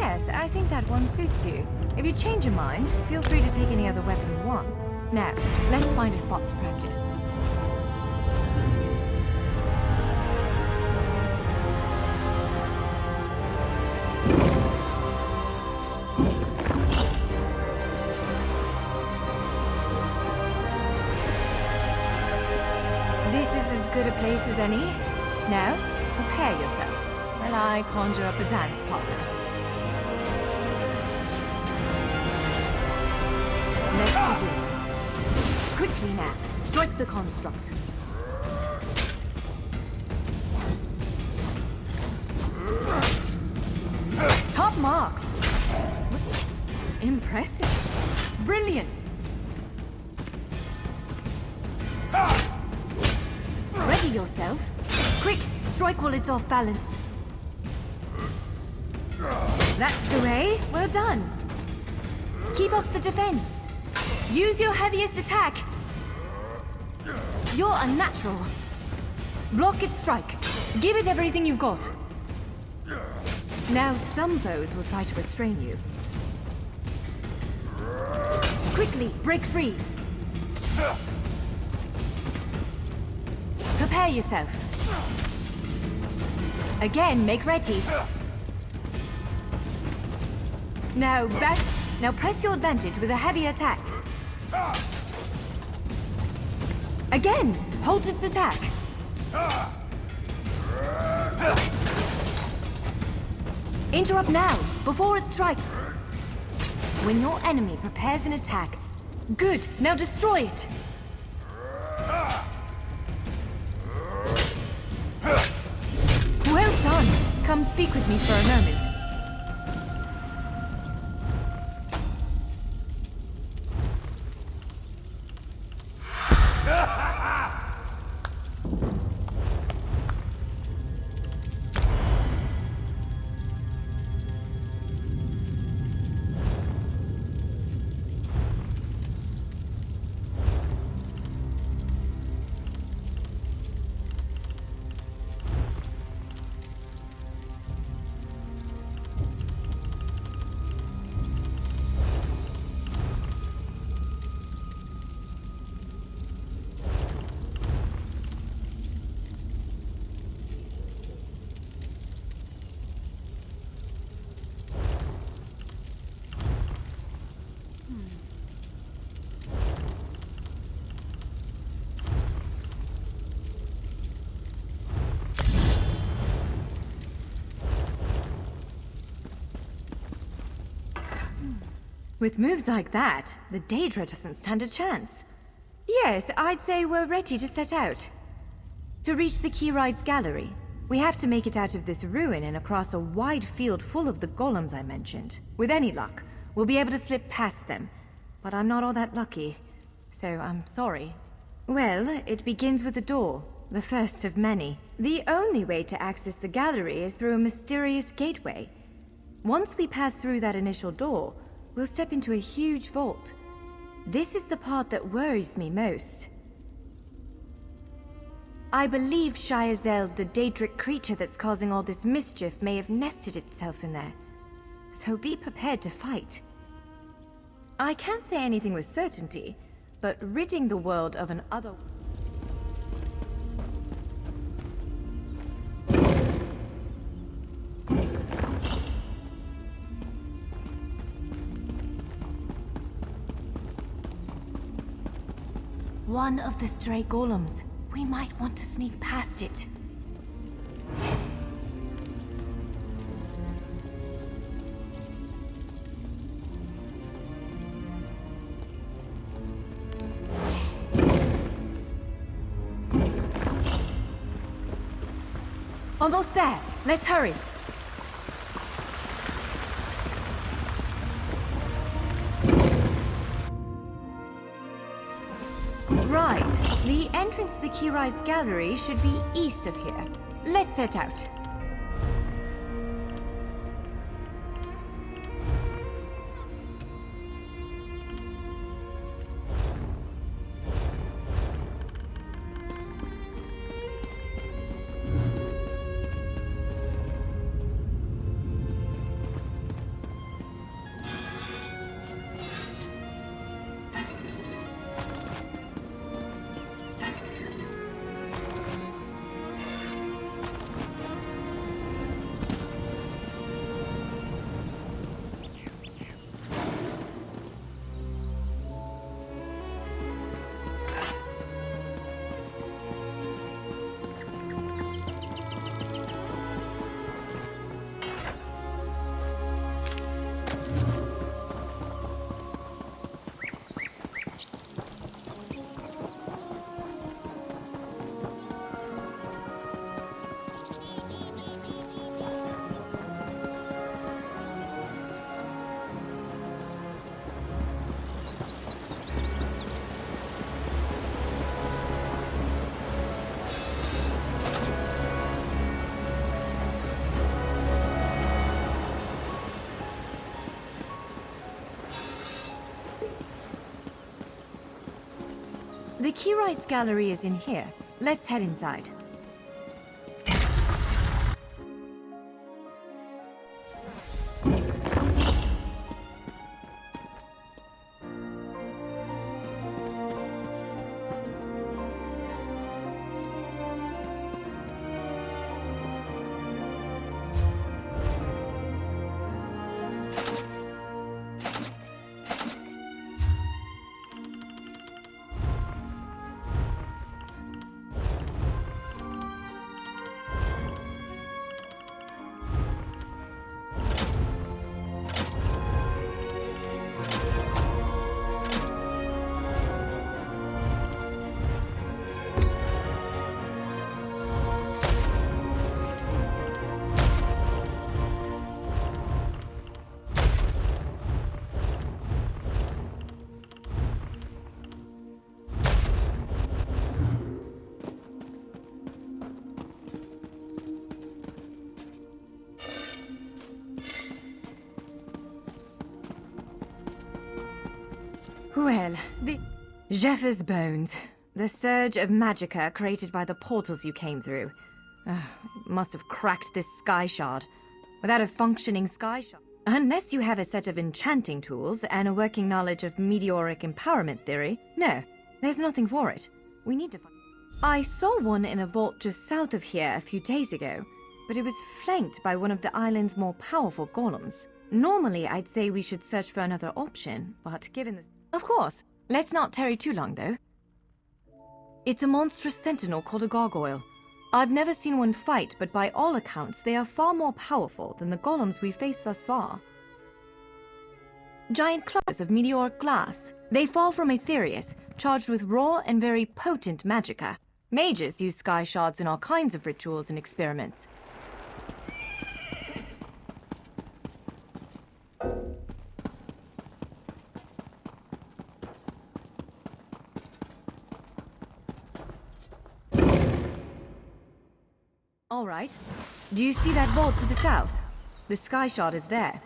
Yes, I think that one suits you. If you change your mind, feel free to take any other weapon you want. Now, let's find a spot to practice. This is as good a place as any. Now, prepare yourself while I conjure up a dance partner. Let's begin. Quickly now, strike the construct. Top marks! Impressive. Brilliant. Ready yourself. Quick, strike while it's off balance. That's the way. Well done. Keep up the defense. Use your heaviest attack. You're unnatural. Block its strike. Give it everything you've got. Now some foes will try to restrain you. Quickly, break free. Prepare yourself. Again, make ready. Now press your advantage with a heavy attack. Again, hold its attack. Interrupt now, before it strikes. When your enemy prepares an attack, good, now destroy it. Well done. Come speak with me for a moment. With moves like that, the Daedra doesn't stand a chance. Yes, I'd say we're ready to set out. To reach the Keyride's gallery, we have to make it out of this ruin and across a wide field full of the golems I mentioned. With any luck, we'll be able to slip past them. But I'm not all that lucky, so I'm sorry. Well, it begins with a door, the first of many. The only way to access the gallery is through a mysterious gateway. Once we pass through that initial door, we'll step into a huge vault. This is the part that worries me most. I believe Shiazel, the Daedric creature that's causing all this mischief, may have nested itself in there. So be prepared to fight. I can't say anything with certainty, but ridding the world of an other... One of the stray golems. We might want to sneak past it. Almost there. Let's hurry. Right. The entrance to the Keyride's gallery should be east of here. Let's set out. The Keyrights gallery is in here. Let's head inside. Well, the Jeffer's bones. The surge of magicka created by the portals you came through. Must have cracked this sky shard. Without a functioning sky shard. Unless you have a set of enchanting tools and a working knowledge of meteoric empowerment theory, no, there's nothing for it. We need to find... I saw one in a vault just south of here a few days ago, but it was flanked by one of the island's more powerful golems. Normally, I'd say we should search for another option, but given the... Of course. Let's not tarry too long, though. It's a monstrous sentinel called a gargoyle. I've never seen one fight, but by all accounts, they are far more powerful than the golems we've faced thus far. Giant clusters of meteoric glass. They fall from Aetherius, charged with raw and very potent magicka. Mages use sky shards in all kinds of rituals and experiments. All right. Do you see that vault to the south? The sky shard is there.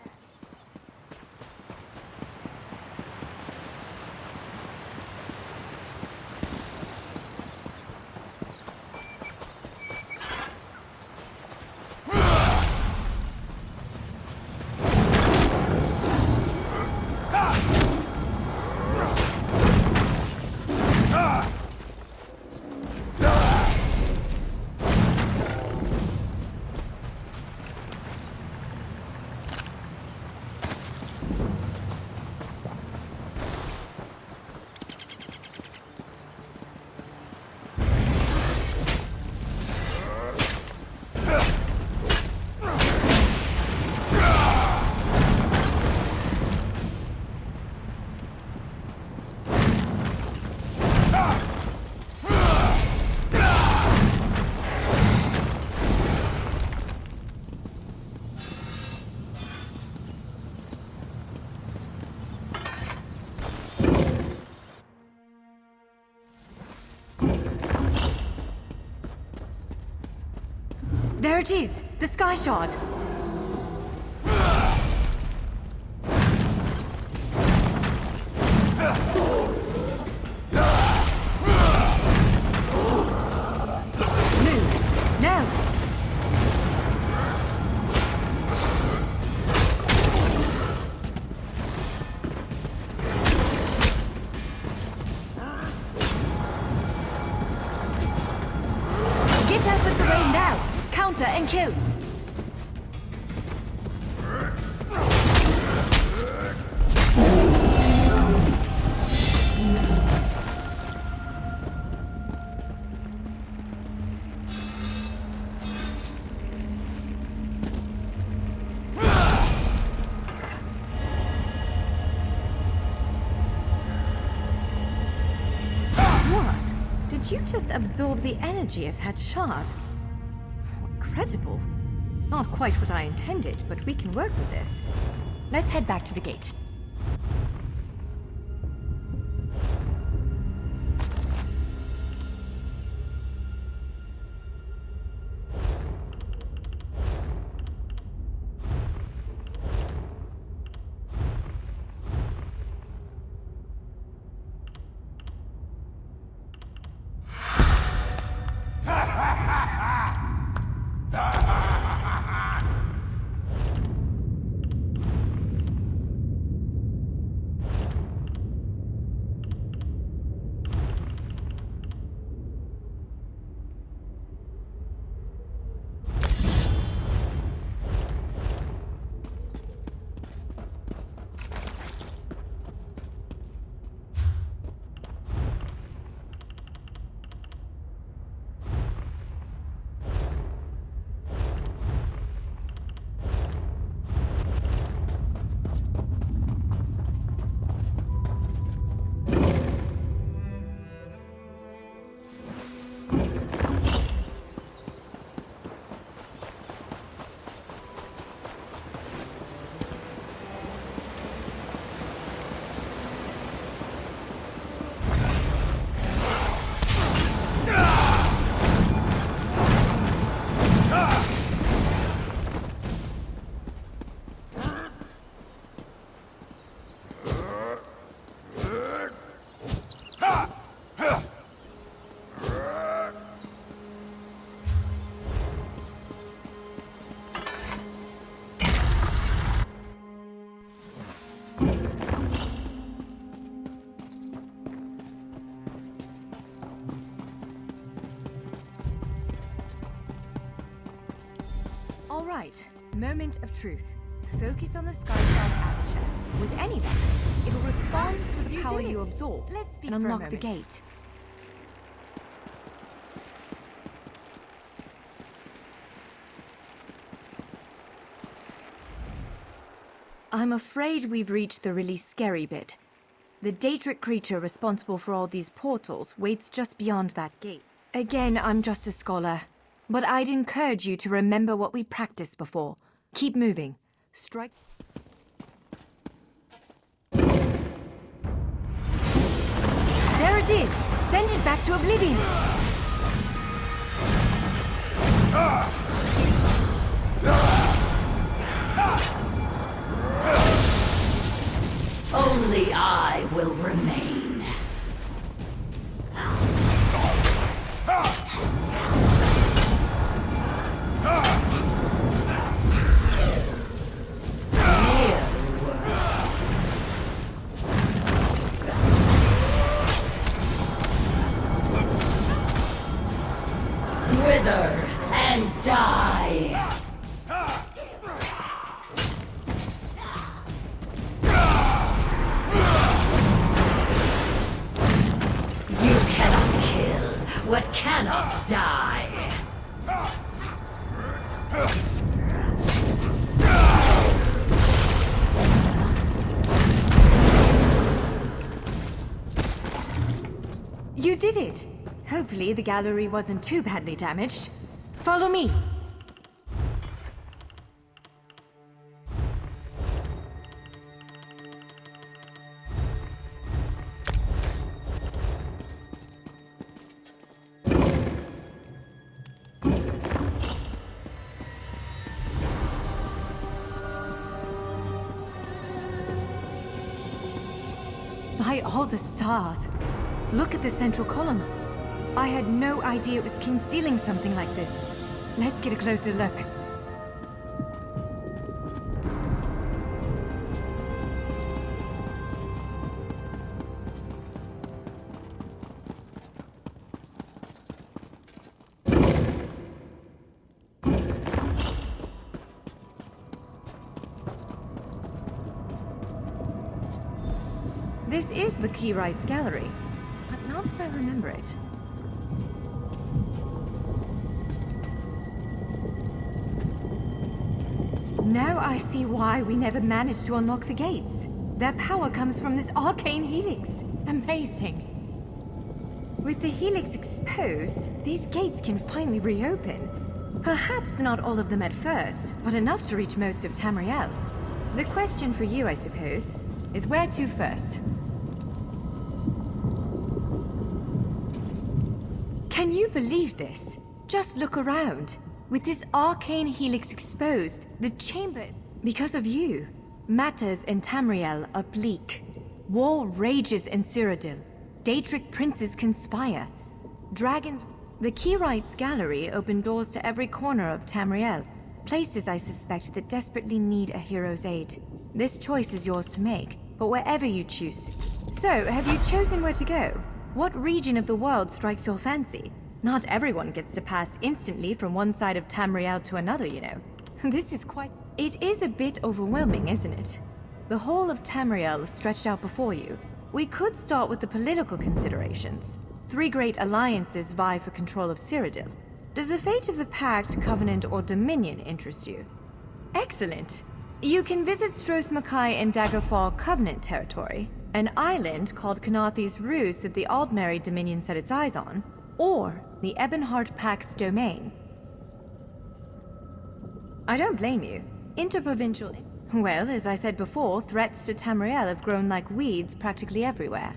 There it is! The sky shard! Move! Now! Get out of the way now! Counter and kill! What? Did you just absorb the energy of that shard? Incredible. Not quite what I intended, but we can work with this. Let's head back to the gate. All right, moment of truth. Focus on the sky-shard aperture. With any weapon, it'll respond to the power you absorbed and unlock the gate. I'm afraid we've reached the really scary bit. The Daedric creature responsible for all these portals waits just beyond that gate. Again, I'm just a scholar, but I'd encourage you to remember what we practiced before. Keep moving. Strike. There it is! Send it back to oblivion! Only I will remain. Wither and die! You cannot kill what cannot die! You did it! Hopefully the gallery wasn't too badly damaged. Follow me! By all the stars! Look at the central column. I had no idea it was concealing something like this. Let's get a closer look. This is the Keyrights Gallery, but not as I remember it. Now I see why we never managed to unlock the gates. Their power comes from this arcane helix. Amazing. With the helix exposed, these gates can finally reopen. Perhaps not all of them at first, but enough to reach most of Tamriel. The question for you, I suppose, is where to first? Can you believe this? Just look around. With this arcane helix exposed, the chamber... Because of you, matters in Tamriel are bleak. War rages in Cyrodiil. Daedric princes conspire. Dragons... The Keyrights Gallery opened doors to every corner of Tamriel. Places, I suspect, that desperately need a hero's aid. This choice is yours to make, but wherever you choose to. So, have you chosen where to go? What region of the world strikes your fancy? Not everyone gets to pass instantly from one side of Tamriel to another, you know. This is quite... It is a bit overwhelming, isn't it? The whole of Tamriel is stretched out before you. We could start with the political considerations. 3 great alliances vie for control of Cyrodiil. Does the fate of the Pact, Covenant, or Dominion interest you? Excellent! You can visit Stros Mackay in Daggerfall Covenant territory, an island called Khenarthi's Ruse that the Aldmeri Dominion set its eyes on, or the Ebonheart Pact's domain. I don't blame you. Interprovincial... Well, as I said before, threats to Tamriel have grown like weeds practically everywhere.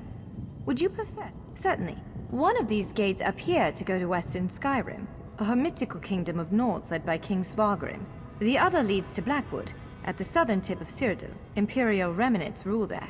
Would you prefer? Certainly. One of these gates appear to go to Western Skyrim, a hermitical kingdom of Nords led by King Svargrim. The other leads to Blackwood, at the southern tip of Cyrodiil. Imperial remnants rule there.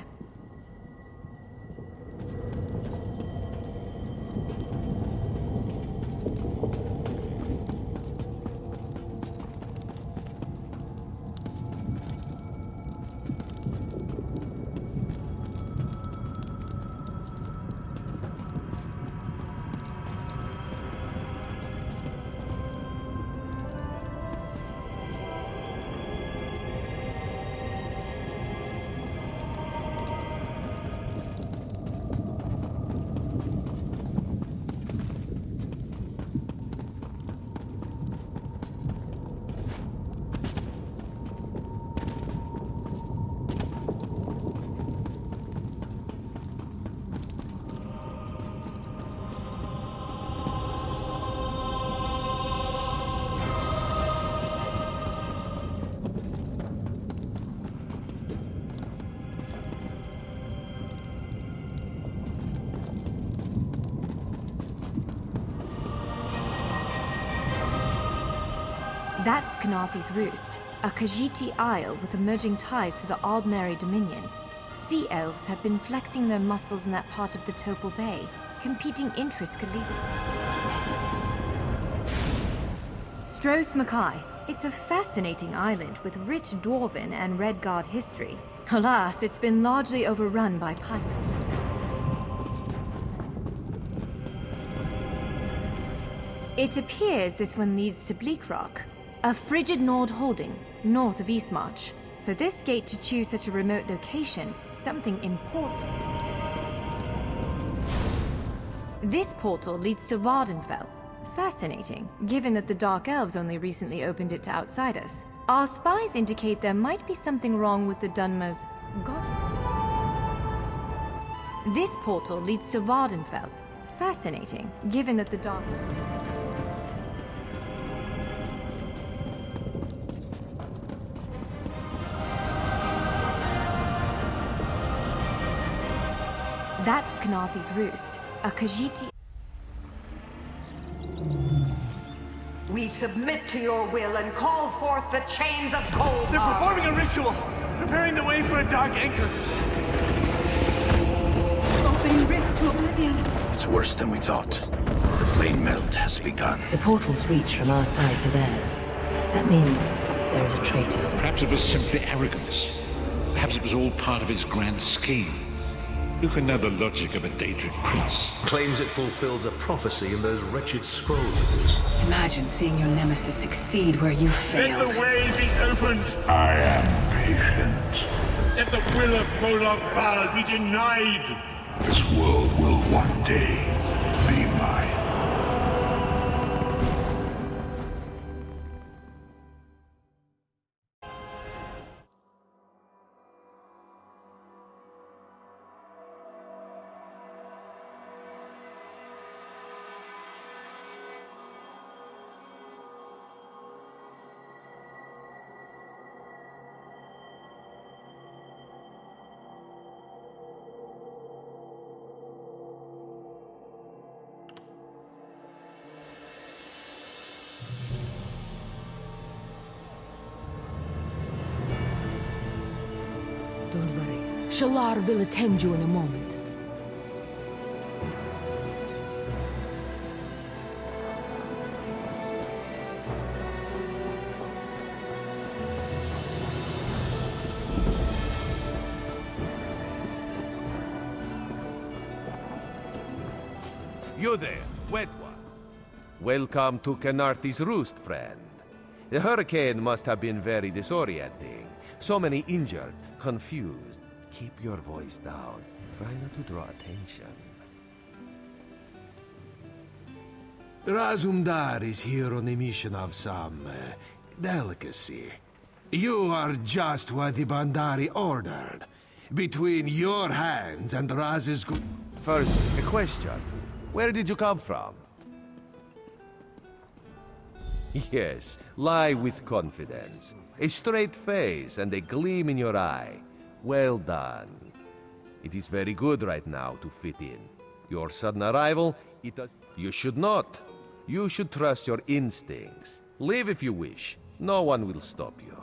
That's Khenarthi's Roost, a Khajiiti isle with emerging ties to the Aldmeri Dominion. Sea elves have been flexing their muscles in that part of the Topal Bay, competing intricately. Stros Mackay. It's a fascinating island with rich Dwarven and Red Guard history. Alas, it's been largely overrun by pirates. It appears this one leads to Bleak Rock, a frigid Nord holding, north of Eastmarch. For this gate to choose such a remote location, something important. This portal leads to Vardenfell. Fascinating, given that the Dark Elves only recently opened it to outsiders. Our spies indicate there might be something wrong with the Dunmer's god. This portal leads to Vardenfell. Fascinating, given that the Dark... That's Khenarthi's Roost, a Khajiiti... We submit to your will and call forth the chains of cold. They're performing a ritual, preparing the way for a dark anchor. Opening rift to oblivion. It's worse than we thought. The plane melt has begun. The portal's reach from our side to theirs. That means there is a traitor. Perhaps it was simply arrogance. Perhaps it was all part of his grand scheme. Who can know the logic of a Daedric prince? Claims it fulfills a prophecy in those wretched scrolls of his. Imagine seeing your nemesis succeed where you failed. Let the way be opened. I am patient. Let the will of Prologue Val be denied. This world will one day be mine. Don't worry. Shalar will attend you in a moment. You there, wet one. Welcome to Khenarthi's Roost, friend. The hurricane must have been very disorienting. So many injured, confused. Keep your voice down. Try not to draw attention. Razumdar is here on a mission of some delicacy. You are just what the Bandari ordered. Between your hands and Raz's First, a question. Where did you come from? Yes, lie with confidence. A straight face and a gleam in your eye. Well done. It is very good right now to fit in. Your sudden arrival, You should not. You should trust your instincts. Leave if you wish. No one will stop you.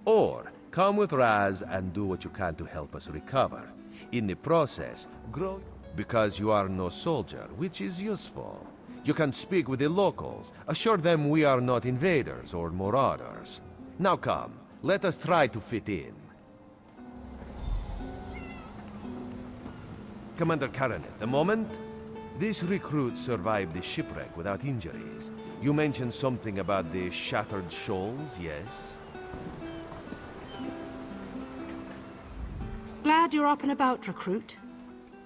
Or, come with Raz and do what you can to help us recover. In the process, grow... Because you are no soldier, which is useful. You can speak with the locals, assure them we are not invaders or marauders. Now come, let us try to fit in. Commander Karanet, a moment? This recruit survived the shipwreck without injuries. You mentioned something about the Shattered Shoals, yes? Glad you're up and about, recruit.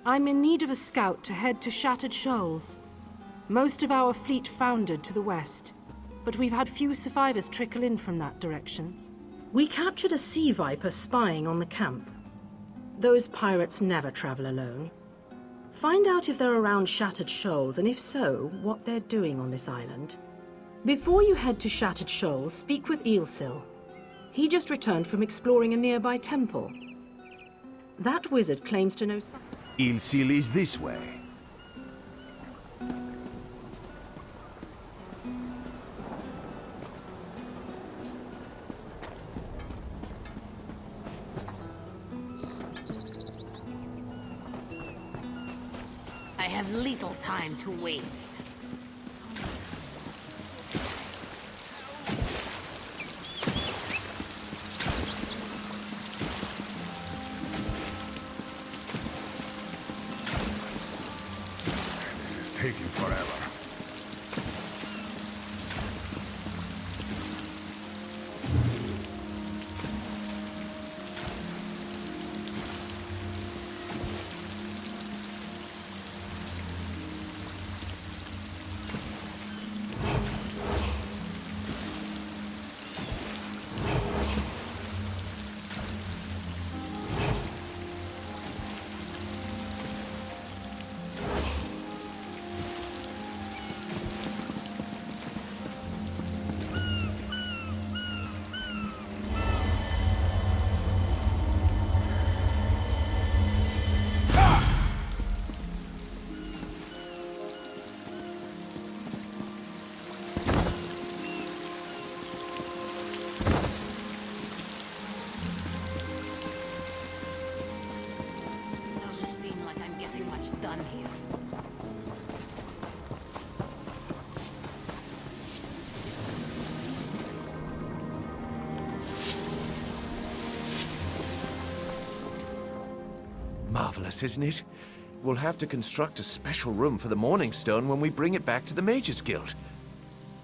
I'm in need of a scout to head to Shattered Shoals. Most of our fleet foundered to the west, but we've had few survivors trickle in from that direction. We captured a sea viper spying on the camp. Those pirates never travel alone. Find out if they're around Shattered Shoals, and if so, what they're doing on this island. Before you head to Shattered Shoals, speak with Eelsil. He just returned from exploring a nearby temple. That wizard claims to know something. Eelsil is this way. have little time to waste. This is taking forever. Doesn't seem like I'm getting much done here. Marvelous, isn't it? We'll have to construct a special room for the Morning Stone when we bring it back to the Mages Guild.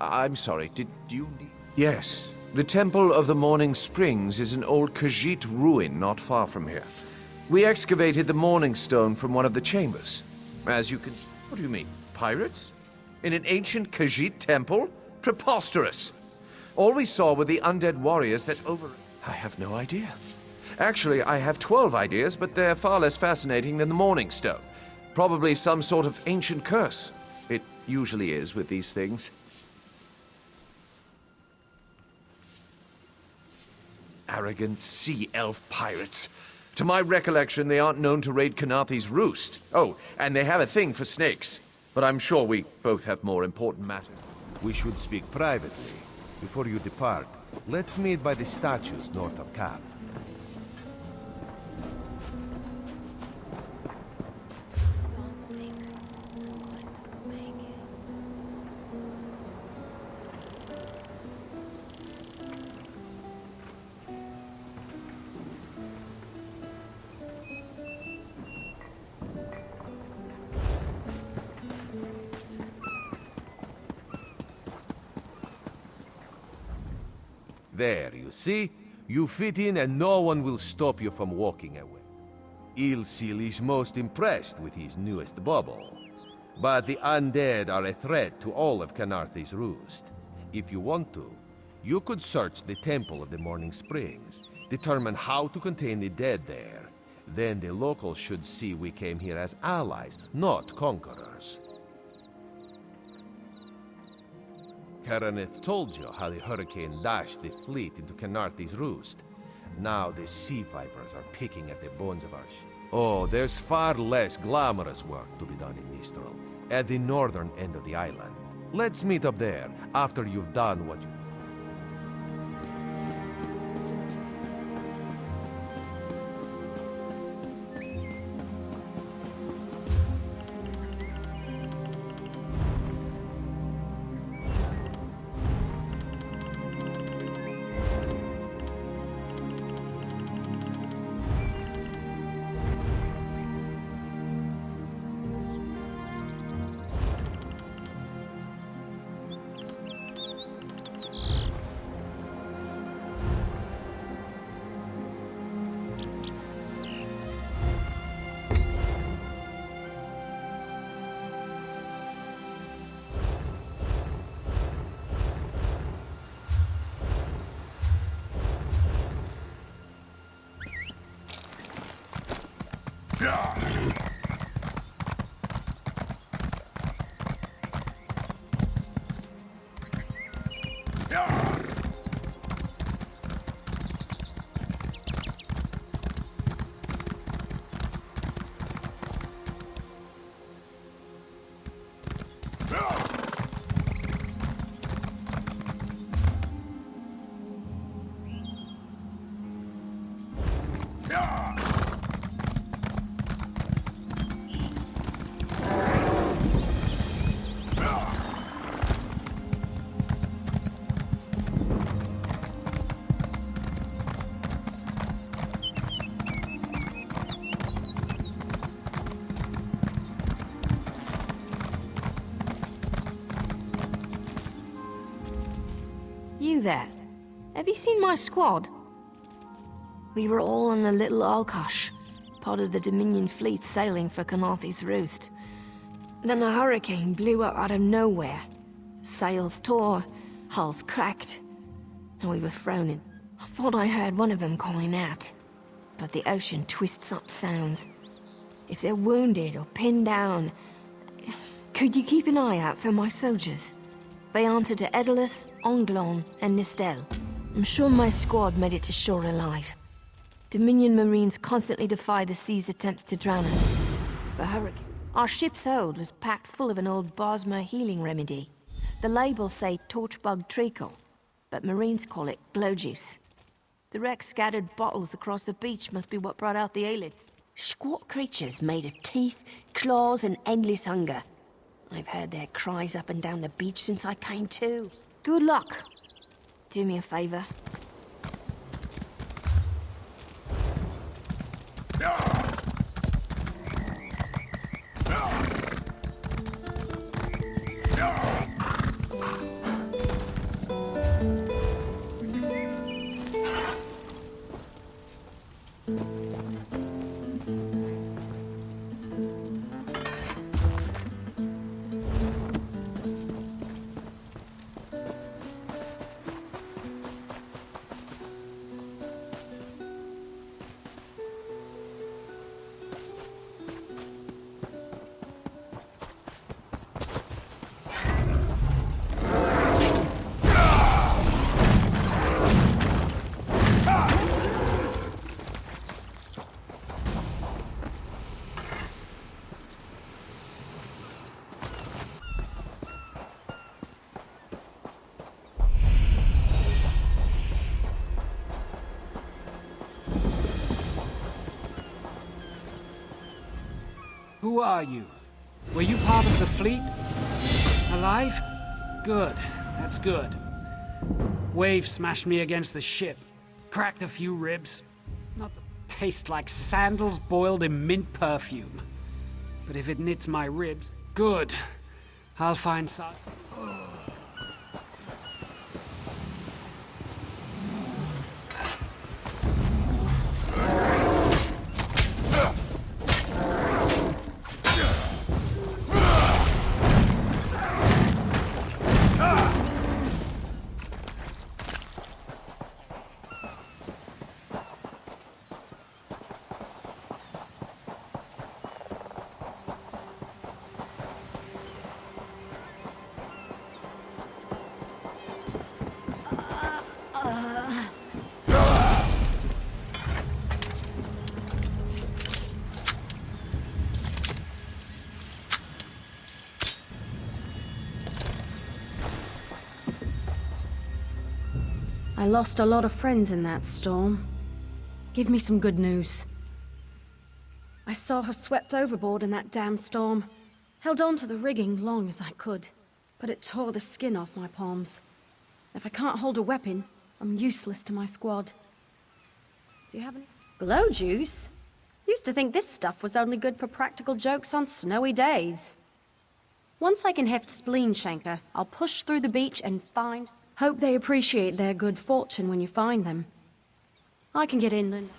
I'm sorry, did you need... Yes. The Temple of the Morning Springs is an old Khajiit ruin not far from here. We excavated the Morning Stone from one of the chambers. As you can... What do you mean? Pirates? In an ancient Khajiit temple? Preposterous! All we saw were the undead warriors that over... I have no idea. Actually, I have 12 ideas, but they're far less fascinating than the Morning Stone. Probably some sort of ancient curse. It usually is with these things. Arrogant sea elf pirates. To my recollection, they aren't known to raid Khenarthi's roost. Oh, and they have a thing for snakes. But I'm sure we both have more important matters. We should speak privately. Before you depart, let's meet by the statues north of Cap. There, you see? You fit in and no one will stop you from walking away. Ilsil is most impressed with his newest bauble. But the undead are a threat to all of Khenarthi's roost. If you want to, you could search the Temple of the Morning Springs, determine how to contain the dead there. Then the locals should see we came here as allies, not conquerors. Karaneth told you how the hurricane dashed the fleet into Khenarthi's roost. Now the sea vipers are picking at the bones of our ship. Oh, there's far less glamorous work to be done in Mistral, at the northern end of the island. Let's meet up there, after you've done what you... there. Have you seen my squad? We were all on the little Alkosh, part of the Dominion fleet sailing for Khenarthi's roost. Then a hurricane blew up out of nowhere. Sails tore, hulls cracked, and we were thrown in. I thought I heard one of them calling out, but the ocean twists up sounds. If they're wounded or pinned down, could you keep an eye out for my soldiers? They answer to Edalus, Onglon, and Nistel. I'm sure my squad made it to shore alive. Dominion Marines constantly defy the sea's attempts to drown us. The hurricane. Our ship's hold was packed full of an old Bosmer healing remedy. The labels say torchbug treacle, but Marines call it glow juice. The wreck scattered bottles across the beach must be what brought out the aelids. Squat creatures made of teeth, claws, and endless hunger. I've heard their cries up and down the beach since I came to. Good luck. Do me a favor. Who are you? Were you part of the fleet? Alive? Good. That's good. Wave smashed me against the ship. Cracked a few ribs. Not that taste like sandals boiled in mint perfume. But if it knits my ribs, good. I'll find some. I lost a lot of friends in that storm. Give me some good news. I saw her swept overboard in that damn storm. Held on to the rigging long as I could, but it tore the skin off my palms. If I can't hold a weapon, I'm useless to my squad. Do you have any? Glow juice? Used to think this stuff was only good for practical jokes on snowy days. Once I can heft Spleen Shanker, I'll push through the beach and find... Hope they appreciate their good fortune when you find them. I can get inland.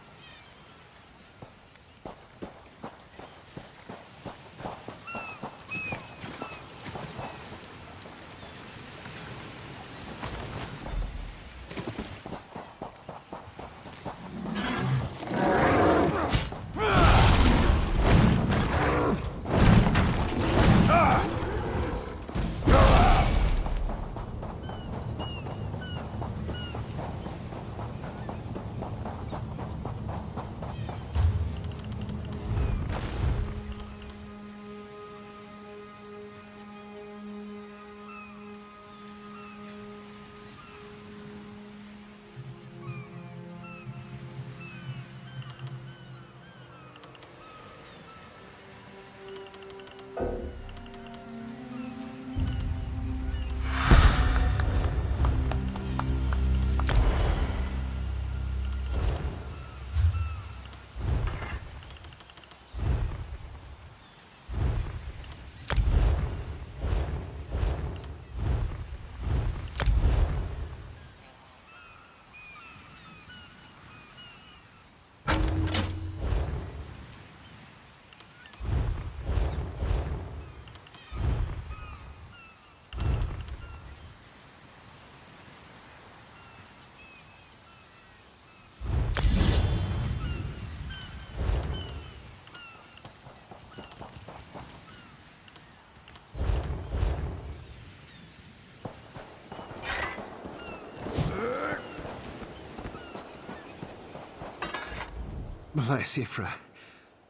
Bless Ifra.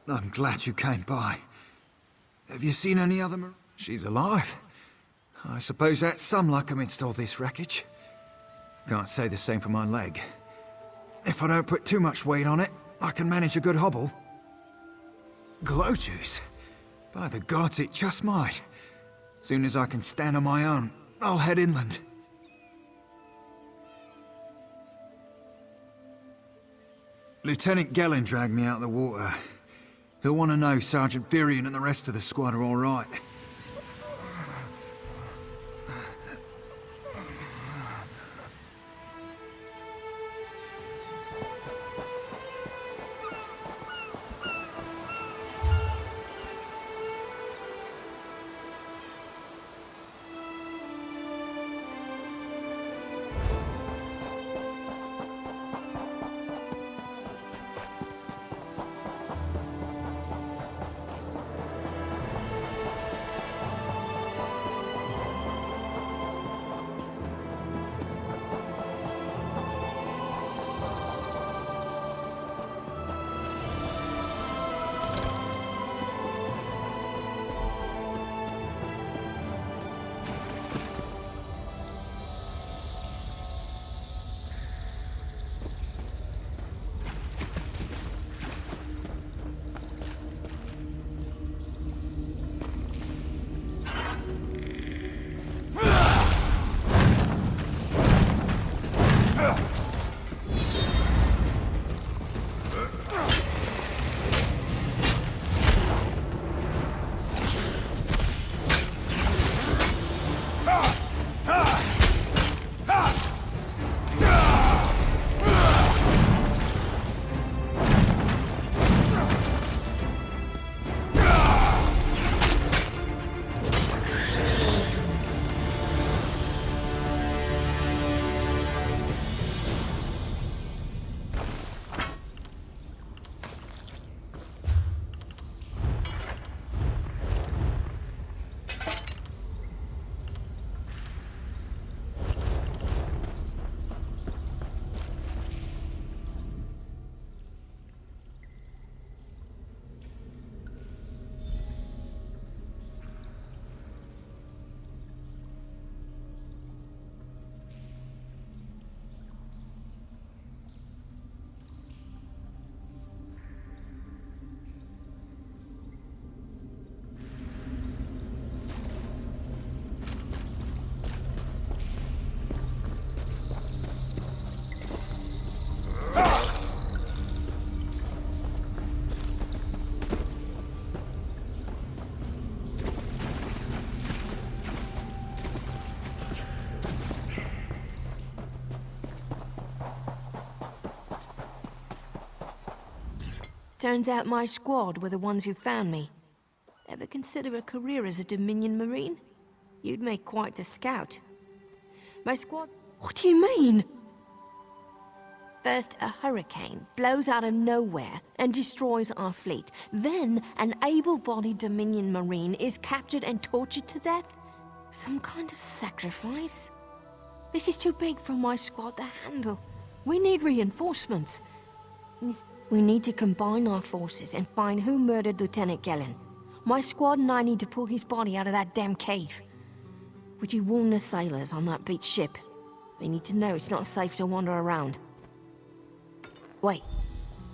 I'm glad you came by. Have you seen any other She's alive. I suppose that's some luck amidst all this wreckage. Can't say the same for my leg. If I don't put too much weight on it, I can manage a good hobble. Glow juice? By the gods, it just might. Soon as I can stand on my own, I'll head inland. Lieutenant Gellin dragged me out of the water. He'll want to know Sergeant Virion and the rest of the squad are all right. Turns out my squad were the ones who found me. Ever consider a career as a Dominion Marine? You'd make quite the scout. My squad... What do you mean? First, a hurricane blows out of nowhere and destroys our fleet. Then, an able-bodied Dominion Marine is captured and tortured to death? Some kind of sacrifice? This is too big for my squad to handle. We need reinforcements. We need to combine our forces and find who murdered Lieutenant Gellin. My squad and I need to pull his body out of that damn cave. Would you warn the sailors on that beach ship? They need to know it's not safe to wander around. Wait,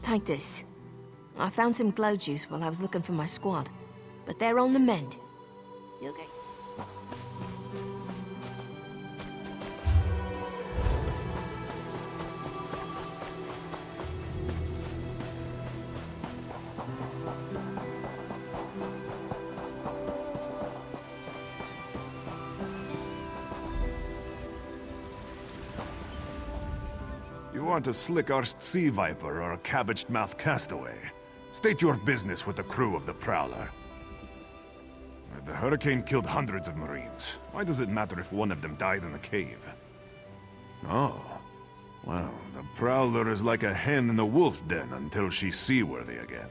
take this. I found some glow juice while I was looking for my squad, but they're on the mend. You okay? You aren't a slick-arsed sea viper or a cabbage-mouthed castaway. State your business with the crew of the Prowler. The hurricane killed hundreds of Marines. Why does it matter if one of them died in the cave? Oh. Well, the Prowler is like a hen in a wolf den until she's seaworthy again.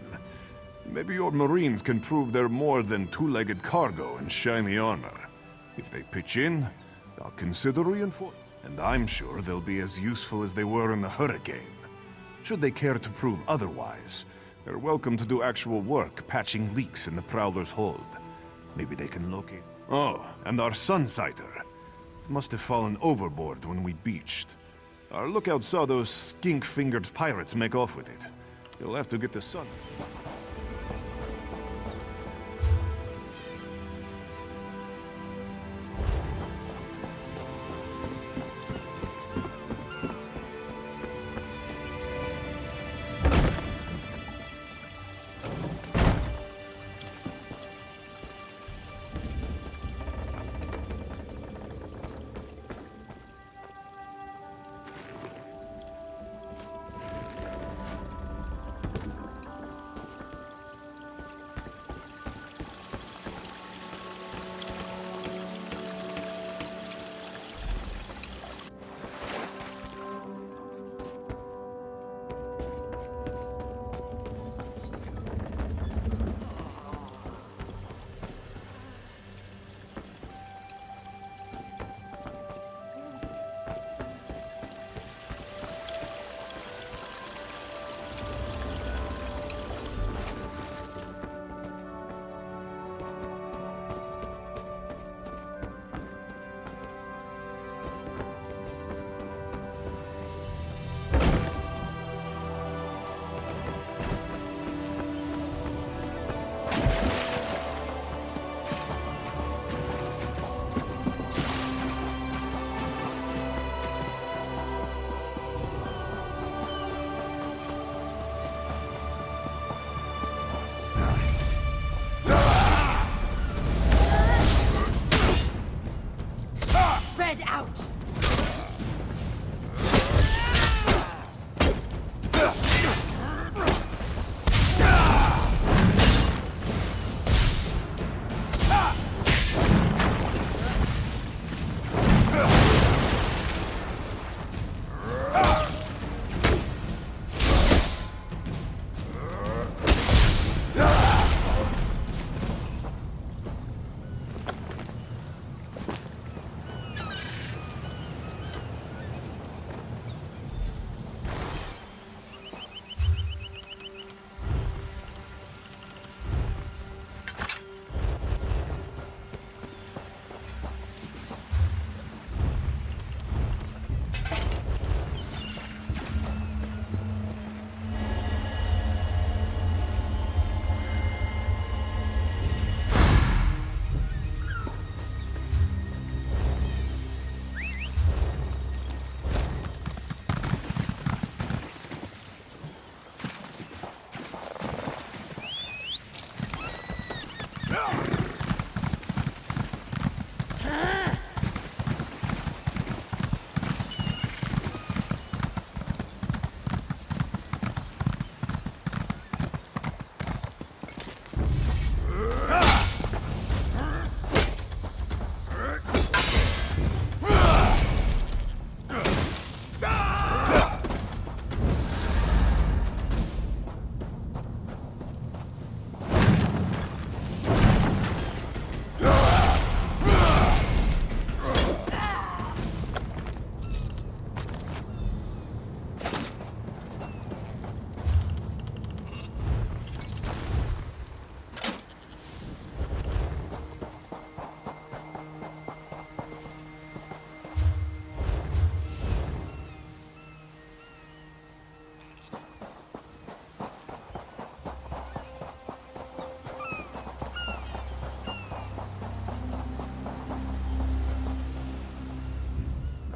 Maybe your Marines can prove they're more than two-legged cargo and shiny armor. If they pitch in, I'll consider reinforcing. And I'm sure they'll be as useful as they were in the hurricane. Should they care to prove otherwise, they're welcome to do actual work patching leaks in the Prowler's hold. Maybe they can locate... Oh, and our Sunsighter. It must have fallen overboard when we beached. Our lookout saw those skink-fingered pirates make off with it. You'll have to get the sun. Out!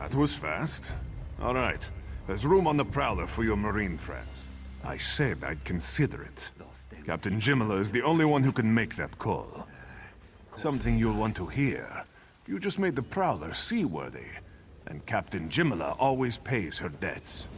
That was fast. All right. There's room on the Prowler for your Marine friends. I said I'd consider it. Captain Jimala is the only one who can make that call. Something you'll want to hear. You just made the Prowler seaworthy, and Captain Jimala always pays her debts.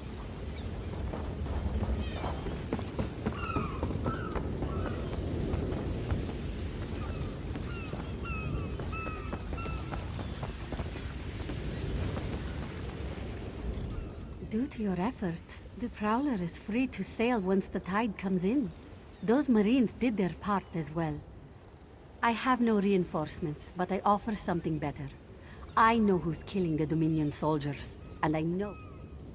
Due to your efforts, the Prowler is free to sail once the tide comes in. Those Marines did their part as well. I have no reinforcements, but I offer something better. I know who's killing the Dominion soldiers, and I know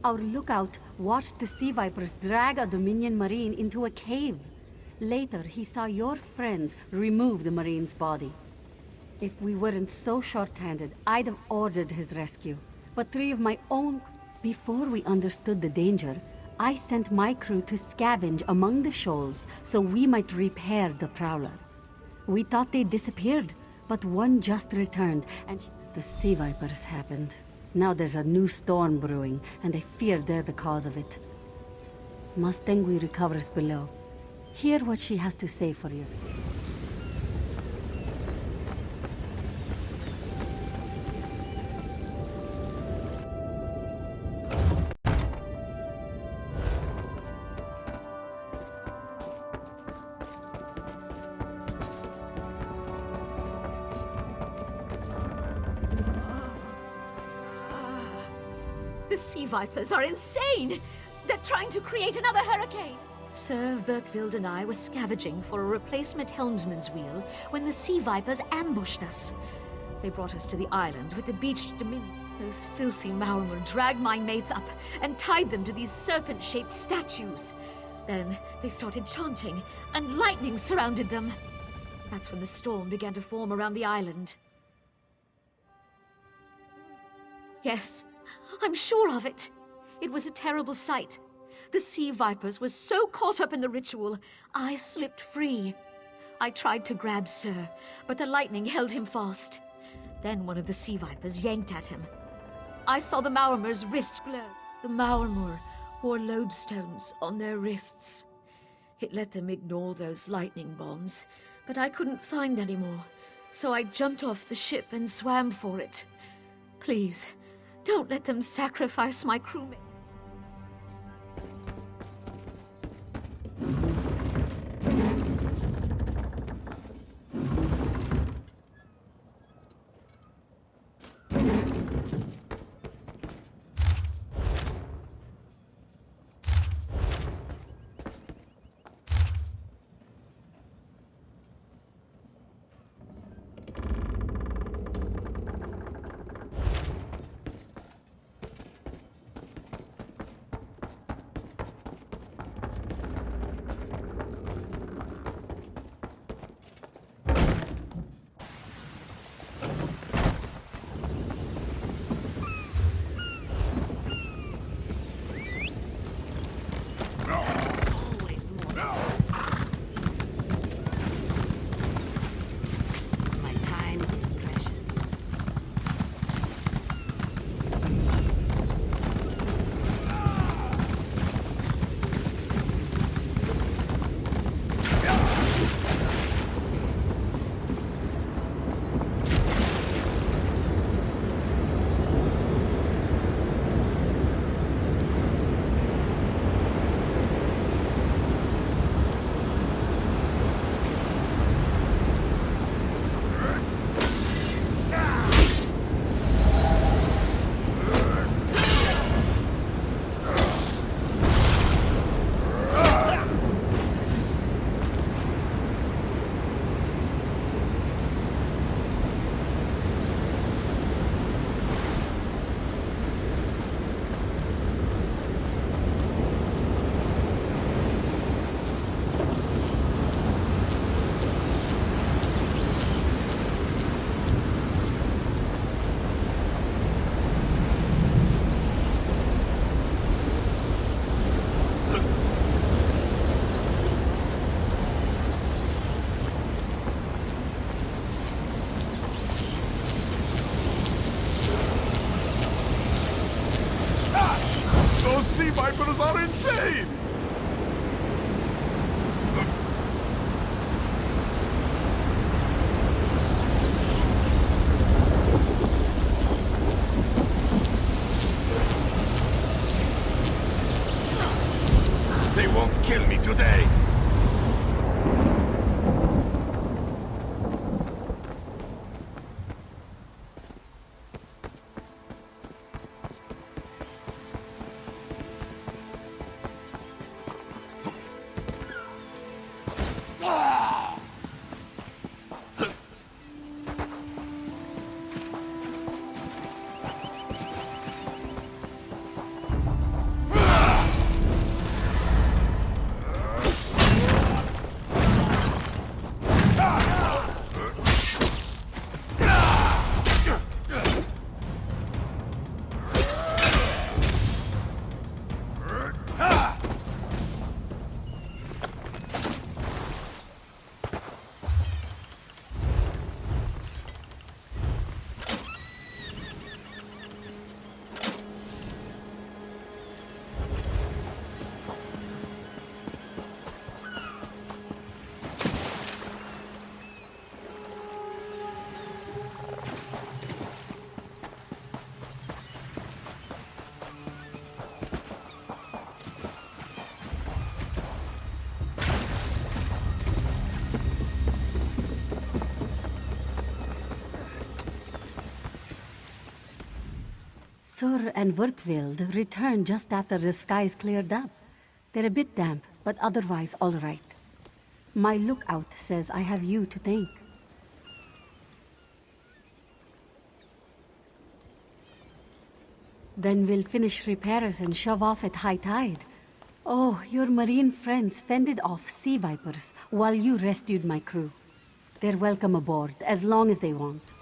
Our lookout watched the sea vipers drag a Dominion Marine into a cave. Later, he saw your friends remove the Marine's body. If we weren't so short-handed, I'd have ordered his rescue. But 3 of my own... Before we understood the danger, I sent my crew to scavenge among the shoals so we might repair the Prowler. We thought they disappeared, but one just returned, and the sea vipers happened. Now there's a new storm brewing, and I fear they're the cause of it. Mustangui recovers below. Hear what she has to say for yourself. The sea vipers are insane! They're trying to create another hurricane! Sir Verkvild and I were scavenging for a replacement helmsman's wheel when the sea vipers ambushed us. They brought us to the island with the beached Dominion. Those filthy Maormer dragged my mates up and tied them to these serpent-shaped statues. Then they started chanting, and lightning surrounded them. That's when the storm began to form around the island. Yes, I'm sure of it. It was a terrible sight. The sea vipers were so caught up in the ritual, I slipped free. I tried to grab Sir, but the lightning held him fast. Then one of the sea vipers yanked at him. I saw the Maormer's wrist glow. The Maormer wore lodestones on their wrists. It let them ignore those lightning bombs, but I couldn't find any more, so I jumped off the ship and swam for it. Please, don't let them sacrifice my crewmate. Sea vipers are insane! They won't kill me today! Sur and Werkwild returned just after the skies cleared up. They're a bit damp, but otherwise all right. My lookout says I have you to thank. Then we'll finish repairs and shove off at high tide. Oh, your marine friends fended off sea vipers while you rescued my crew. They're welcome aboard, as long as they want.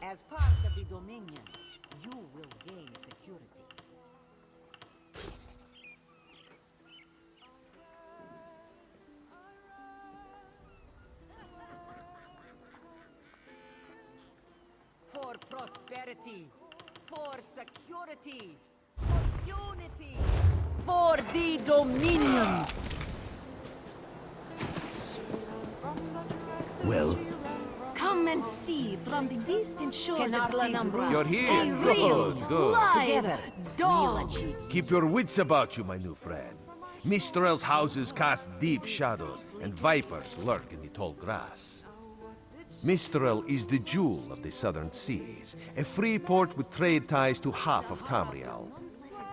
As part of the Dominion, you will gain security. For prosperity, for security, for unity, for the Dominion! Well, Come and see from the distant shores of Glanumbra. you're here. A real, Good. live dog. Keep your wits about you, my new friend. Mistral's houses cast deep shadows, and vipers lurk in the tall grass. Mistral is the jewel of the southern seas, a free port with trade ties to half of Tamriel.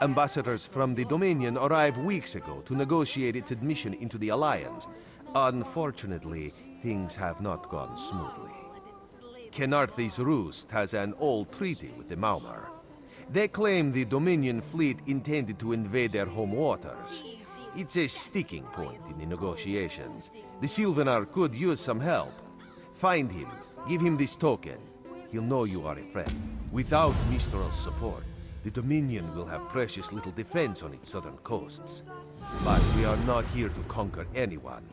Ambassadors from the Dominion arrived weeks ago to negotiate its admission into the Alliance. Unfortunately, things have not gone smoothly. Khenarthi's roost has an old treaty with the Maumar. They claim the Dominion fleet intended to invade their home waters. It's a sticking point in the negotiations. The Sylvanar could use some help. Find him, give him this token. He'll know you are a friend. Without Mistral's support, the Dominion will have precious little defense on its southern coasts. But we are not here to conquer anyone.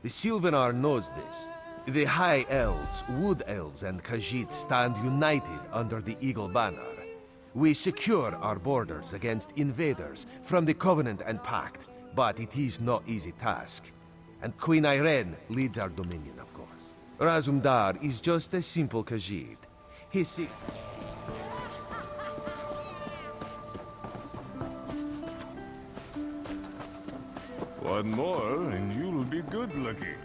The Sylvanar knows this. The High Elves, Wood Elves, and Khajiit stand united under the Eagle Banner. We secure our borders against invaders from the Covenant and Pact, but it is no easy task. And Queen Irene leads our Dominion, of course. Razumdar is just a simple Khajiit. He seeks... One more, and you'll be good-looking.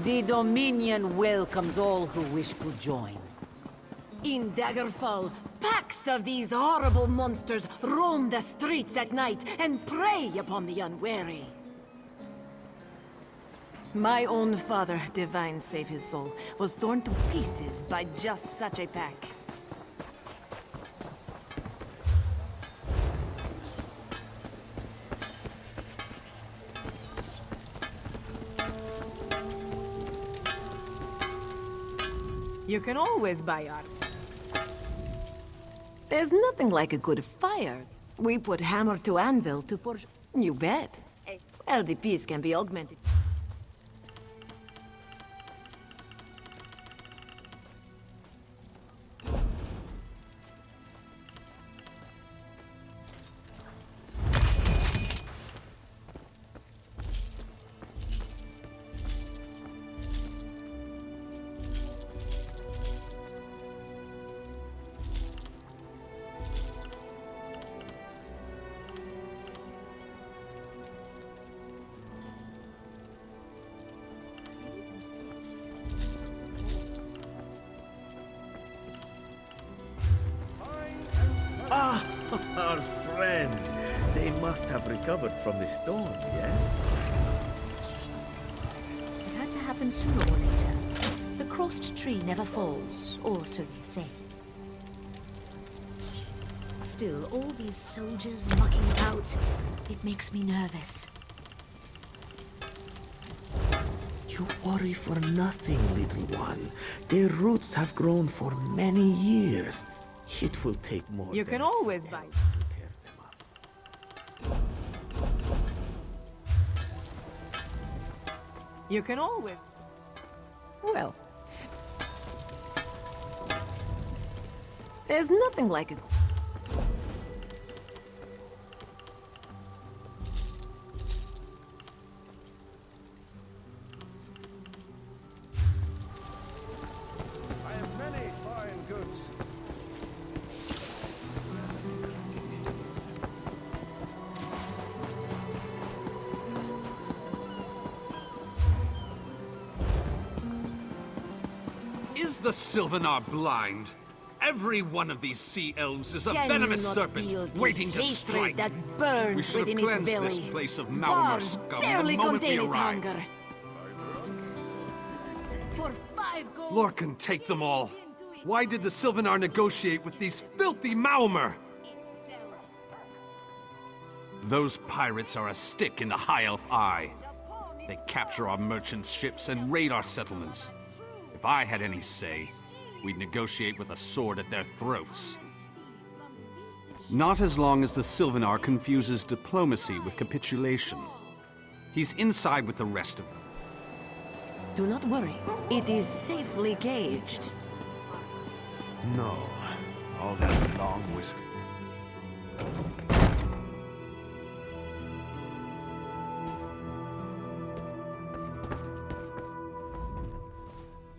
The Dominion welcomes all who wish to join. In Daggerfall, packs of these horrible monsters roam the streets at night and prey upon the unwary. My own father, divine save his soul, was torn to pieces by just such a pack. You can always buy art. There's nothing like a good fire. We put hammer to anvil to forge... You bet. Well, the piece can be augmented. Ah, our friends. They must have recovered from the storm, yes? It had to happen sooner or later. The crossed tree never falls, or so they say. Still, all these soldiers mucking about, it makes me nervous. You worry for nothing, little one. Their roots have grown for many years. It will take more. You can always buy. You can always... Well, there's nothing like a... the Sylvanar blind? Every one of these sea elves is a Can venomous you not serpent feel the waiting to hatred strike. that burns We should have within its cleansed belly? this place of Malmar Bars scum barely the moment we contain its arrived. hunger. For 5 gold. Lorcan, take them all. Why did the Sylvanar negotiate with these filthy Malmar? Those pirates are a stick in the High Elf eye. They capture our merchant ships and raid our settlements. If I had any say, we'd negotiate with a sword at their throats. Not as long as the Sylvanar confuses diplomacy with capitulation. He's inside with the rest of them. Do not worry. It is safely caged. No. All that long whiskey.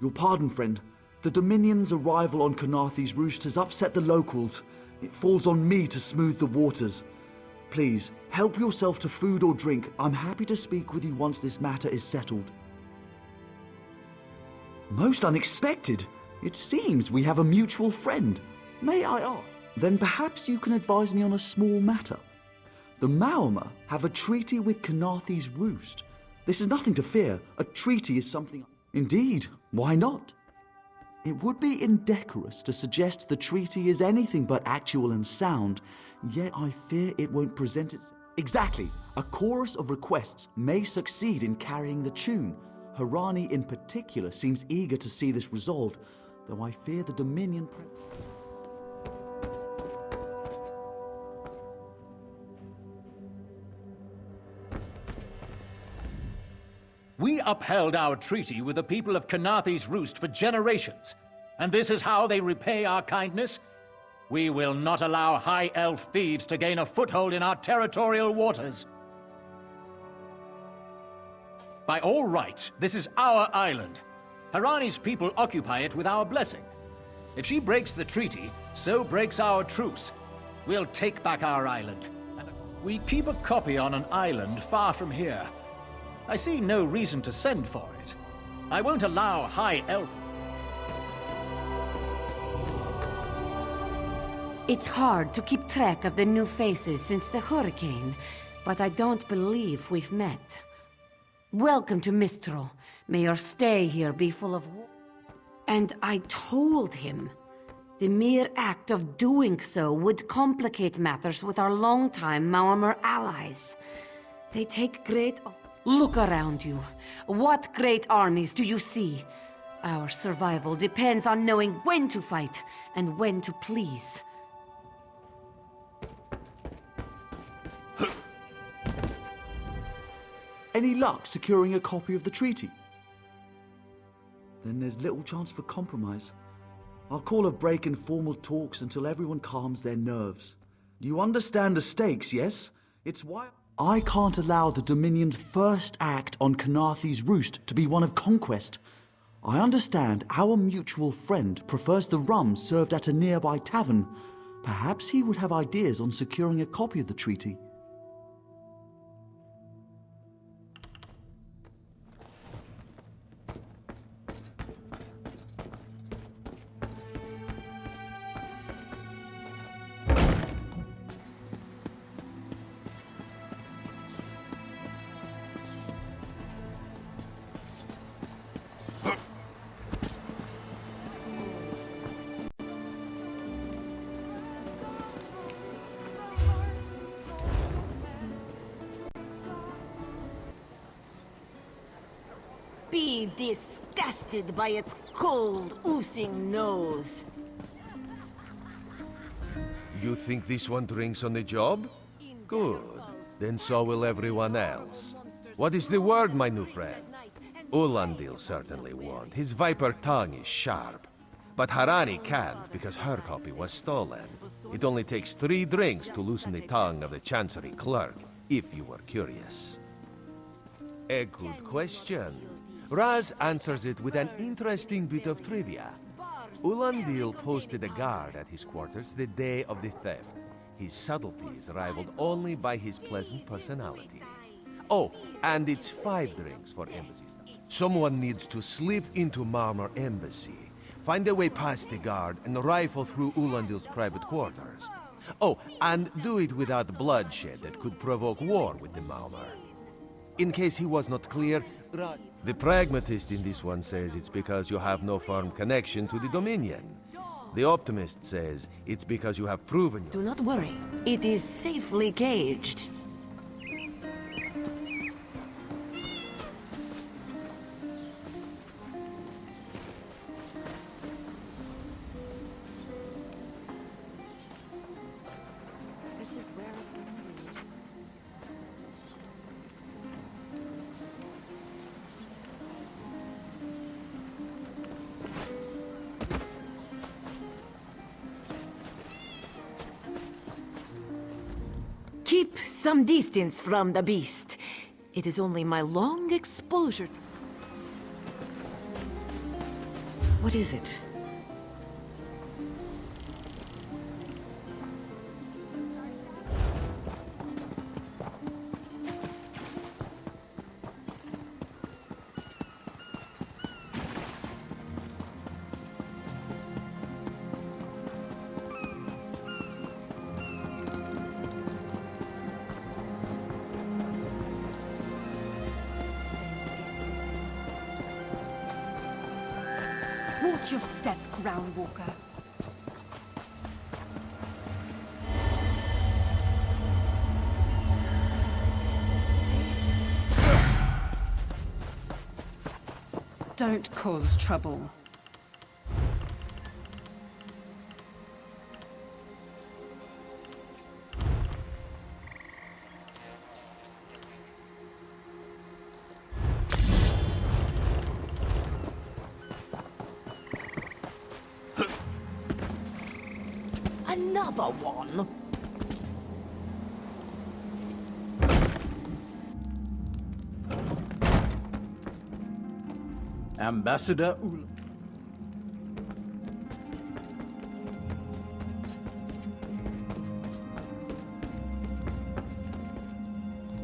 Your pardon, friend. The Dominion's arrival on Khenarthi's roost has upset the locals. It falls on me to smooth the waters. Please, help yourself to food or drink. I'm happy to speak with you once this matter is settled. Most unexpected. It seems we have a mutual friend. May I ask? Then perhaps you can advise me on a small matter. The Maormer have a treaty with Khenarthi's roost. This is nothing to fear. A treaty is something... Indeed, why not? It would be indecorous to suggest the treaty is anything but actual and sound, yet I fear it won't present itself. Exactly. A chorus of requests may succeed in carrying the tune. Harani in particular seems eager to see this resolved, though I fear the Dominion... We upheld our treaty with the people of Khenarthi's roost for generations, and this is how they repay our kindness? We will not allow High Elf thieves to gain a foothold in our territorial waters. By all rights, this is our island. Harani's people occupy it with our blessing. If she breaks the treaty, so breaks our truce. We'll take back our island. We keep a copy on an island far from here. I see no reason to send for it. I won't allow High Elf... It's hard to keep track of the new faces since the hurricane, but I don't believe we've met. Welcome to Mistral. May your stay here be full of... And I told him. The mere act of doing so would complicate matters with our longtime Maormer allies. They take great... Look around you. What great armies do you see? Our survival depends on knowing when to fight and when to please. Any luck securing a copy of the treaty? Then there's little chance for compromise. I'll call a break in formal talks until everyone calms their nerves. You understand the stakes, yes? It's why... I can't allow the Dominion's first act on Khenarthi's roost to be one of conquest. I understand our mutual friend prefers the rum served at a nearby tavern. Perhaps he would have ideas on securing a copy of the treaty. Be disgusted by its cold, oozing nose. You think this one drinks on the job? Good. Then so will everyone else. What is the word, my new friend? Ulandil certainly won't. His viper tongue is sharp. But Harani can't, because her copy was stolen. It only takes 3 drinks to loosen the tongue of the Chancery clerk, if you were curious. A good question. Raz answers it with an interesting bit of trivia. Ulandil posted a guard at his quarters the day of the theft. His subtlety is rivaled only by his pleasant personality. Oh, and it's 5 drinks for embassy staff. Someone needs to slip into Marmor Embassy, Find a way past the guard and rifle through Ulandil's private quarters. Oh, and do it without bloodshed that could provoke war with the Maumar. In case he was not clear, the pragmatist in this one says it's because you have no firm connection to the Dominion. The optimist says it's because you have proven... Do not worry. It is safely caged. Keep some distance from the beast. It is only my long exposure. What is it? Watch your step, Groundwalker. Don't cause trouble. Another one? Ambassador Ul...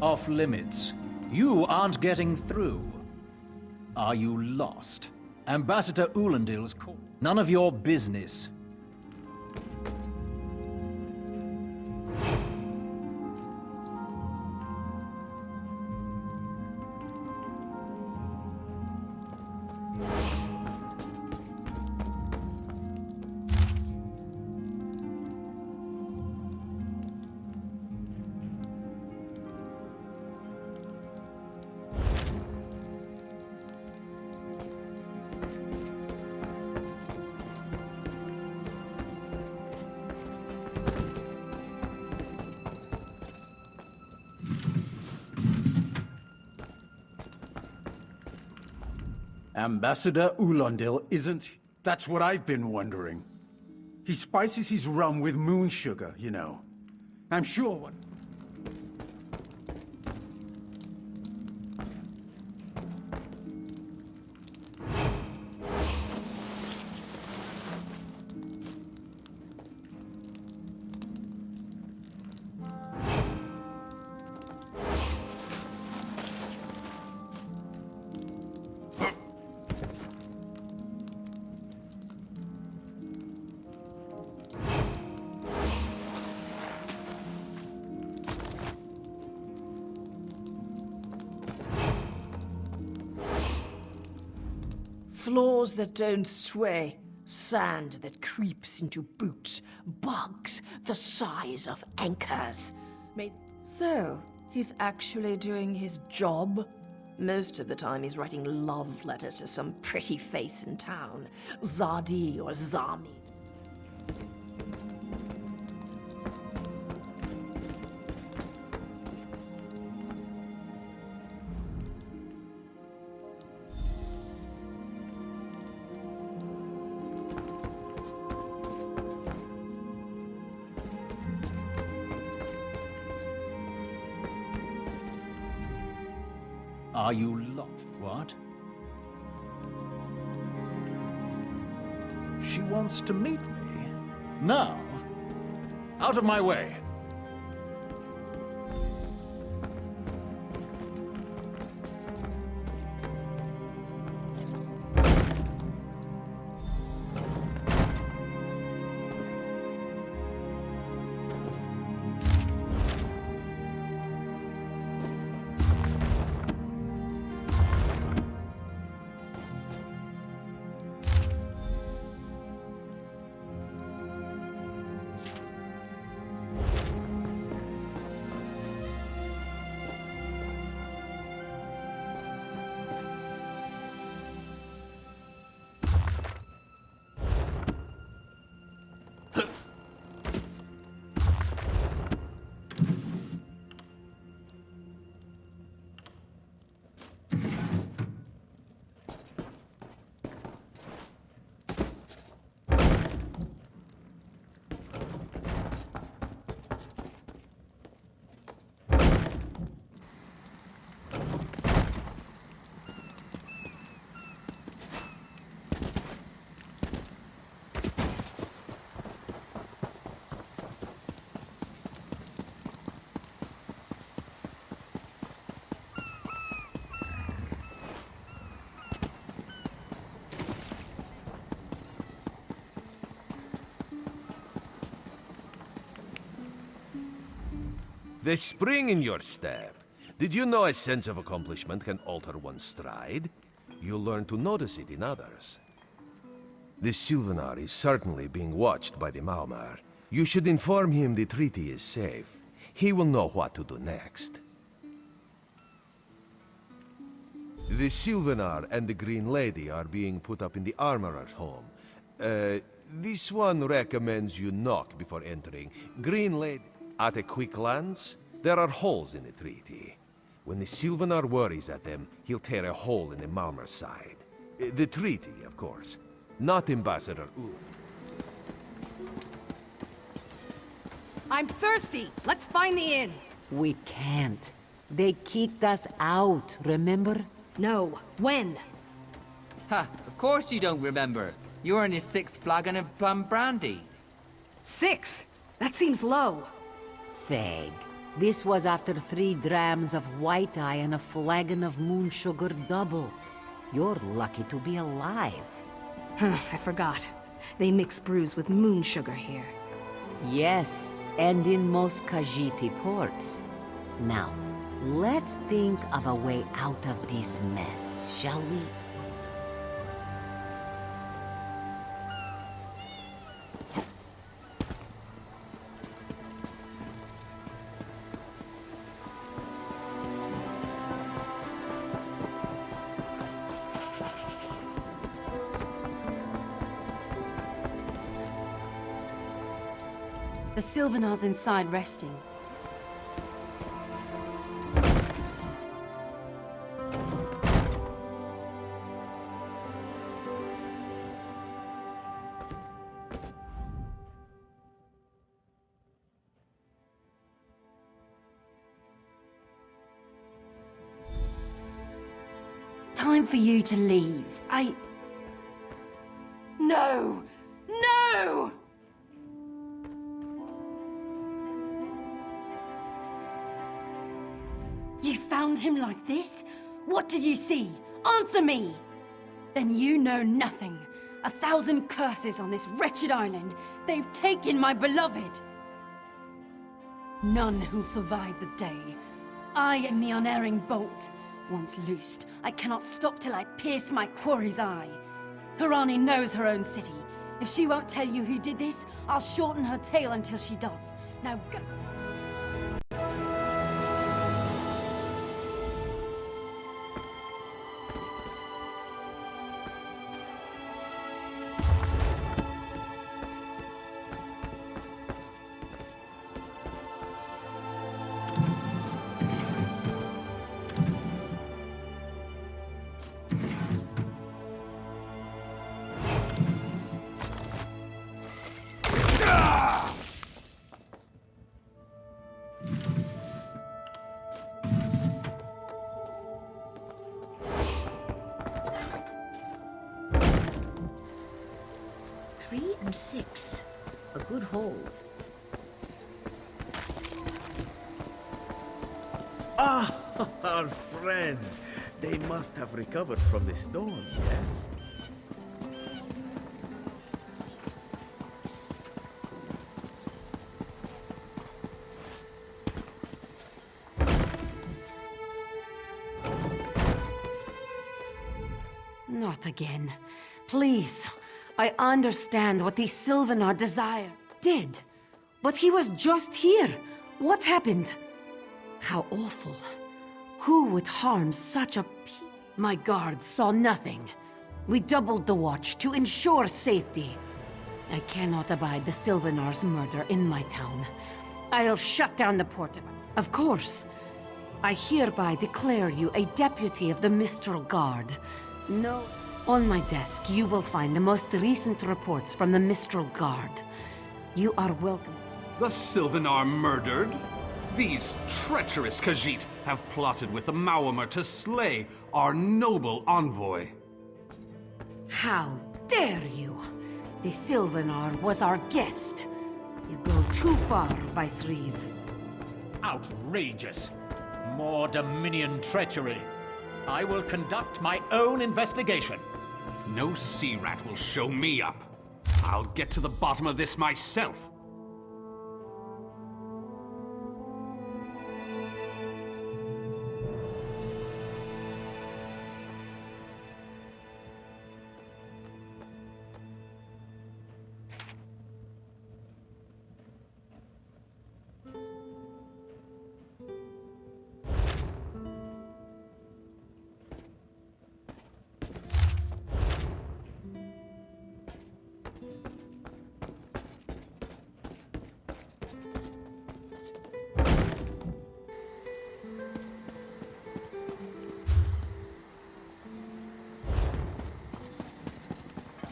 Off limits. You aren't getting through. Are you lost? Ambassador Ulandil's call. None of your business. Ambassador Ulandil isn't... That's what I've been wondering. He spices his rum with moon sugar, you know. I'm sure what... Floors that don't sway, sand that creeps into boots, bugs the size of anchors. So, he's actually doing his job? Most of the time he's writing love letters to some pretty face in town, Zadi or Zami. Are you lost? What? She wants to meet me? Now? Out of my way! The spring in your step. Did you know a sense of accomplishment can alter one's stride? You'll learn to notice it in others. The Sylvanar is certainly being watched by the Maumar. You should inform him the treaty is safe. He will know what to do next. The Sylvanar and the Green Lady are being put up in the Armorer's home. This one recommends you knock before entering. Green Lady... At a quick glance, there are holes in the treaty. When the Sylvanar worries at them, he'll tear a hole in the Malmer's side. The treaty, of course. Not Ambassador Ul. I'm thirsty. Let's find the inn. We can't. They kicked us out, remember? No. When? Ha! Of course you don't remember. You're on your 6th flagon of plum brandy. 6? That seems low. Fag. This was after 3 drams of white eye and a flagon of moon sugar double. You're lucky to be alive. I forgot. They mix brews with moon sugar here. Yes, and in most Khajiit ports. Now, let's think of a way out of this mess, shall we? The Sylvanar's inside resting. Time for you to leave. No! No! You found him like this? What did you see? Answer me! Then you know nothing. 1,000 curses on this wretched island. They've taken my beloved. None who'll survive the day. I am the unerring bolt. Once loosed, I cannot stop till I pierce my quarry's eye. Hirani knows her own city. If she won't tell you who did this, I'll shorten her tale until she does. Now go... and 6. A good haul. Ah, our friends. They must have recovered from the storm, yes? Not again. Please. I understand what the Sylvanar desire did. But he was just here. What happened? How awful. Who would harm such a My guards saw nothing. We doubled the watch to ensure safety. I cannot abide the Sylvanar's murder in my town. I'll shut down the port. Of course. I hereby declare you a deputy of the Mistral Guard. No. On my desk, you will find the most recent reports from the Mistral Guard. You are welcome. The Sylvanar murdered? These treacherous Khajiit have plotted with the Maumar to slay our noble envoy. How dare you! The Sylvanar was our guest. You go too far, Vicereeve. Outrageous! More Dominion treachery. I will conduct my own investigation. No sea rat will show me up. I'll get to the bottom of this myself.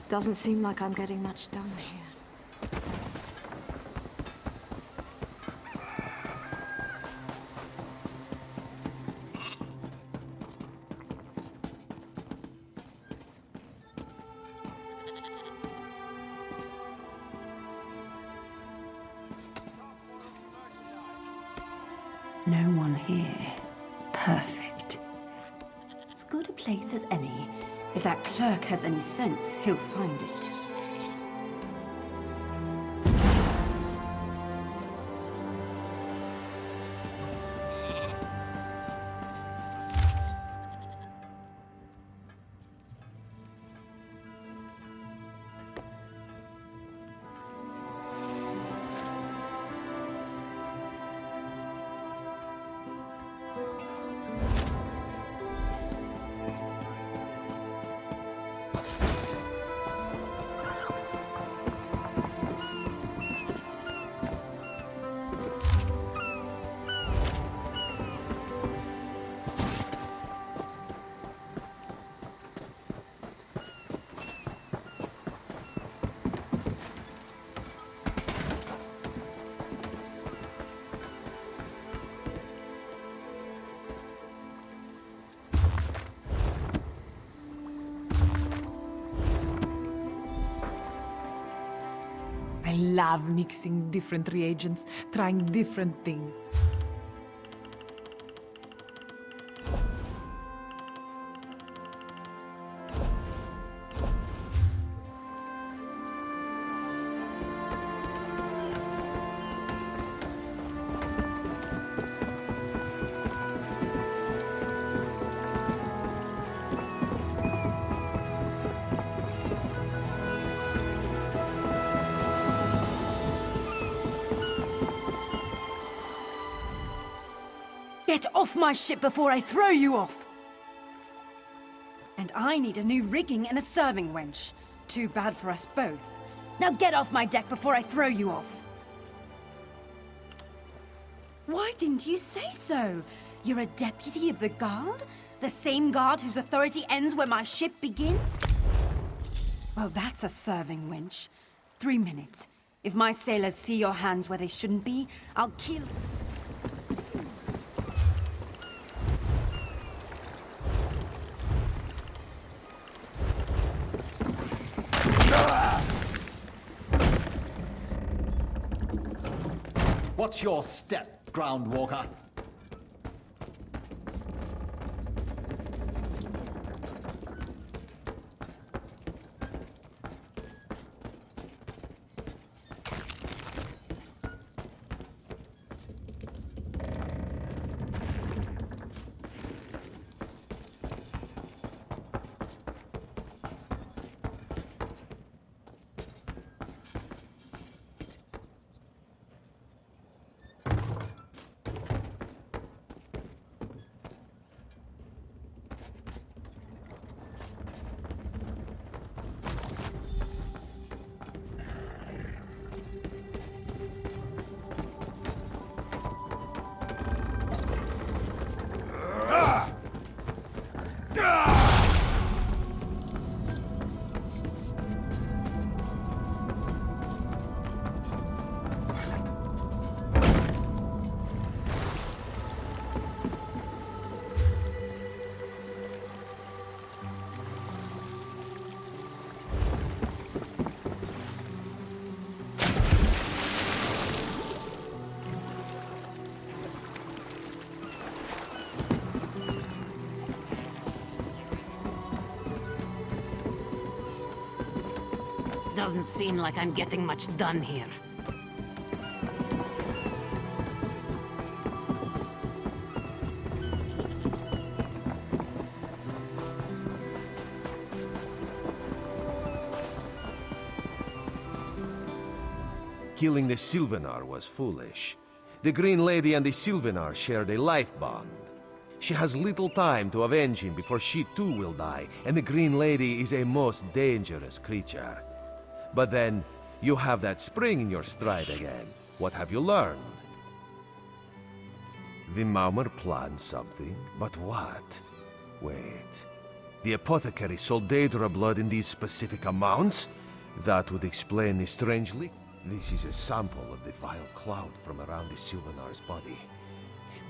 Doesn't seem like I'm getting much done here. No one here. Perfect. As good a place as any. If that clerk has any sense, he'll find it. I love mixing different reagents, trying different things. Get off my ship before I throw you off! And I need a new rigging and a serving wench. Too bad for us both. Now get off my deck before I throw you off! Why didn't you say so? You're a deputy of the guard? The same guard whose authority ends where my ship begins? Well, that's a serving wench. 3 minutes. If my sailors see your hands where they shouldn't be, I'll kill... What's your step, Groundwalker? Doesn't seem like I'm getting much done here. Killing the Sylvanar was foolish. The Green Lady and the Sylvanar shared a life bond. She has little time to avenge him before she too will die, and the Green Lady is a most dangerous creature. But then, you have that spring in your stride again. What have you learned? The Maumar planned something, but what? Wait. The apothecary sold Daedra blood in these specific amounts? That would explain the strange leak. This is a sample of the vile cloud from around the Sylvanar's body.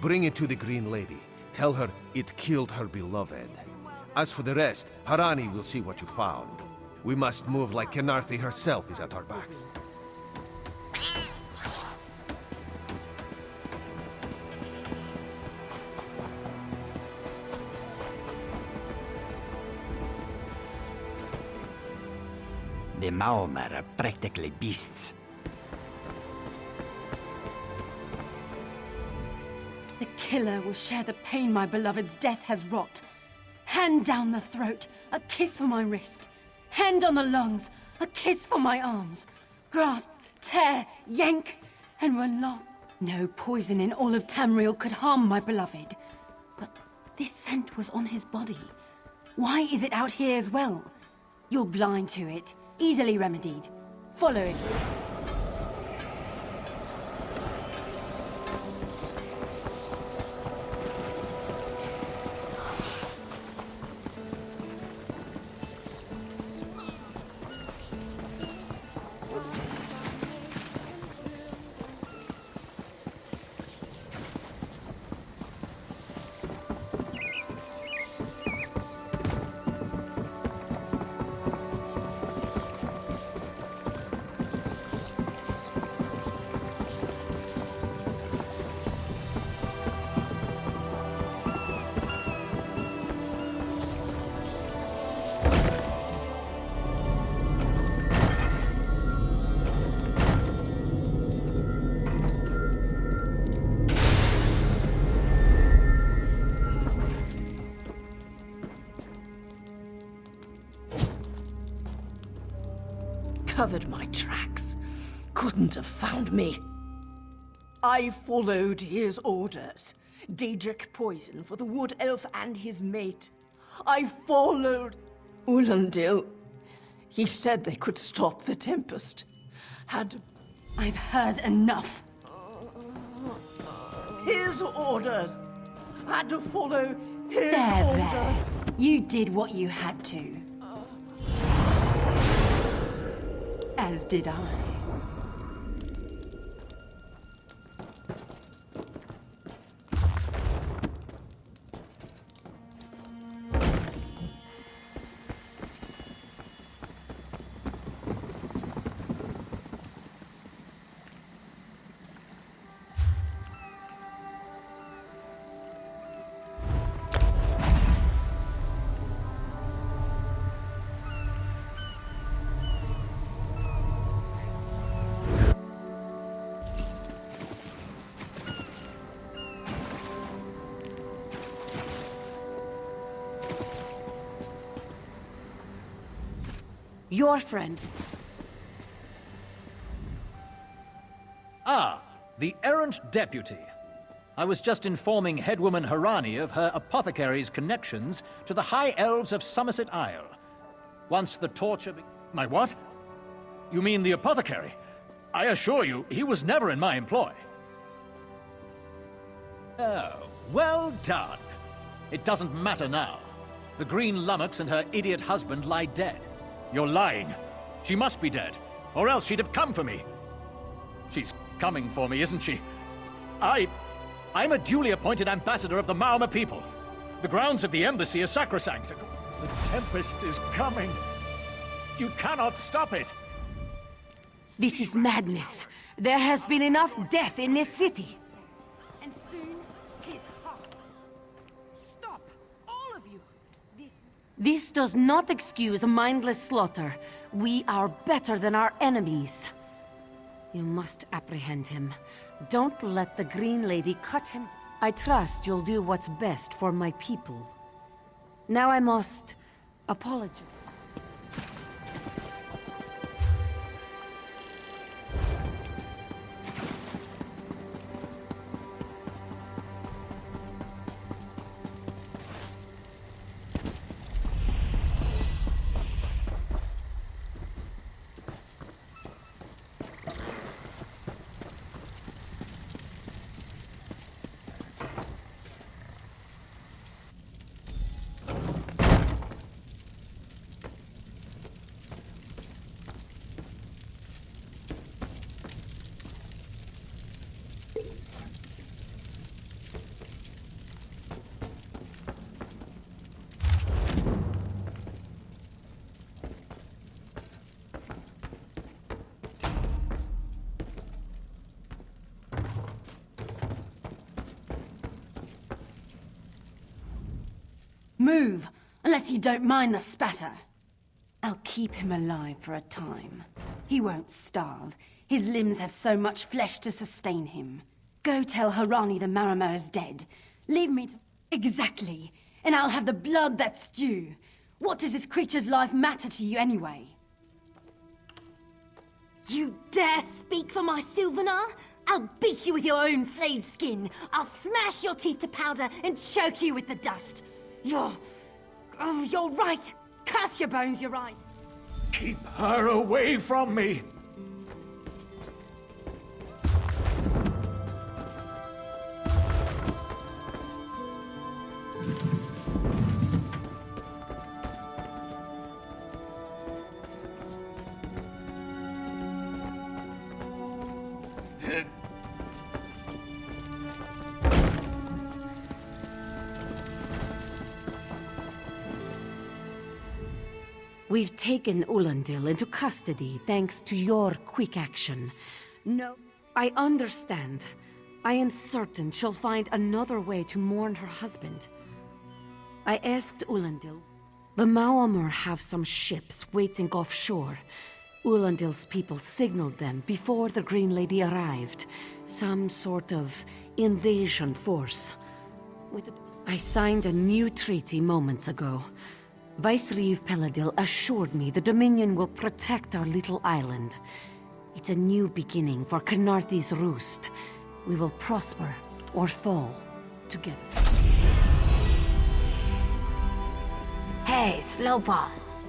Bring it to the Green Lady. Tell her it killed her beloved. As for the rest, Harani will see what you found. We must move like Khenarthi herself is at our backs. The Maomer are practically beasts. The killer will share the pain my beloved's death has wrought. Hand down the throat, a kiss for my wrist. Hand on the lungs, a kiss for my arms. Grasp, tear, yank, and we're lost. No poison in all of Tamriel could harm my beloved. But this scent was on his body. Why is it out here as well? You're blind to it. Easily remedied. Follow it. Covered my tracks. Couldn't have found me. I followed his orders. Daedric poison for the wood elf and his mate. I followed Ulandil. He said they could stop the Tempest. I've heard enough. His orders. Had to follow his orders. There. You did what you had to. As did I. Your friend. Ah, the errant deputy. I was just informing headwoman Harani of her apothecary's connections to the High Elves of Somerset Isle. Once the torture My what? You mean the apothecary? I assure you, he was never in my employ. Oh, well done. It doesn't matter now. The Green Lummox and her idiot husband lie dead. You're lying. She must be dead, or else she'd have come for me. She's coming for me, isn't she? I'm a duly appointed ambassador of the Maoma people. The grounds of the embassy are sacrosanct. The Tempest is coming. You cannot stop it. This is madness. There has been enough death in this city. And soon, his heart. Stop, all of you. This does not excuse mindless slaughter. We are better than our enemies. You must apprehend him. Don't let the Green Lady cut him. I trust you'll do what's best for my people. Now I must apologize. Move, unless you don't mind the spatter. I'll keep him alive for a time. He won't starve. His limbs have so much flesh to sustain him. Go tell Harani the Marama is dead. Leave me to... Exactly. And I'll have the blood that's due. What does this creature's life matter to you anyway? You dare speak for my Sylvanar? I'll beat you with your own flayed skin. I'll smash your teeth to powder and choke you with the dust. You're right. Curse your bones, you're right. Keep her away from me! We've taken Ulandil into custody thanks to your quick action. No, I understand. I am certain she'll find another way to mourn her husband. I asked Ulandil. The Maomir have some ships waiting offshore. Ulandil's people signaled them before the Green Lady arrived. Some sort of invasion force. I signed a new treaty moments ago. Vicereeve Peladil assured me the Dominion will protect our little island. It's a new beginning for Khenarthi's roost. We will prosper or fall together. Hey, slow pause.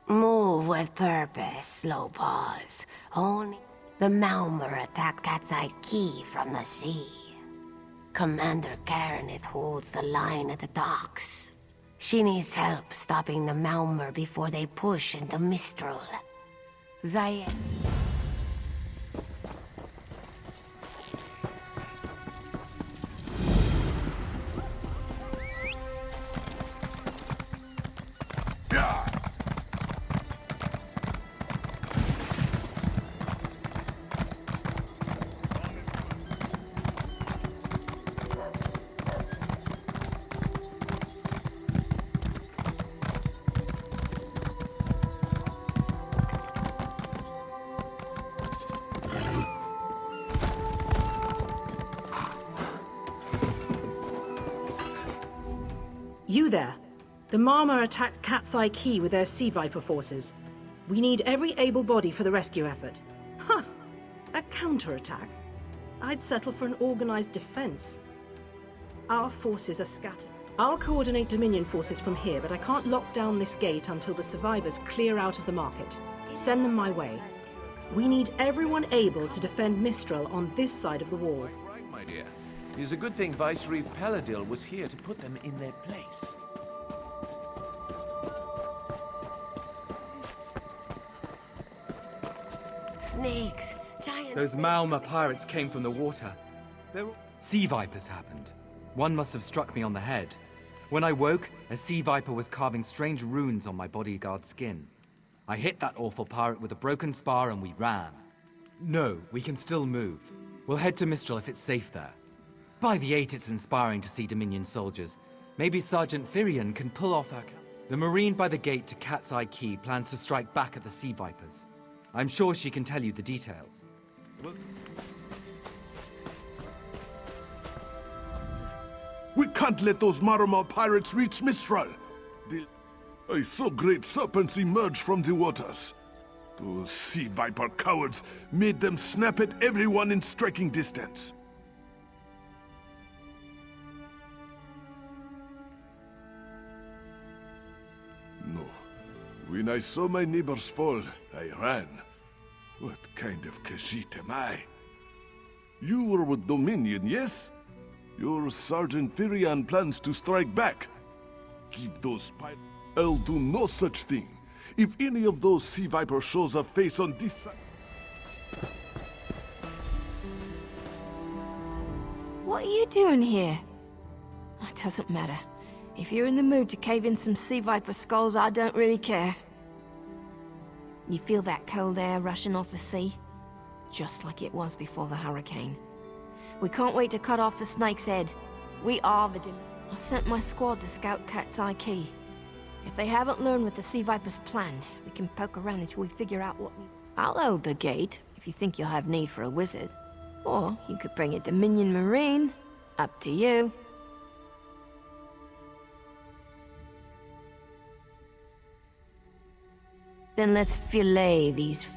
Move with purpose, slow pause. Only the Maomir attacked Cat's-Eye Key from the sea. Commander Karenith holds the line at the docks. She needs help stopping the Maomir before they push into Mistral. Zayed. You there. The Maomir attacked Cat's-Eye Key with their Sea Viper forces. We need every able body for the rescue effort. Huh! A counterattack? I'd settle for an organized defense. Our forces are scattered. I'll coordinate Dominion forces from here, but I can't lock down this gate until the survivors clear out of the market. Send them my way. We need everyone able to defend Mistral on this side of the wall. Right, my dear. It's a good thing Viceroy Paladil was here to put them in their place. Snakes, giant Those Malma pirates came from the water. Sea vipers happened. One must have struck me on the head. When I woke, a sea viper was carving strange runes on my bodyguard's skin. I hit that awful pirate with a broken spar and we ran. No, we can still move. We'll head to Mistral if it's safe there. By the 8, it's inspiring to see Dominion soldiers. Maybe Sergeant Firion can pull off our... The Marine by the gate to Cat's Eye Key plans to strike back at the sea vipers. I'm sure she can tell you the details. We can't let those Marama pirates reach Mistral. I saw great serpents emerge from the waters. Those sea viper cowards made them snap at everyone in striking distance. No. When I saw my neighbors fall, I ran. What kind of Khajiit am I? You were with Dominion, yes? Your Sergeant Firion plans to strike back. Give those pirates... I'll do no such thing. If any of those sea vipers shows a face on this side... What are you doing here? It doesn't matter. If you're in the mood to cave in some sea viper skulls, I don't really care. You feel that cold air rushing off the sea? Just like it was before the hurricane. We can't wait to cut off the snake's head. We are the... I sent my squad to scout Cat's Eye Key. If they haven't learned what the Sea Viper's plan, we can poke around until we figure out what we... I'll hold the gate, if you think you'll have need for a wizard. Or you could bring a Dominion Marine. Up to you. Then let's fillet these...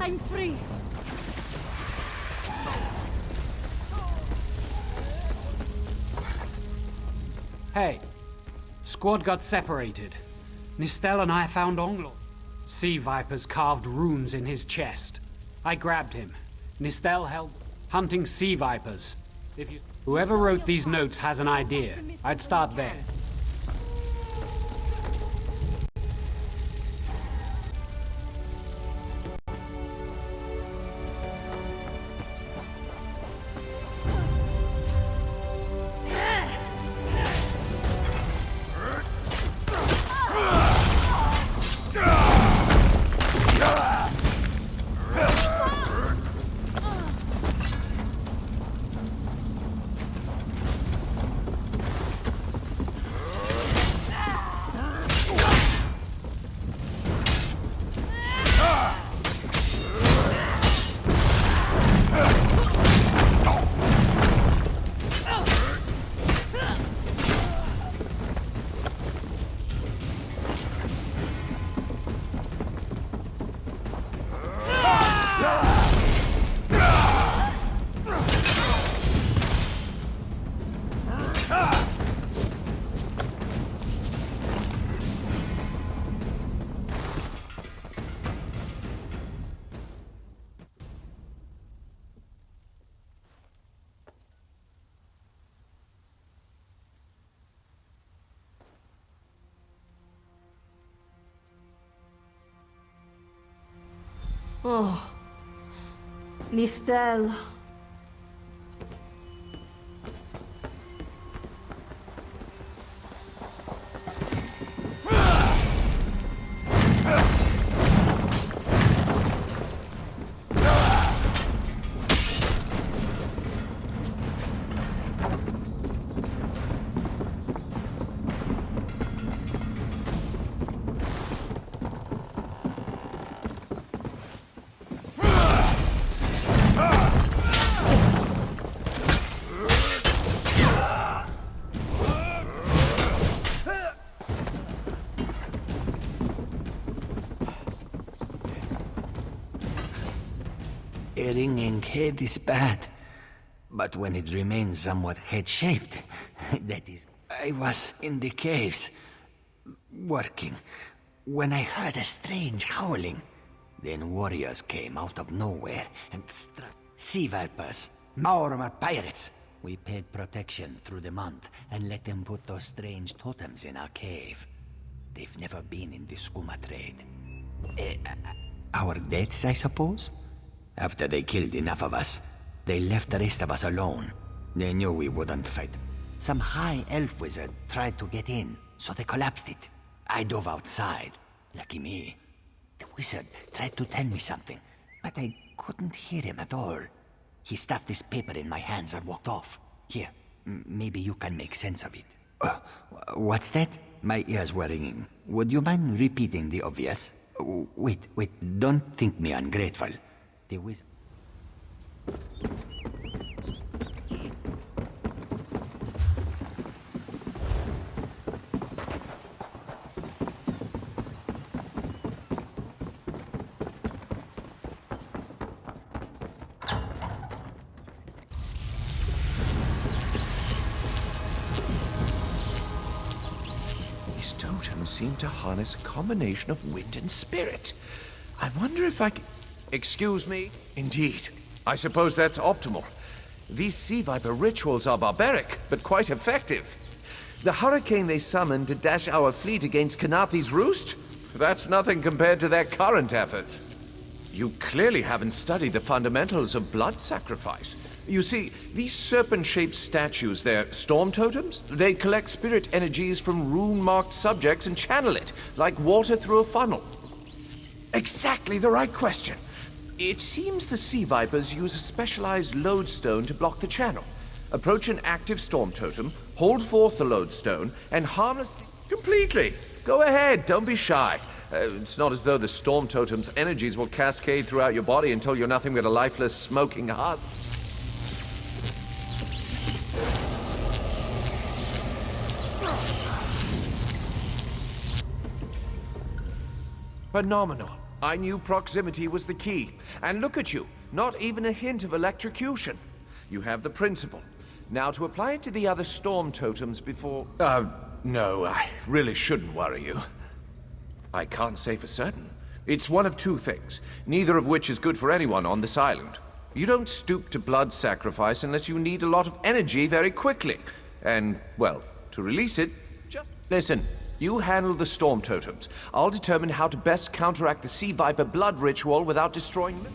I'm free. Hey, squad got separated. Nistel and I found Onglo. Sea vipers carved runes in his chest. I grabbed him. Nistel held hunting sea vipers. Whoever wrote these notes has an idea. I'd start there. Oh, Nistel. ringing head is bad. But when it remains somewhat head-shaped, that is... I was in the caves, working, when I heard a strange howling. Then warriors came out of nowhere and struck. Sea vipers, Maorma pirates. We paid protection through the month and let them put those strange totems in our cave. They've never been in the skooma trade. Our deaths, I suppose? After they killed enough of us, they left the rest of us alone. They knew we wouldn't fight. Some high elf wizard tried to get in, so they collapsed it. I dove outside. Lucky me. The wizard tried to tell me something, but I couldn't hear him at all. He stuffed this paper in my hands and walked off. Here, maybe you can make sense of it. What's that? My ears were ringing. Would you mind repeating the obvious? Wait, don't think me ungrateful. The wizard... These totems seem to harness a combination of wind and spirit. I wonder if I can... Excuse me? Indeed. I suppose that's optimal. These sea viper rituals are barbaric, but quite effective. The hurricane they summoned to dash our fleet against Khenarthi's roost? That's nothing compared to their current efforts. You clearly haven't studied the fundamentals of blood sacrifice. You see, these serpent-shaped statues, they're storm totems. They collect spirit energies from rune-marked subjects and channel it, like water through a funnel. Exactly the right question. It seems the sea vipers use a specialized lodestone to block the channel. Approach an active storm totem, hold forth the lodestone, and harness... Completely! Go ahead, don't be shy. It's not as though the storm totem's energies will cascade throughout your body until you're nothing but a lifeless, smoking husk. Phenomenal. I knew proximity was the key. And look at you, not even a hint of electrocution. You have the principle. Now to apply it to the other storm totems before... No, I really shouldn't worry you. I can't say for certain. It's one of two things, neither of which is good for anyone on this island. You don't stoop to blood sacrifice unless you need a lot of energy very quickly. And, well, to release it, just listen. You handle the storm totems. I'll determine how to best counteract the sea viper blood ritual without destroying them.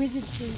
wizard suit.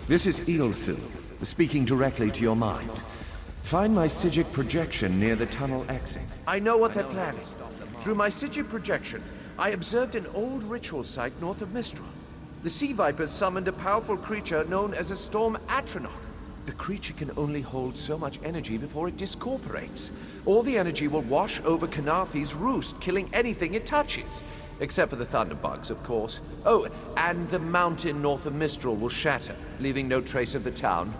This is Ilsil, speaking directly to your mind. Find my Psijic projection near the tunnel exit. I know what they're planning. Through my Psijic projection, I observed an old ritual site north of Mistral. The Sea Vipers summoned a powerful creature known as a Storm Atronach. The creature can only hold so much energy before it discorporates. All the energy will wash over Khenarthi's roost, killing anything it touches. Except for the thunderbugs, of course. Oh, and the mountain north of Mistral will shatter, leaving no trace of the town.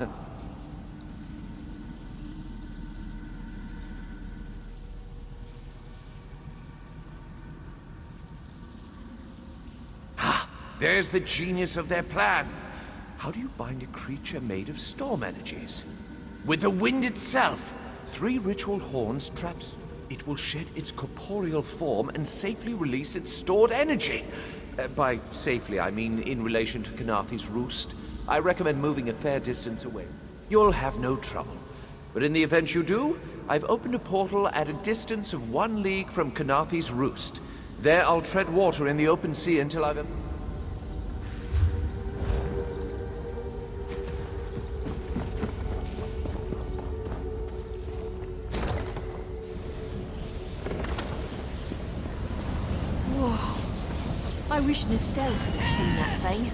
Ha! There's the genius of their plan. How do you bind a creature made of storm energies? With the wind itself. 3 ritual horns traps. It will shed its corporeal form and safely release its stored energy. By safely, I mean in relation to Khenarthi's roost. I recommend moving a fair distance away. You'll have no trouble. But in the event you do, I've opened a portal at a distance of 1 league from Khenarthi's roost. There I'll tread water in the open sea until I've... I wish Nistel could have seen that thing.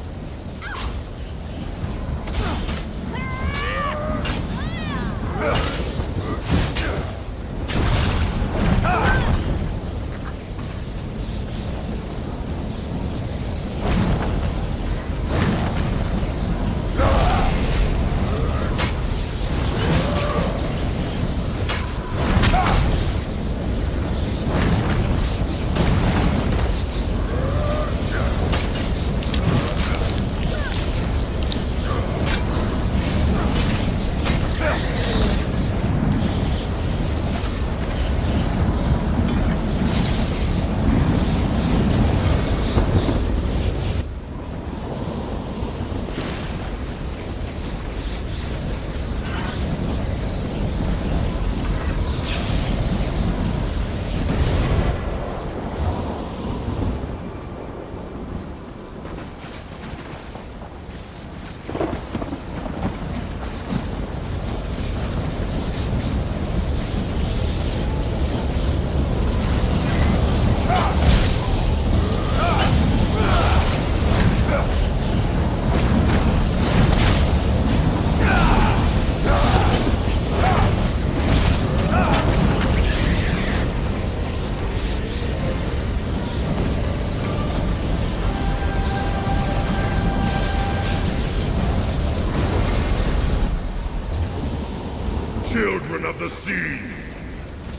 Children of the sea,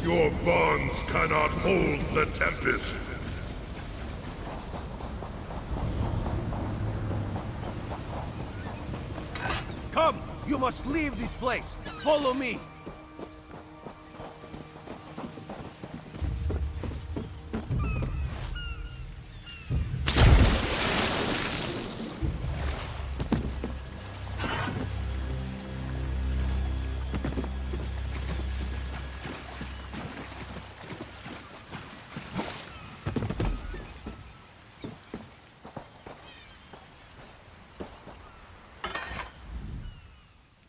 your bonds cannot hold the tempest. Come! You must leave this place! Follow me!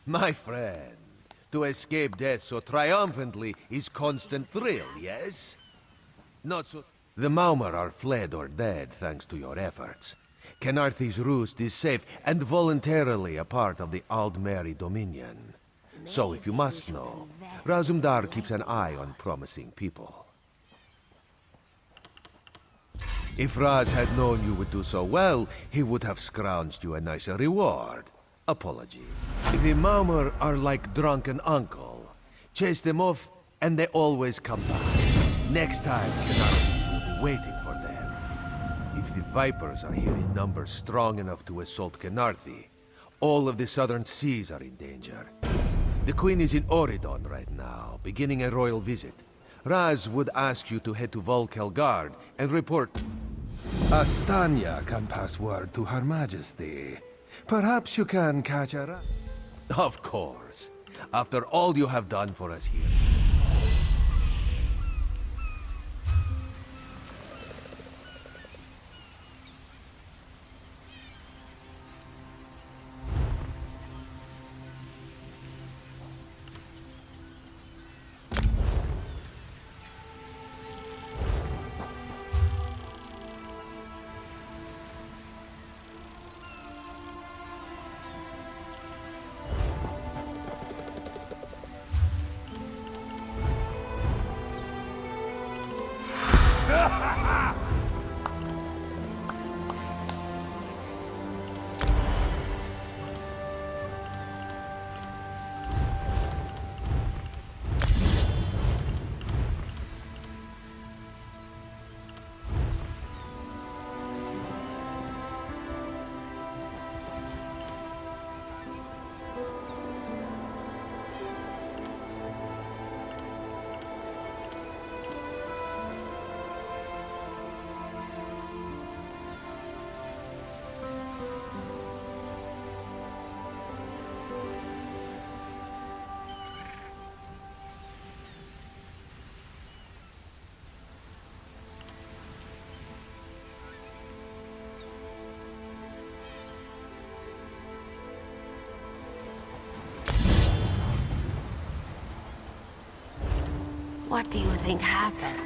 My friend, to escape death so triumphantly is constant thrill, yes? Not so... The Maumar are fled or dead thanks to your efforts. Khenarthi's roost is safe and voluntarily a part of the Aldmeri Dominion. So if you must know, Razumdar keeps an eye on promising people. If Raz had known you would do so well, he would have scrounged you a nicer reward. Apologies. The Maumur are like drunken uncle. Chase them off, and they always come back. Next time, Khenarthi will be waiting for them. If the Vipers are here in numbers strong enough to assault Khenarthi, all of the southern seas are in danger. The Queen is in Oridon right now, beginning a royal visit. Raz would ask you to head to Volkelgard and report. Astanya can pass word to Her Majesty. Perhaps you can catch her up. Of course. After all you have done for us here. What do you think happened?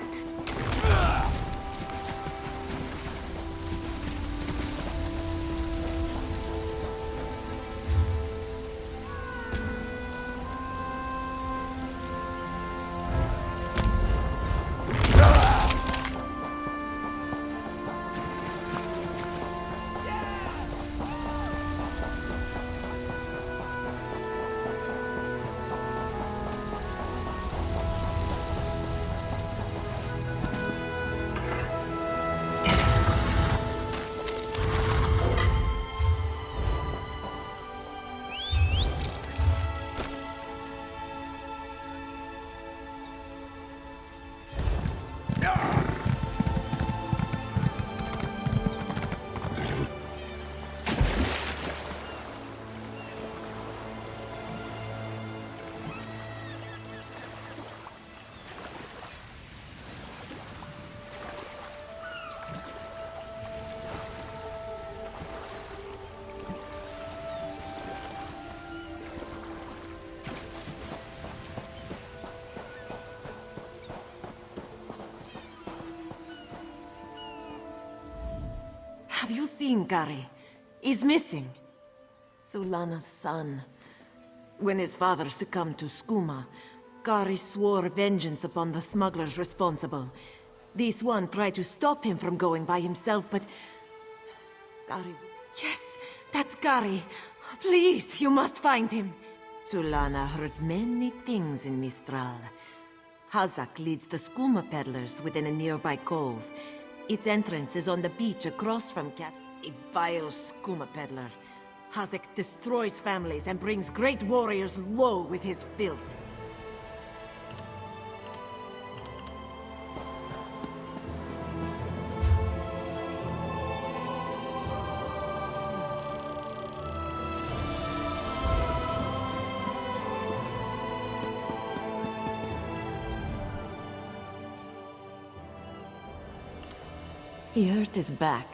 Have you seen Gary? He's missing. Sulana's son. When his father succumbed to skooma, Gary swore vengeance upon the smugglers responsible. This one tried to stop him from going by himself, but... Gary... Yes, that's Gary. Please, you must find him. Sulana heard many things in Mistral. Hazak leads the skooma peddlers within a nearby cove. Its entrance is on the beach across from Cat, a vile skooma peddler. Hazak destroys families and brings great warriors low with his filth. He hurt his back.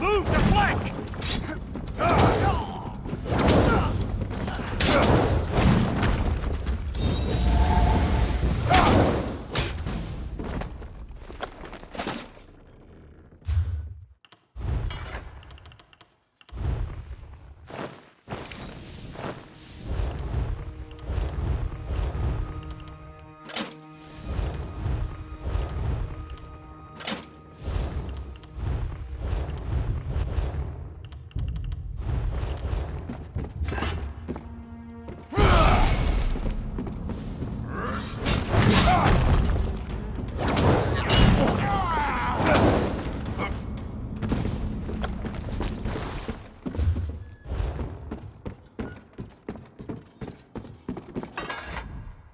Move to flank!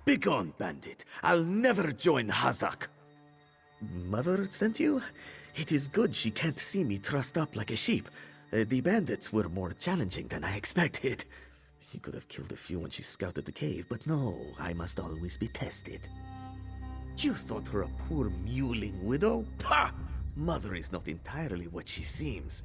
Begone, bandit. I'll never join Hazak. Mother sent you? It is good she can't see me trussed up like a sheep. The bandits were more challenging than I expected. She could have killed a few when she scouted the cave, but no, I must always be tested. You thought her a poor mewling widow? Pah! Mother is not entirely what she seems.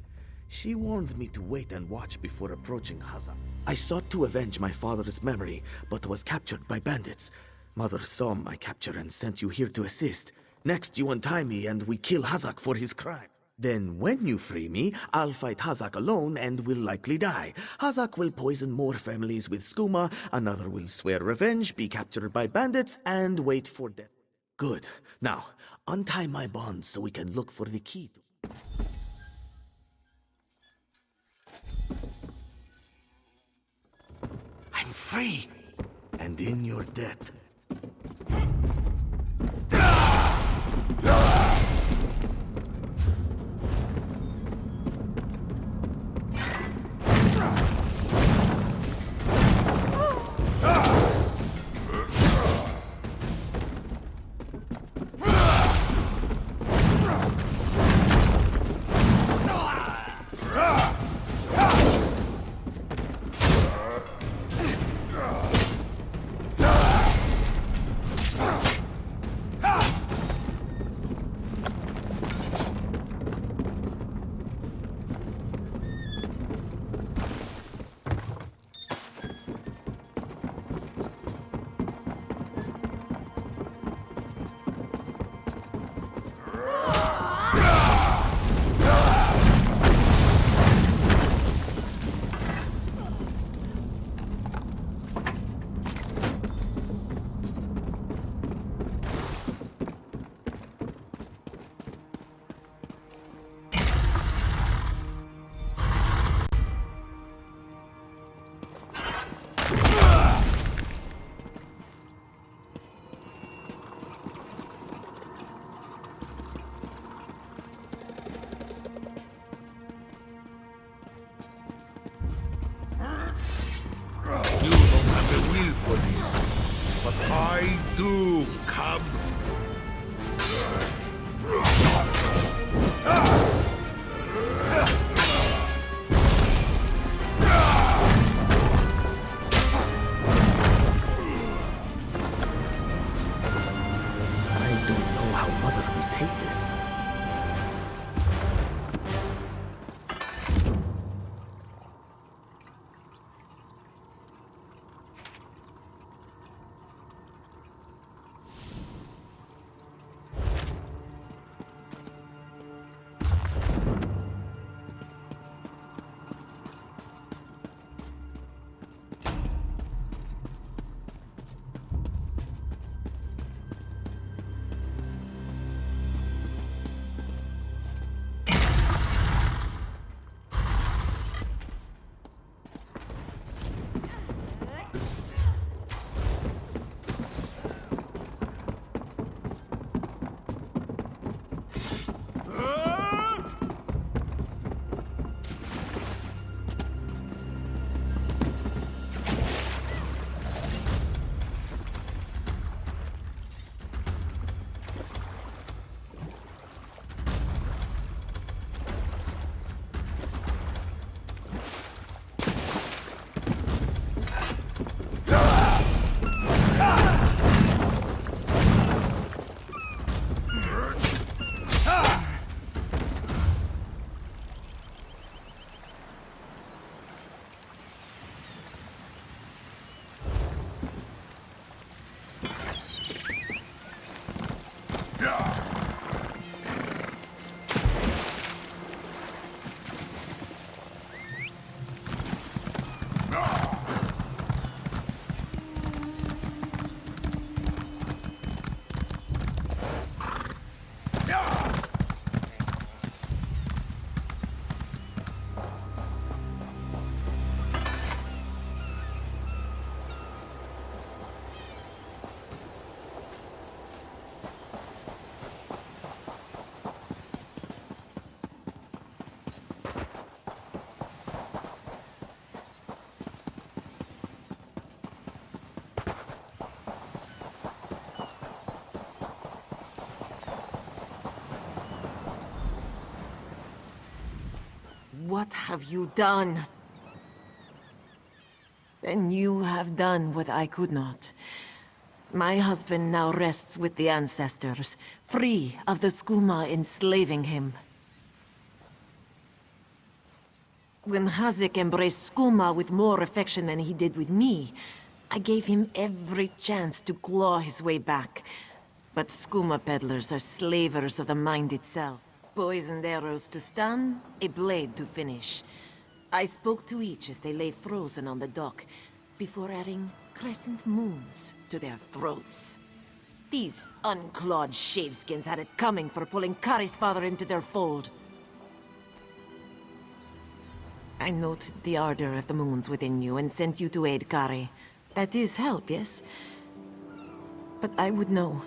She warned me to wait and watch before approaching Hazak. I sought to avenge my father's memory, but was captured by bandits. Mother saw my capture and sent you here to assist. Next, you untie me and we kill Hazak for his crime. Then when you free me, I'll fight Hazak alone and will likely die. Hazak will poison more families with skooma, another will swear revenge, be captured by bandits, and wait for death. Good. Now, untie my bonds so we can look for the key to... I'm free, and in your debt. For this, but I do, cub. I don't know how Mother will take this. What have you done? Then you have done what I could not. My husband now rests with the ancestors, free of the skooma enslaving him. When Hazik embraced skooma with more affection than he did with me, I gave him every chance to claw his way back. But skooma peddlers are slavers of the mind itself. Poisoned arrows to stun, a blade to finish. I spoke to each as they lay frozen on the dock, before adding crescent moons to their throats. These unclawed shaveskins had it coming for pulling Kari's father into their fold. I noted the ardor of the moons within you and sent you to aid Kari. That is help, yes? But I would know.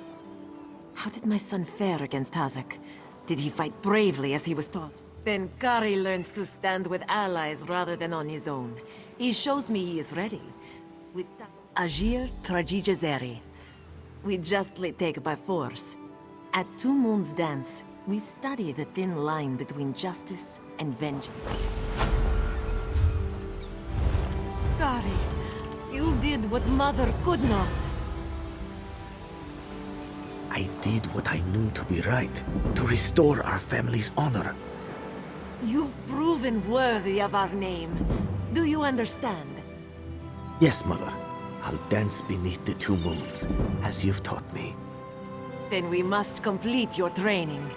How did my son fare against Hazik? Did he fight bravely as he was taught? Then Kari learns to stand with allies rather than on his own. He shows me he is ready. With Agir Trajijazeri. We justly take by force. At Two Moons Dance, we study the thin line between justice and vengeance. Kari, you did what Mother could not. I did what I knew to be right, to restore our family's honor. You've proven worthy of our name. Do you understand? Yes, Mother. I'll dance beneath the two moons, as you've taught me. Then we must complete your training.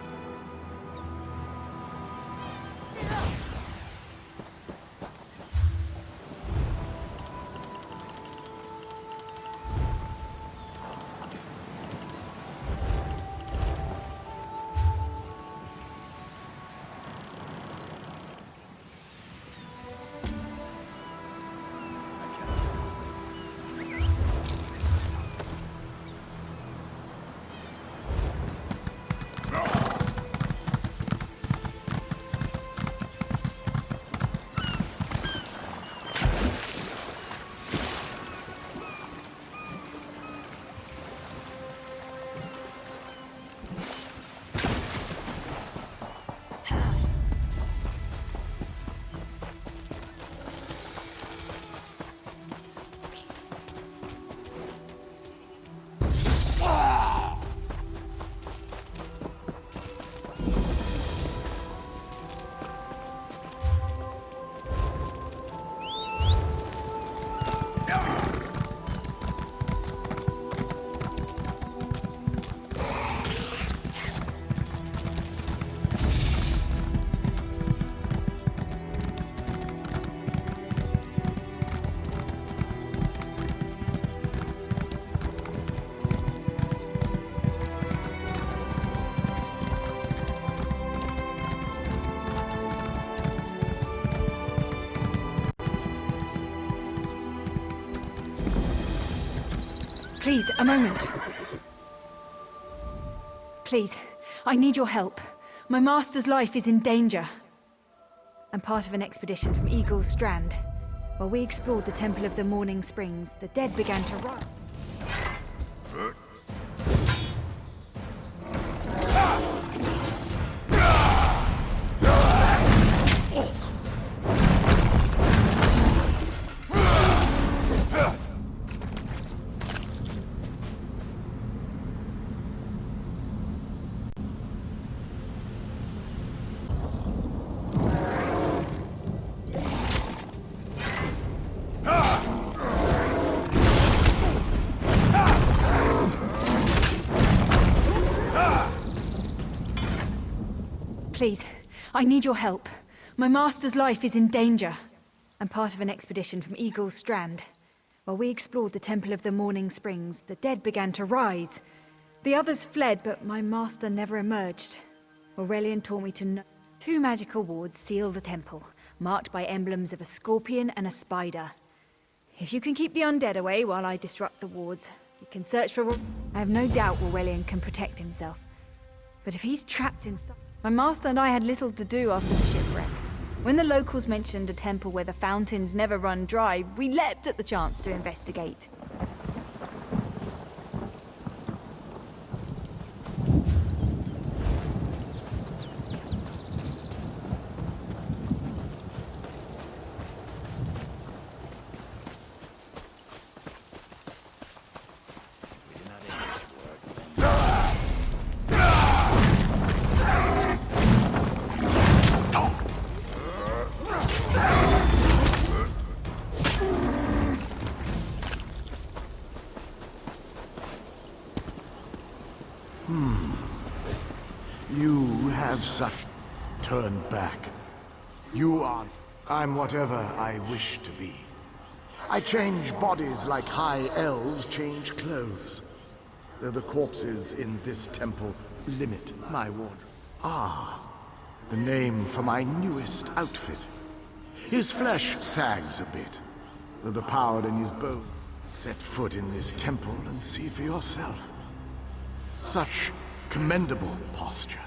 Please, a moment. Please, I need your help. My master's life is in danger. I'm part of an expedition from Eagle's Strand. While we explored the Temple of the Morning Springs, the dead began to rise. Please, I need your help. My master's life is in danger. I'm part of an expedition from Eagle's Strand. While we explored the Temple of the Morning Springs, the dead began to rise. The others fled, but my master never emerged. Aurelian taught me to know. 2 magical wards seal the temple, marked by emblems of a scorpion and a spider. If you can keep the undead away while I disrupt the wards, you can search for... I have no doubt Aurelian can protect himself. But if he's trapped inside... My master and I had little to do after the shipwreck. When the locals mentioned a temple where the fountains never run dry, we leapt at the chance to investigate. such... Turn back. You aren't. I'm whatever I wish to be. I change bodies like high elves change clothes. Though the corpses in this temple limit my wardrobe. Ah, the name for my newest outfit. His flesh sags a bit, though the power in his bone. Set foot in this temple and see for yourself. Such commendable posture.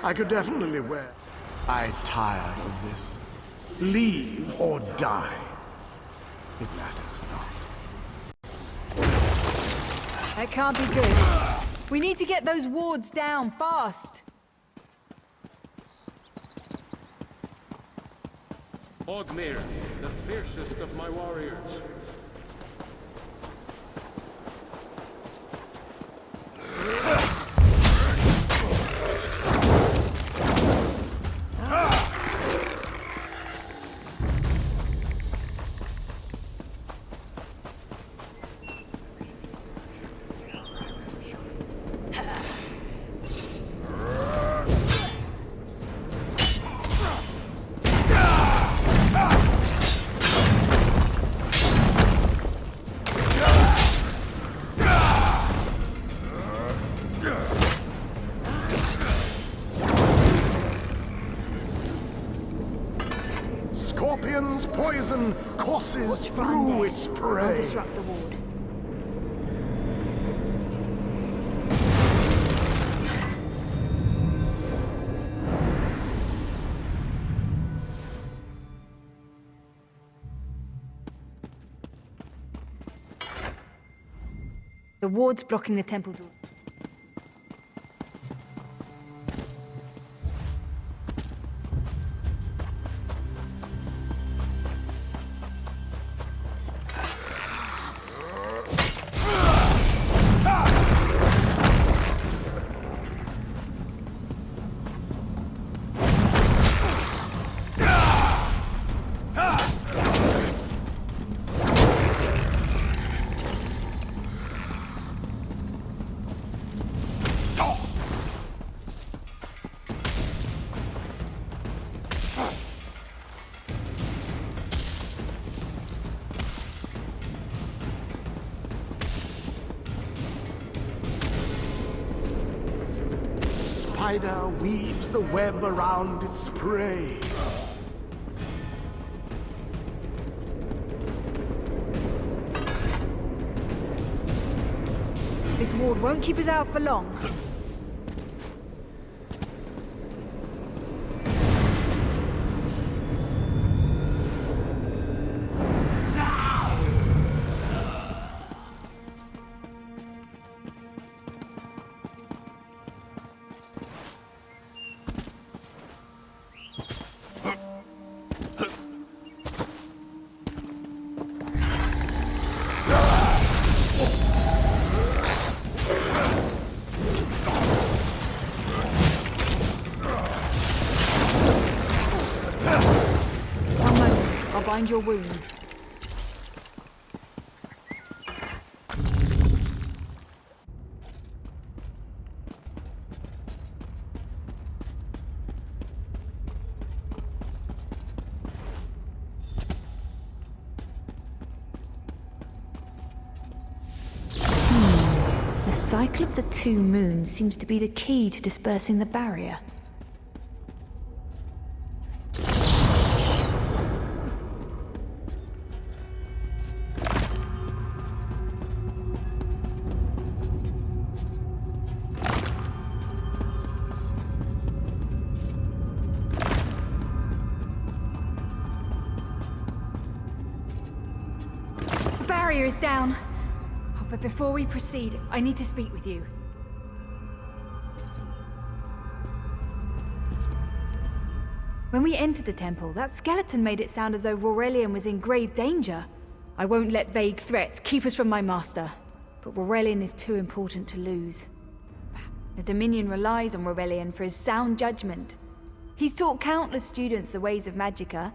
I could definitely wear. I'm tired of this. Leave or die. It matters not. That can't be good. We need to get those wards down, fast. Ogmir, the fiercest of my warriors. Scorpion's poison courses through its prey. I'll disrupt the ward. The ward's blocking the temple door. Spider weaves the web around its prey. This ward won't keep us out for long. Bind your wounds. The cycle of the 2 moons seems to be the key to dispersing the barrier. Is down. Oh, but before we proceed, I need to speak with you. When we entered the temple, that skeleton made it sound as though Aurelian was in grave danger. I won't let vague threats keep us from my master, but Aurelian is too important to lose. The Dominion relies on Aurelian for his sound judgment. He's taught countless students the ways of Magicka,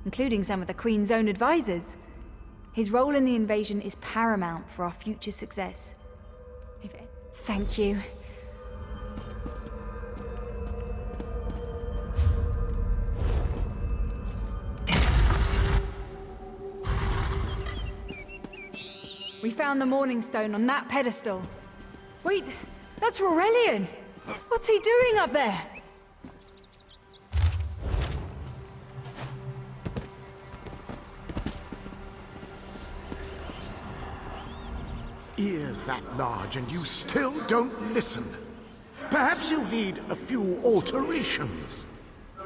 including some of the Queen's own advisors. His role in the invasion is paramount for our future success. Thank you. We found the Morning Stone on that pedestal. Wait, that's Aurelian! What's he doing up there? Ears that large and you still don't listen. Perhaps you need a few alterations.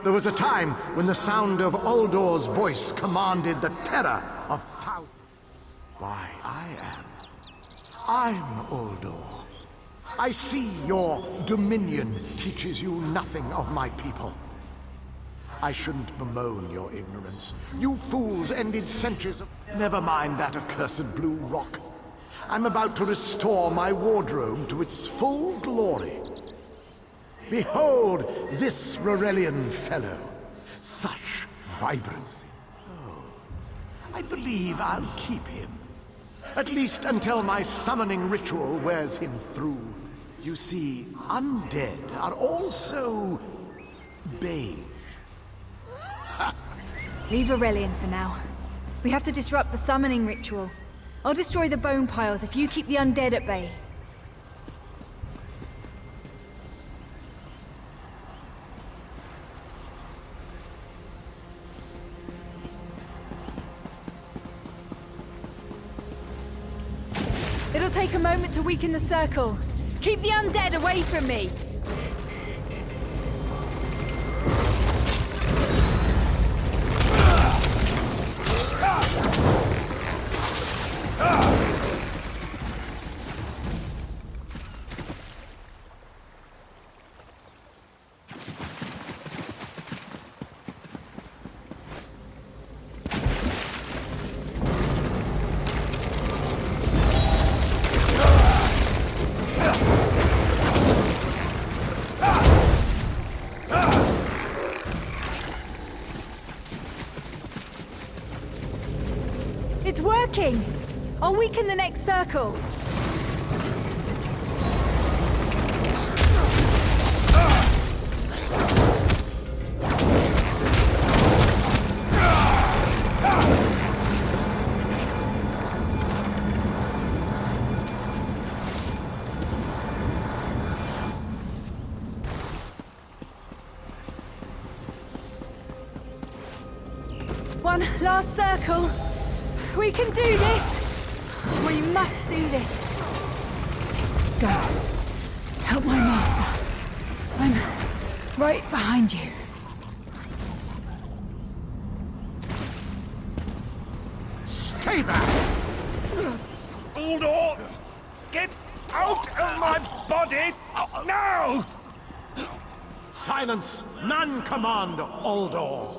There was a time when the sound of Uldor's voice commanded the terror of thousands. Why, I'm Uldor. I see your dominion teaches you nothing of my people. I shouldn't bemoan your ignorance. You fools ended centuries of... Never mind that accursed blue rock. I'm about to restore my wardrobe to its full glory. Behold this Rorelian fellow. Such vibrancy. Oh, I believe I'll keep him. At least until my summoning ritual wears him through. You see, undead are also... beige. Leave Aurelian for now. We have to disrupt the summoning ritual. I'll destroy the bone piles if you keep the undead at bay. It'll take a moment to weaken the circle. Keep the undead away from me! It's working! I'll weaken the next circle. One last circle. We can do this! We must do this! Go. Help my master. I'm right behind you. Stay back! Uldor! Get out of my body! Now! Silence! None command Uldor!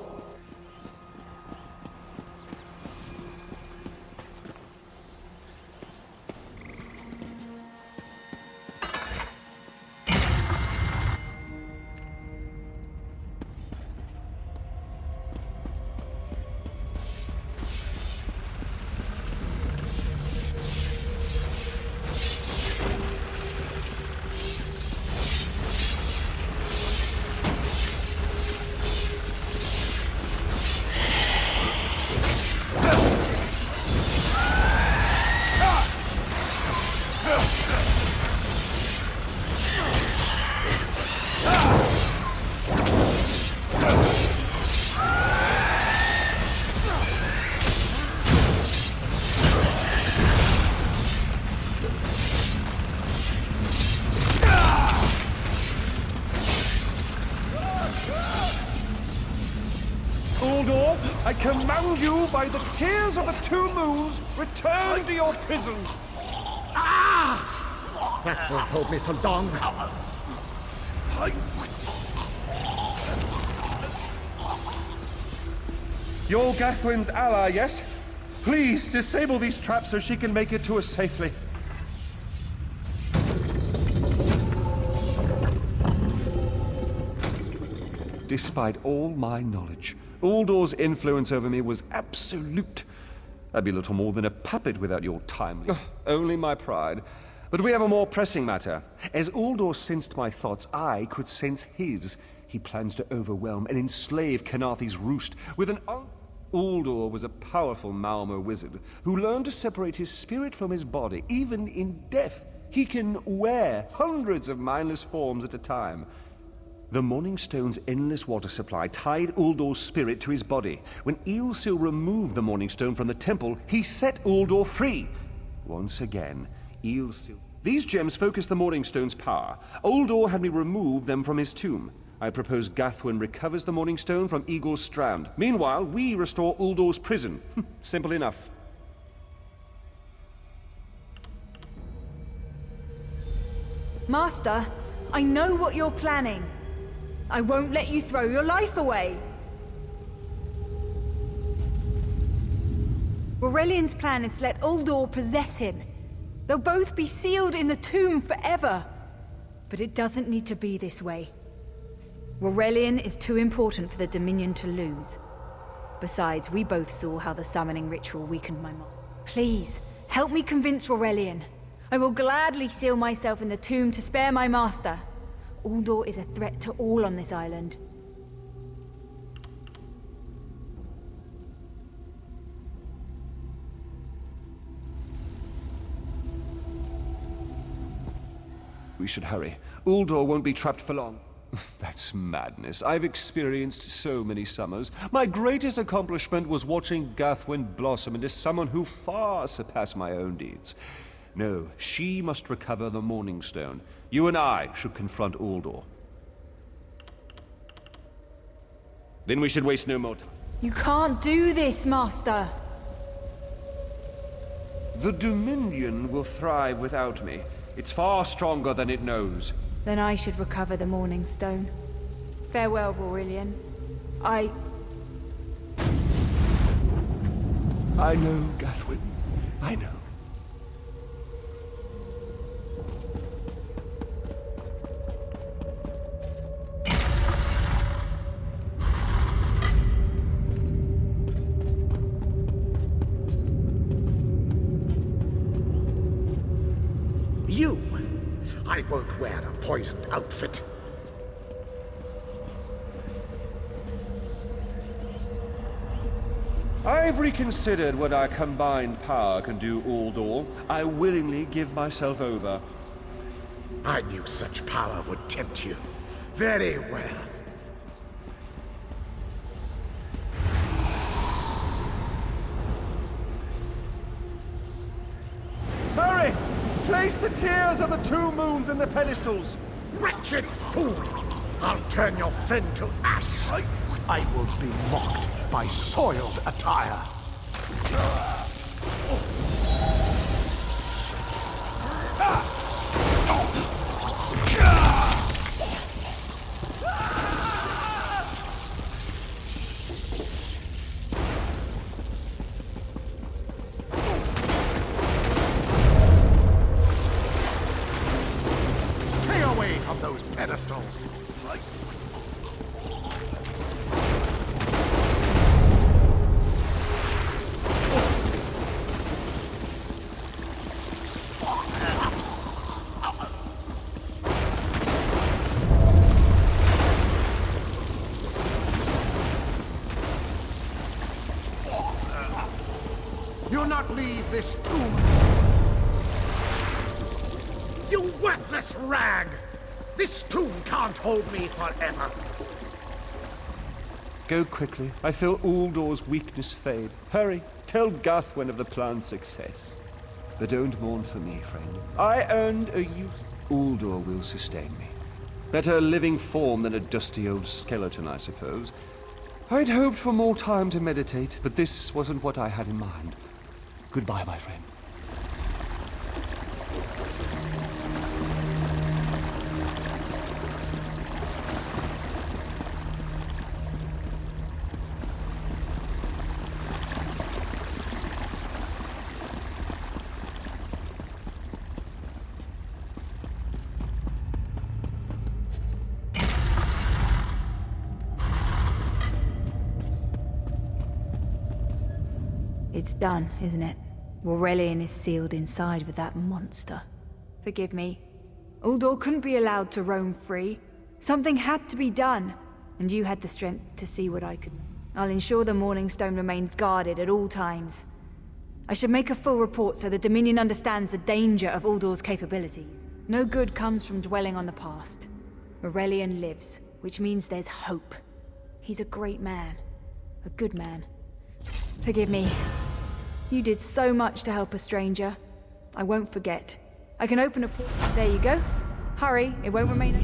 Uldor, I command you by the tears of the two moons, return to your prison! That won't hold me for long. You're Gathwin's ally, yes? Please disable these traps so she can make it to us safely. Despite all my knowledge, Uldor's influence over me was absolute. I'd be little more than a puppet without your timely... only my pride. But we have a more pressing matter. As Uldor sensed my thoughts, I could sense his. He plans to overwhelm and enslave Khenarthi's roost with an... Uldor was a powerful Malmo wizard who learned to separate his spirit from his body, even in death. He can wear hundreds of mindless forms at a time. The Morning Stone's endless water supply tied Uldor's spirit to his body. When Eilsil removed the Morning Stone from the temple, he set Uldor free. Once again, Eilsil... These gems focus the Morning Stone's power. Uldor had me remove them from his tomb. I propose Gathwin recovers the Morning Stone from Eagle's Strand. Meanwhile, we restore Uldor's prison. Simple enough. Master, I know what you're planning. I won't let you throw your life away. Aurelian's plan is to let Uldor possess him. They'll both be sealed in the tomb forever. But it doesn't need to be this way. Aurelian is too important for the Dominion to lose. Besides, we both saw how the summoning ritual weakened my mom. Please, help me convince Aurelian. I will gladly seal myself in the tomb to spare my master. Uldor is a threat to all on this island. We should hurry. Uldor won't be trapped for long. That's madness. I've experienced so many summers. My greatest accomplishment was watching Gathwin blossom into someone who far surpassed my own deeds. No, she must recover the Morning Stone. You and I should confront Uldor. Then we should waste no more time. You can't do this, Master! The Dominion will thrive without me. It's far stronger than it knows. Then I should recover the Morning Stone. Farewell, Aurelian. I know, Gathwin. I know. You! I won't wear a poisoned outfit. I've reconsidered what our combined power can do, Uldor. I willingly give myself over. I knew such power would tempt you. Very well. Hurry! Place the tears of the two moons in the pedestals! Wretched fool! I'll turn your friend to ash! I will be mocked by soiled attire! Stay away from those pedestals! You'll not leave this tomb! You worthless rag! This tomb can't hold me forever! Go quickly. I feel Uldor's weakness fade. Hurry, tell Gathwin of the plan's success. But don't mourn for me, friend. I earned a youth. Uldor will sustain me. Better a living form than a dusty old skeleton, I suppose. I'd hoped for more time to meditate, but this wasn't what I had in mind. Goodbye, my friend. It's done, isn't it? Aurelian is sealed inside with that monster. Forgive me. Uldor couldn't be allowed to roam free. Something had to be done, and you had the strength to see what I could. I'll ensure the Morning Stone remains guarded at all times. I should make a full report so the Dominion understands the danger of Uldor's capabilities. No good comes from dwelling on the past. Aurelian lives, which means there's hope. He's a great man. A good man. Forgive me. You did so much to help a stranger. I won't forget. I can open a portal. There you go. Hurry, it won't remain.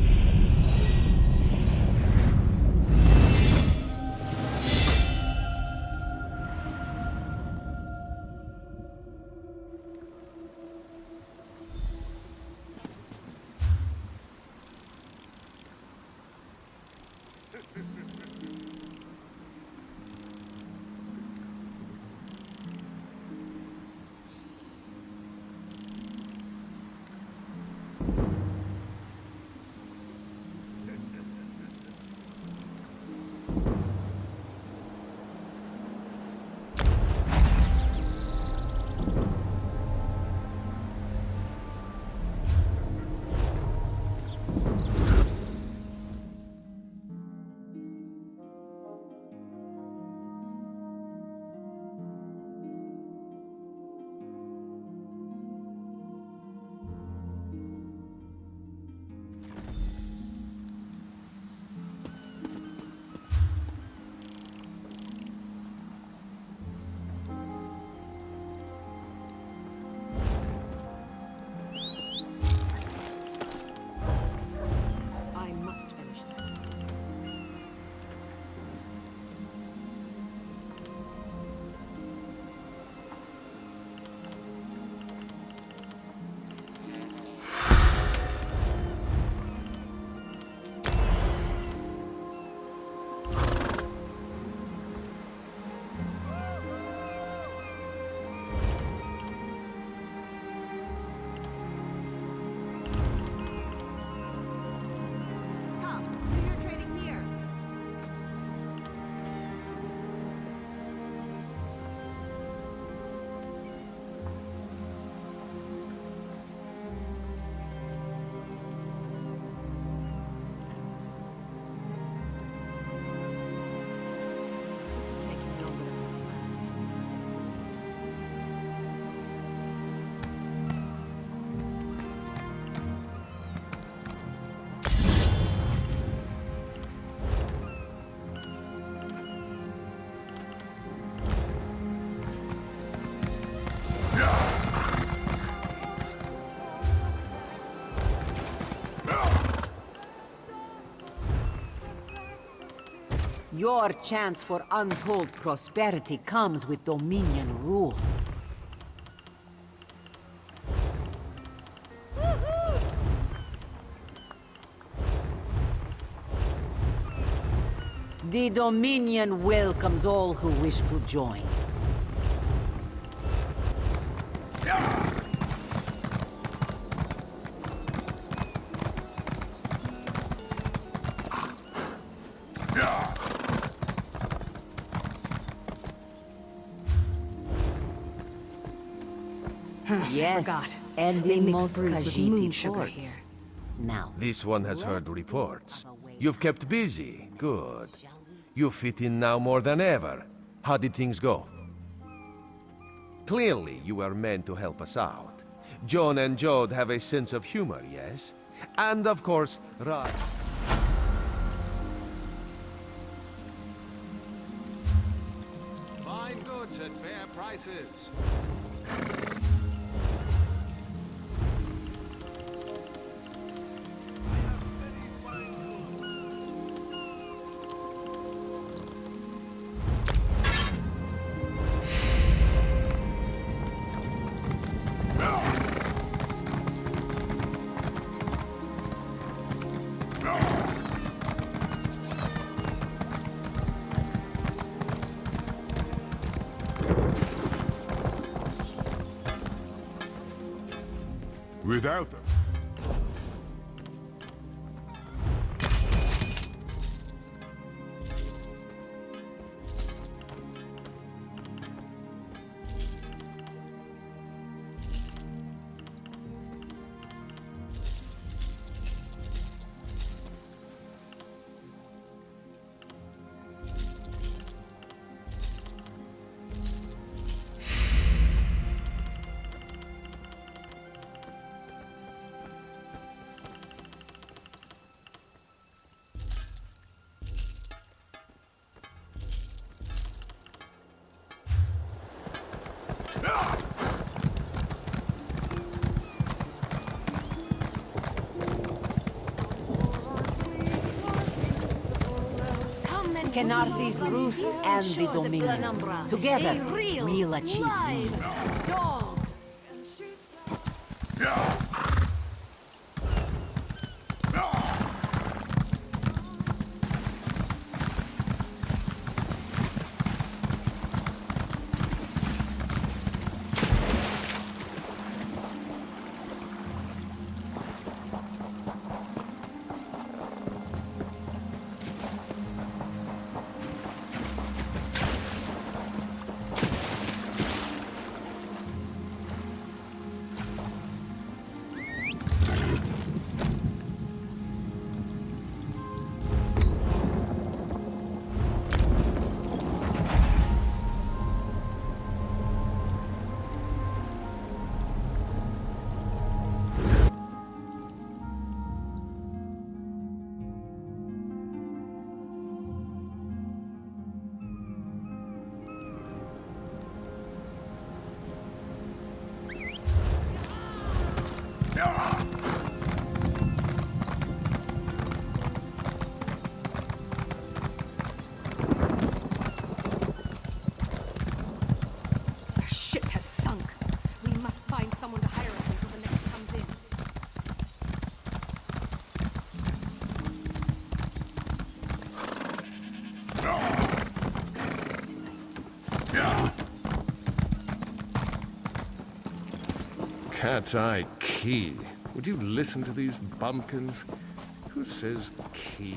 Your chance for untold prosperity comes with Dominion rule. The Dominion welcomes all who wish to join. Yes, and They in mix most brews with Khajiit moon sugar ports. here. Now, This one has heard reports. You've kept busy. Good. You fit in now more than ever. How did things go? Clearly, you were meant to help us out. John and Jode have a sense of humor, yes? And of course, Rod. Fine goods at fair prices. Without them. Khenarthi's roost and the Dominion. Together, we'll achieve peace. Ship has sunk. We must find someone to hire us until the next comes in. Cat's eye key. Would you listen to these bumpkins? Who says key?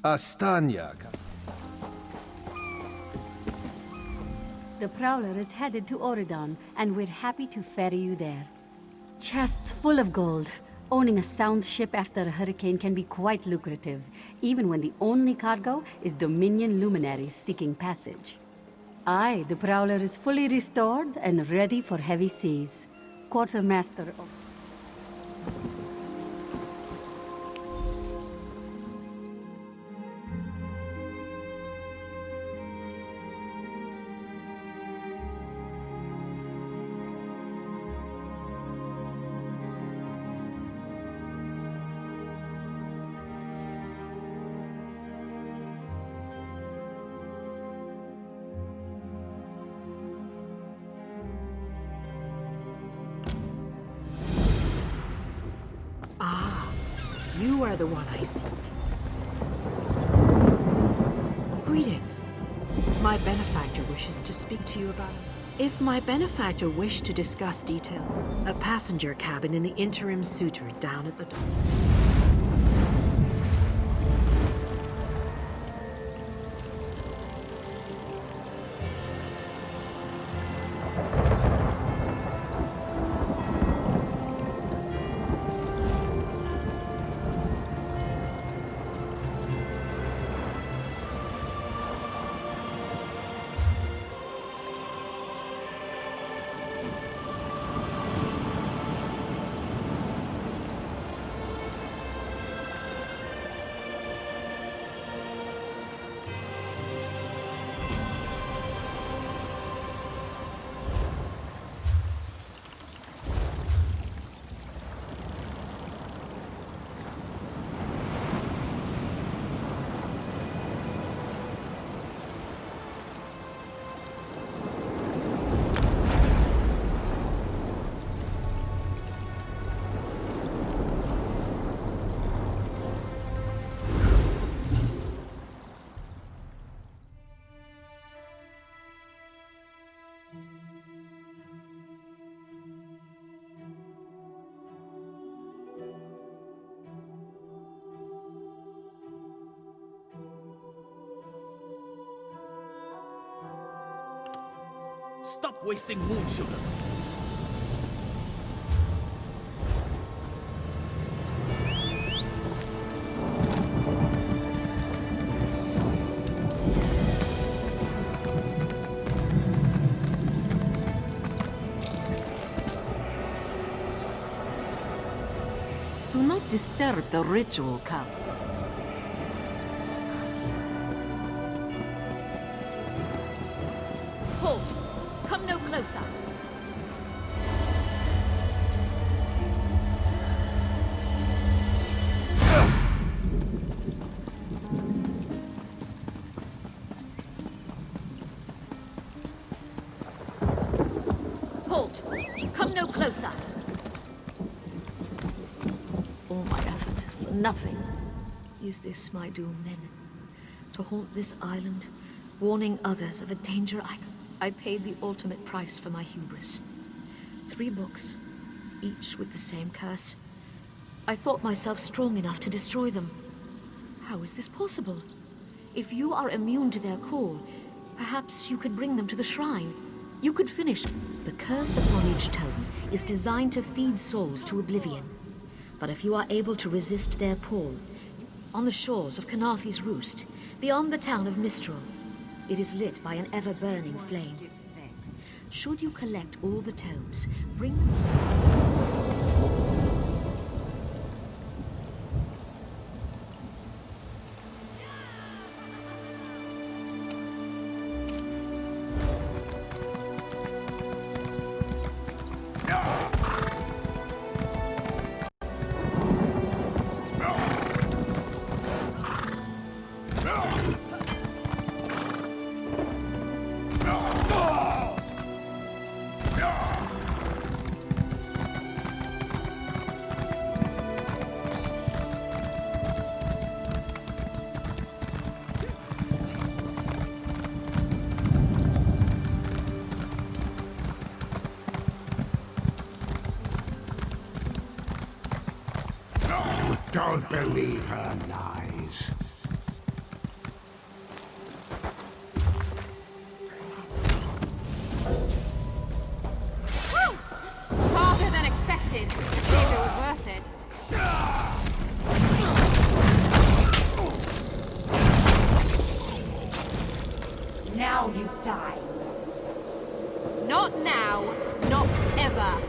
Astanya. The Prowler is headed to Oridon, and we're happy to ferry you there. Chests full of gold. Owning a sound ship after a hurricane can be quite lucrative, even when the only cargo is Dominion luminaries seeking passage. Aye, the Prowler is fully restored and ready for heavy seas. Quartermaster of... You are the one I seek. Greetings. My benefactor wishes to speak to you about... If my benefactor wished to discuss details, a passenger cabin in the interim suitor down at the dock. Stop wasting moon sugar. disturb the ritual, Cal. Halt! Come no closer. Halt! Come no closer. All my effort for nothing. Is this my doom, then? To haunt this island, warning others of a danger I paid the ultimate price for my hubris. 3 books, each with the same curse. I thought myself strong enough to destroy them. How is this possible? If you are immune to their call, perhaps you could bring them to the shrine. You could finish. The curse upon each tome is designed to feed souls to oblivion. But if you are able to resist their pull, on the shores of Khenarthi's Roost, beyond the town of Mistral, it is lit by an ever-burning flame. Should you collect all the tomes, bring them... Don't believe her lies. Harder than expected. See if it was worth it. Now you die. Not now, not ever.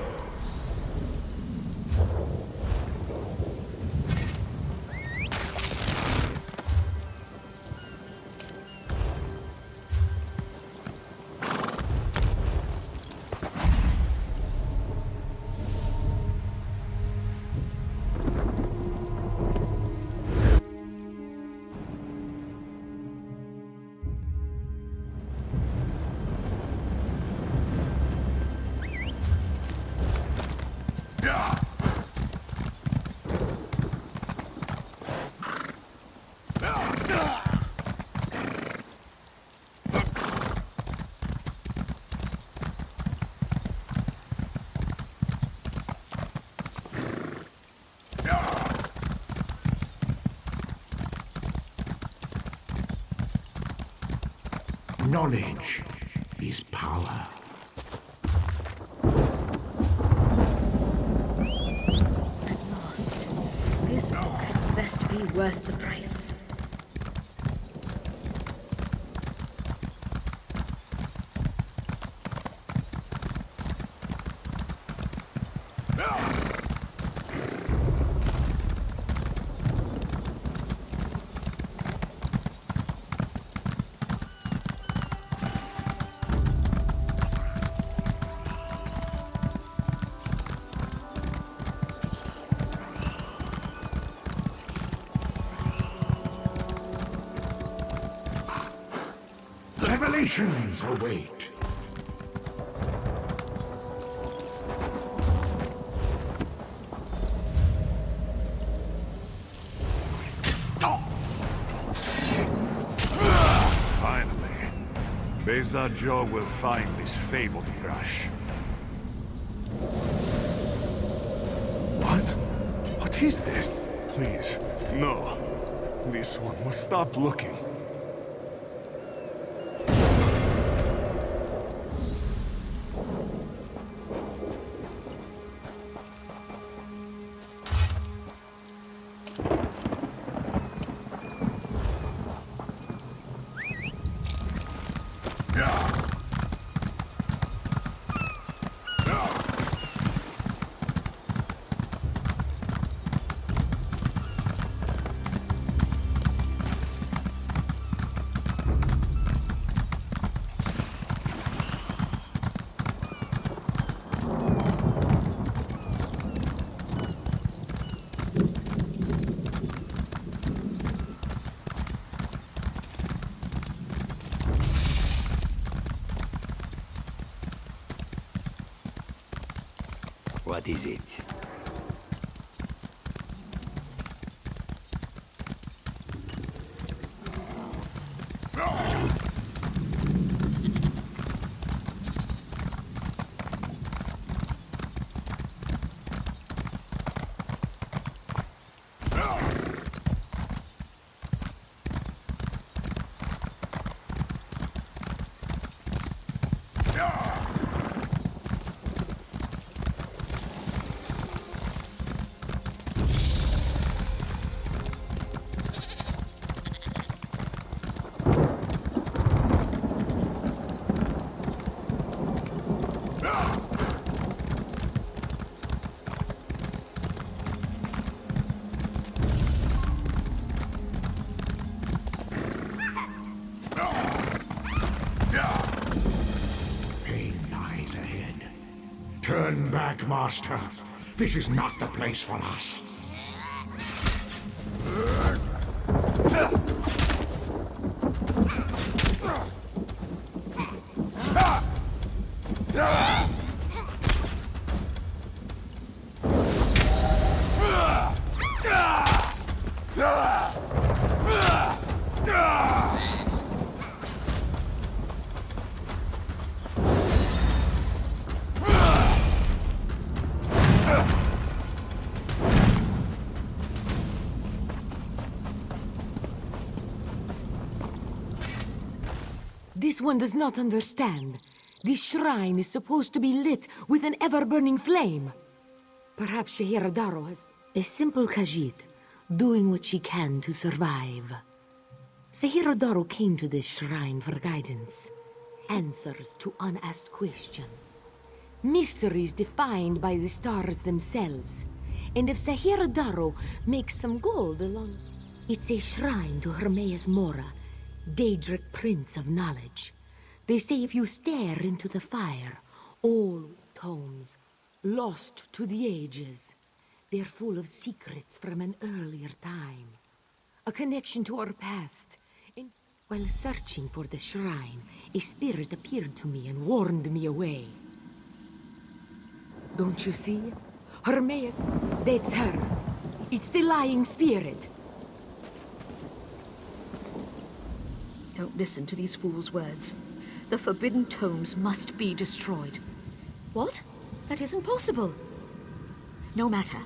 Knowledge is power. At last, this book had best be worth the price. Revelations await. Finally, Beza Joe will find this fabled brush. What? What is this? Please, no. This one must stop looking. What is it? Turn back, Master. This is not the place for us. This one does not understand. This shrine is supposed to be lit with an ever-burning flame. Perhaps Shehiradaro has... A simple Khajiit, doing what she can to survive. Shehiradaro came to this shrine for guidance. Answers to unasked questions. Mysteries defined by the stars themselves. And if Shehiradaro makes some gold along... It's a shrine to Hermaeus Mora, Daedric Prince of Knowledge. They say if you stare into the fire, all tomes, lost to the ages, they're full of secrets from an earlier time. A connection to our past. And while searching for the shrine, a spirit appeared to me and warned me away. Don't you see? Hermaeus, that's her. It's the lying spirit. Don't listen to these fools' words. The forbidden tomes must be destroyed. What? That isn't possible. No matter.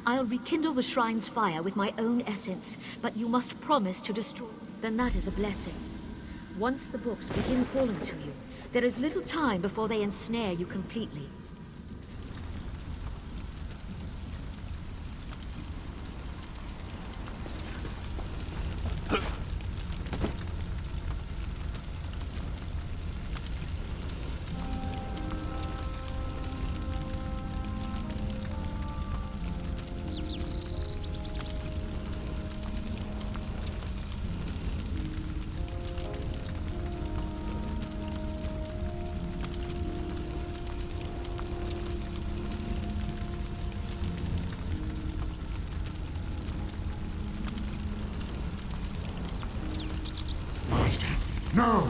I'll rekindle the shrine's fire with my own essence, but you must promise to destroy. Then that is a blessing. Once the books begin calling to you, there is little time before they ensnare you completely. No!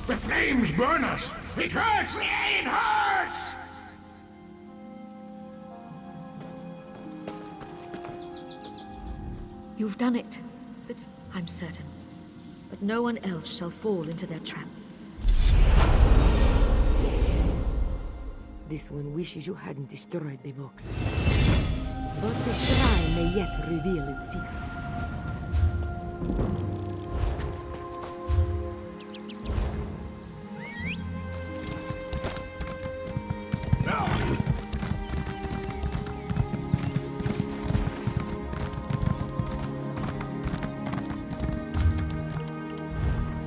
The flames burn us! It hurts! It hurts! You've done it. But I'm certain. But no one else shall fall into their trap. This one wishes you hadn't destroyed the books. But the shrine may yet reveal its secret.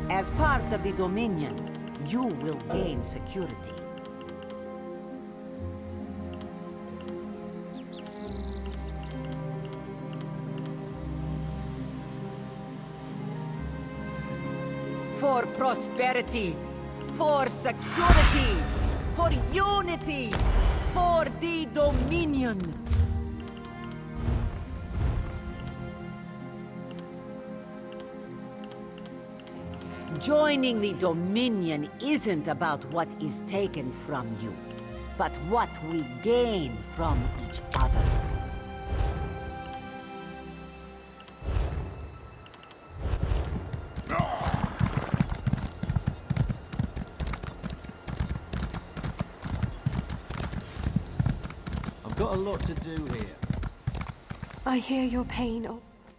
As part of the Dominion, you will gain security. For prosperity, for security, for unity, for the Dominion. Joining the Dominion isn't about what is taken from you. but what we gain from each other. I've got a lot to do here. I hear your pain.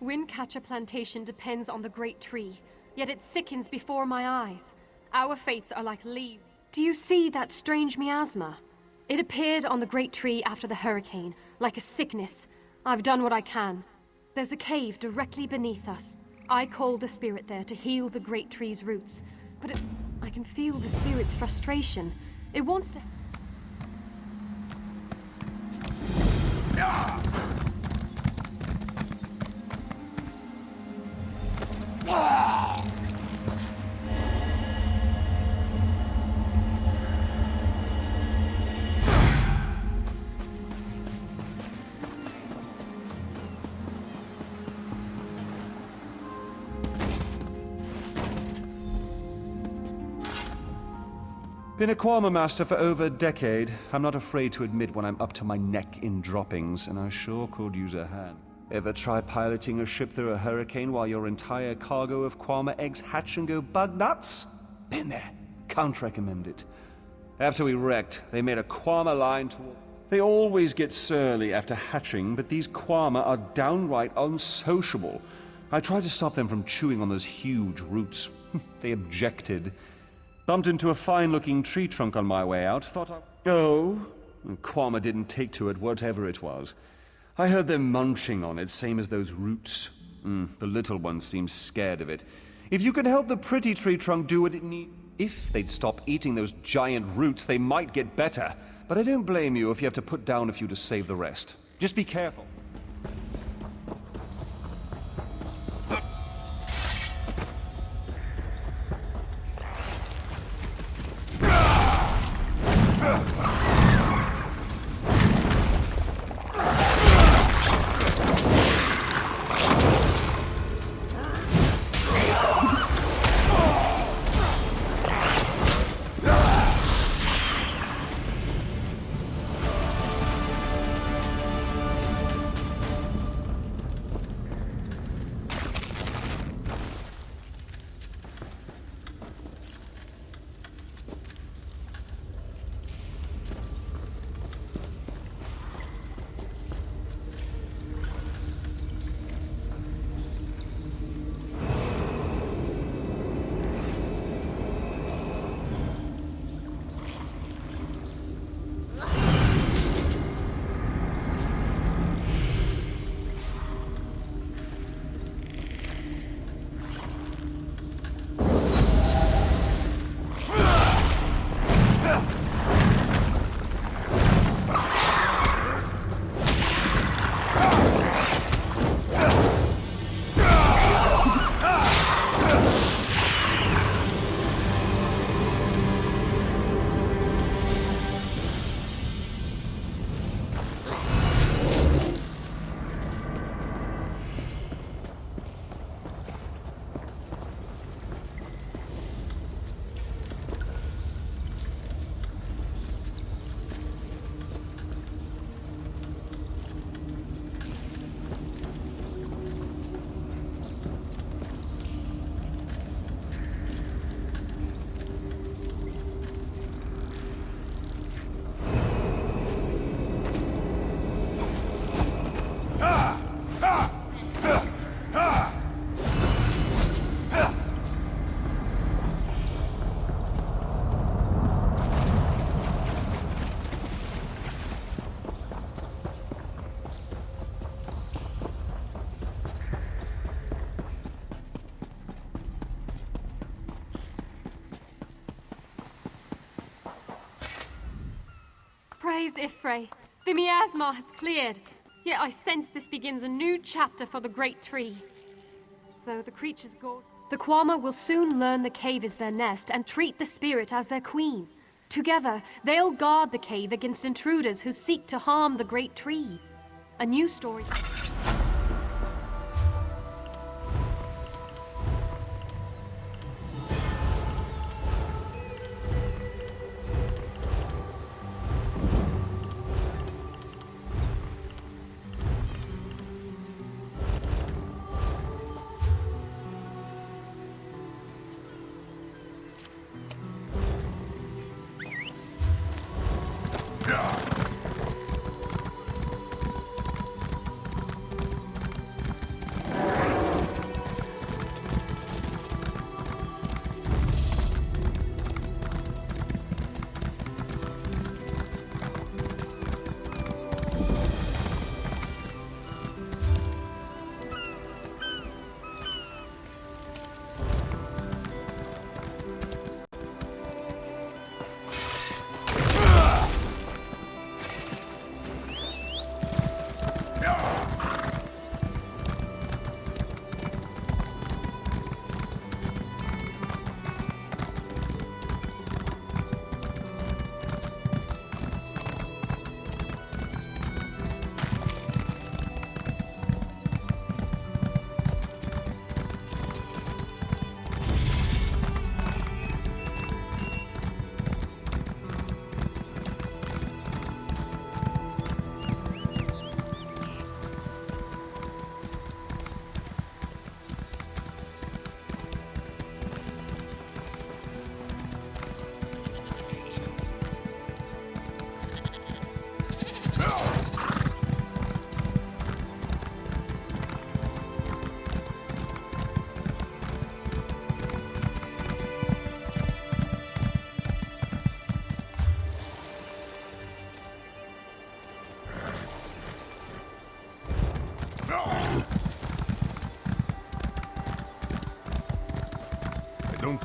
Windcatcher Plantation depends on the Great Tree, yet it sickens before my eyes. Our fates are like leaves. Do you see that strange miasma? It appeared on the Great Tree after the hurricane, like a sickness. I've done what I can. There's a cave directly beneath us. I called a spirit there to heal the Great Tree's roots, but I can feel the spirit's frustration. It wants to... Been a Kwama master for over a decade. I'm not afraid to admit when I'm up to my neck in droppings, and I sure could use a hand. Ever try piloting a ship through a hurricane while your entire cargo of Kwama eggs hatch and go bug nuts? Been there. Can't recommend it. After we wrecked, they made a Kwama line toward... They always get surly after hatching, but these Kwama are downright unsociable. I tried to stop them from chewing on those huge roots. They objected. Bumped into a fine-looking tree trunk on my way out. Thought I... Oh? Kwama didn't take to it, whatever it was. I heard them munching on it, same as those roots. The little ones seem scared of it. If you could help the pretty tree trunk do what it needs... If they'd stop eating those giant roots, they might get better. But I don't blame you if you have to put down a few to save the rest. Just be careful. Praise Ifrei. The miasma has cleared, yet I sense this begins a new chapter for the Great Tree. Though the creatures go... The Kwama will soon learn the cave is their nest and treat the spirit as their queen. Together, they'll guard the cave against intruders who seek to harm the Great Tree. A new story...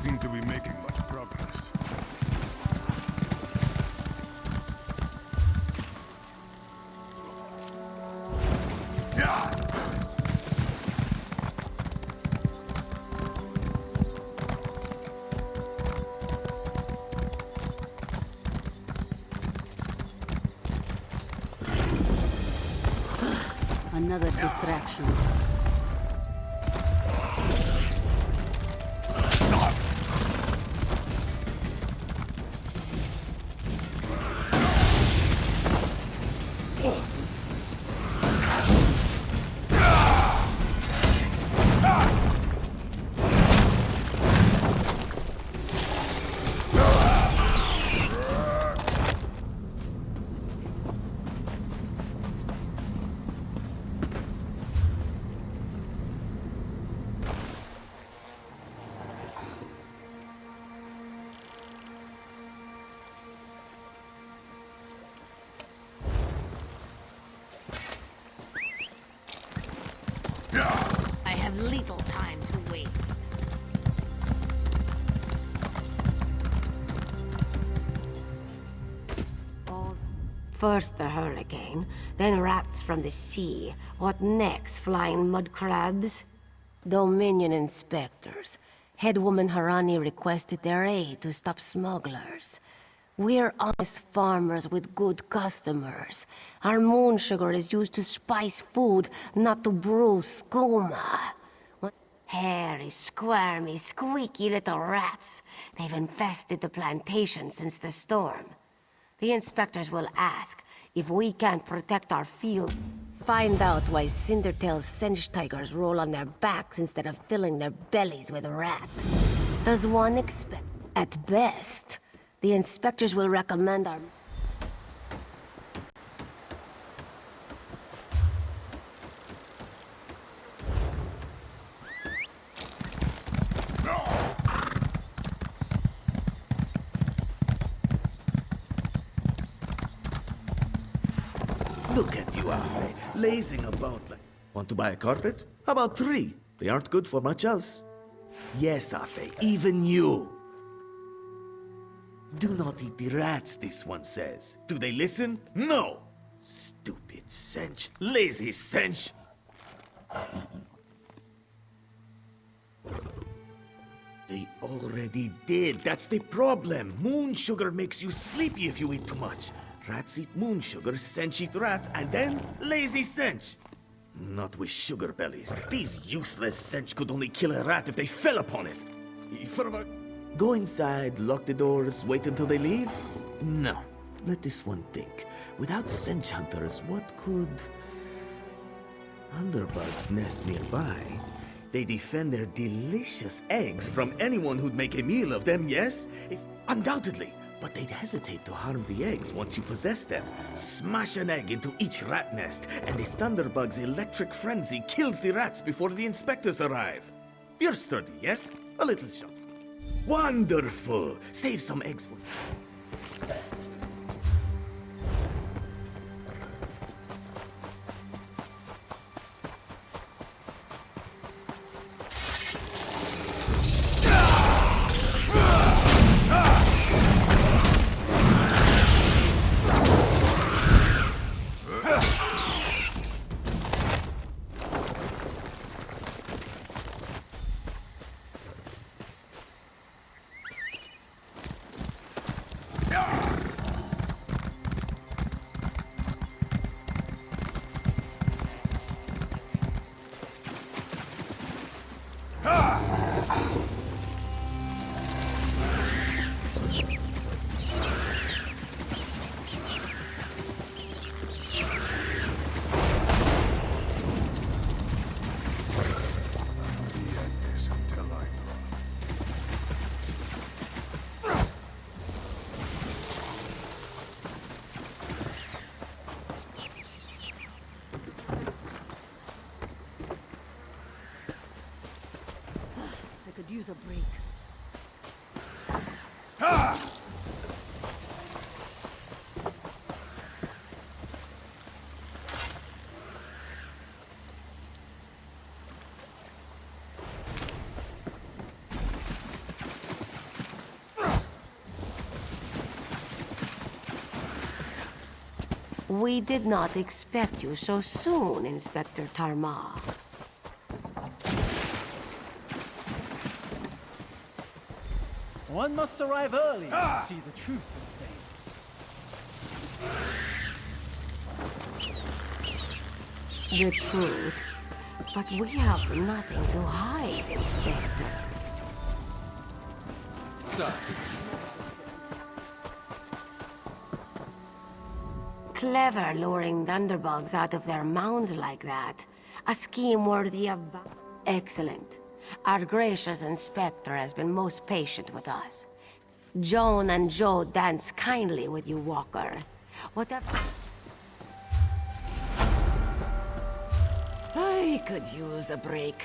seem to be making much progress. Another distraction. I have little time to waste. First the hurricane, then rats from the sea. What next? Flying mud crabs? Dominion inspectors. Headwoman Harani requested their aid to stop smugglers. We're honest farmers with good customers. Our moon sugar is used to spice food, not to brew skooma. Hairy, squirmy, squeaky little rats. They've infested the plantation since the storm. The inspectors will ask if we can't protect our field. Find out why Cindertail's Sench tigers roll on their backs instead of filling their bellies with rat. Does one expect? At best, the inspectors will recommend our... Look at you, Afe, lazing about like... Want to buy a carpet? How about 3? They aren't good for much else. Yes, Afe, even you. Do not eat the rats, this one says. Do they listen? No! Stupid Sench. Lazy Sench. They already did. That's the problem. Moon sugar makes you sleepy if you eat too much. Rats eat moon sugar, Sench eat rats, and then lazy Sench. Not with sugar bellies. These useless Sench could only kill a rat if they fell upon it. Go inside, lock the doors, wait until they leave? No. Let this one think. Without Sench hunters, what could... Thunderbugs nest nearby. They defend their delicious eggs from anyone who'd make a meal of them, yes? Undoubtedly. But they'd hesitate to harm the eggs once you possess them. Smash an egg into each rat nest, and the Thunderbug's electric frenzy kills the rats before the inspectors arrive. You're sturdy, yes? A little shot. Wonderful! Save some eggs for... We did not expect you so soon, Inspector Tarma. One must arrive early to see the truth of things. The truth? But we have nothing to hide, Inspector. Sir. Clever luring thunderbugs out of their mounds like that. A scheme worthy of... Excellent. Our gracious Inspector has been most patient with us. Joan and Joe dance kindly with you, Walker. Whatever... I could use a break.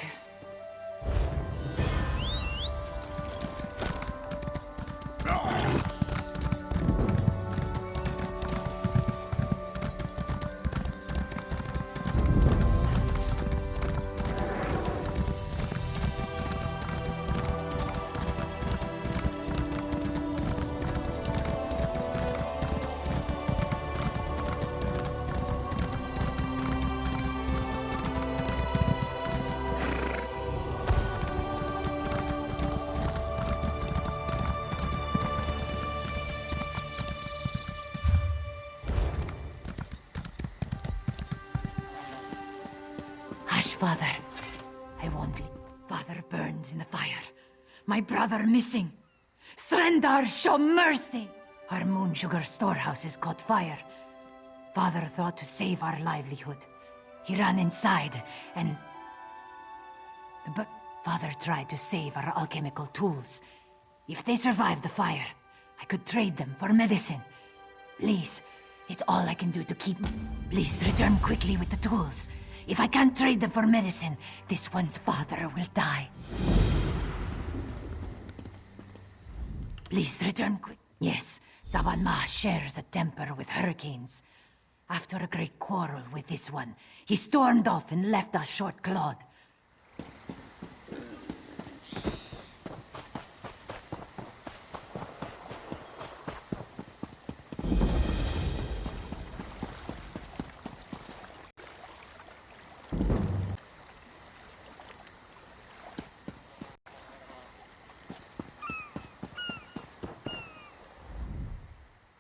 Father, I won't leave. Father burns in the fire. My brother missing. Srendar, show mercy! Our moon sugar storehouse has caught fire. Father thought to save our livelihood. He ran inside and... But Father tried to save our alchemical tools. If they survive the fire, I could trade them for medicine. Please, it's all I can do to keep... Please return quickly with the tools. If I can't trade them for medicine, this one's father will die. Please return quick. Yes, Zaban Ma shares a temper with hurricanes. After a great quarrel with this one, he stormed off and left us short-clawed.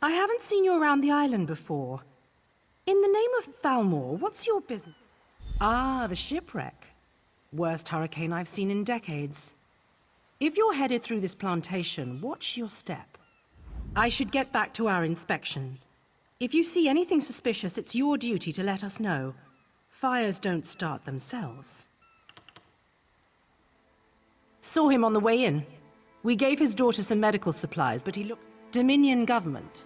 I haven't seen you around the island before. In the name of Thalmor, what's your business? Ah, the shipwreck. Worst hurricane I've seen in decades. If you're headed through this plantation, watch your step. I should get back to our inspection. If you see anything suspicious, it's your duty to let us know. Fires don't start themselves. Saw him on the way in. We gave his daughter some medical supplies, but he looked... Dominion government.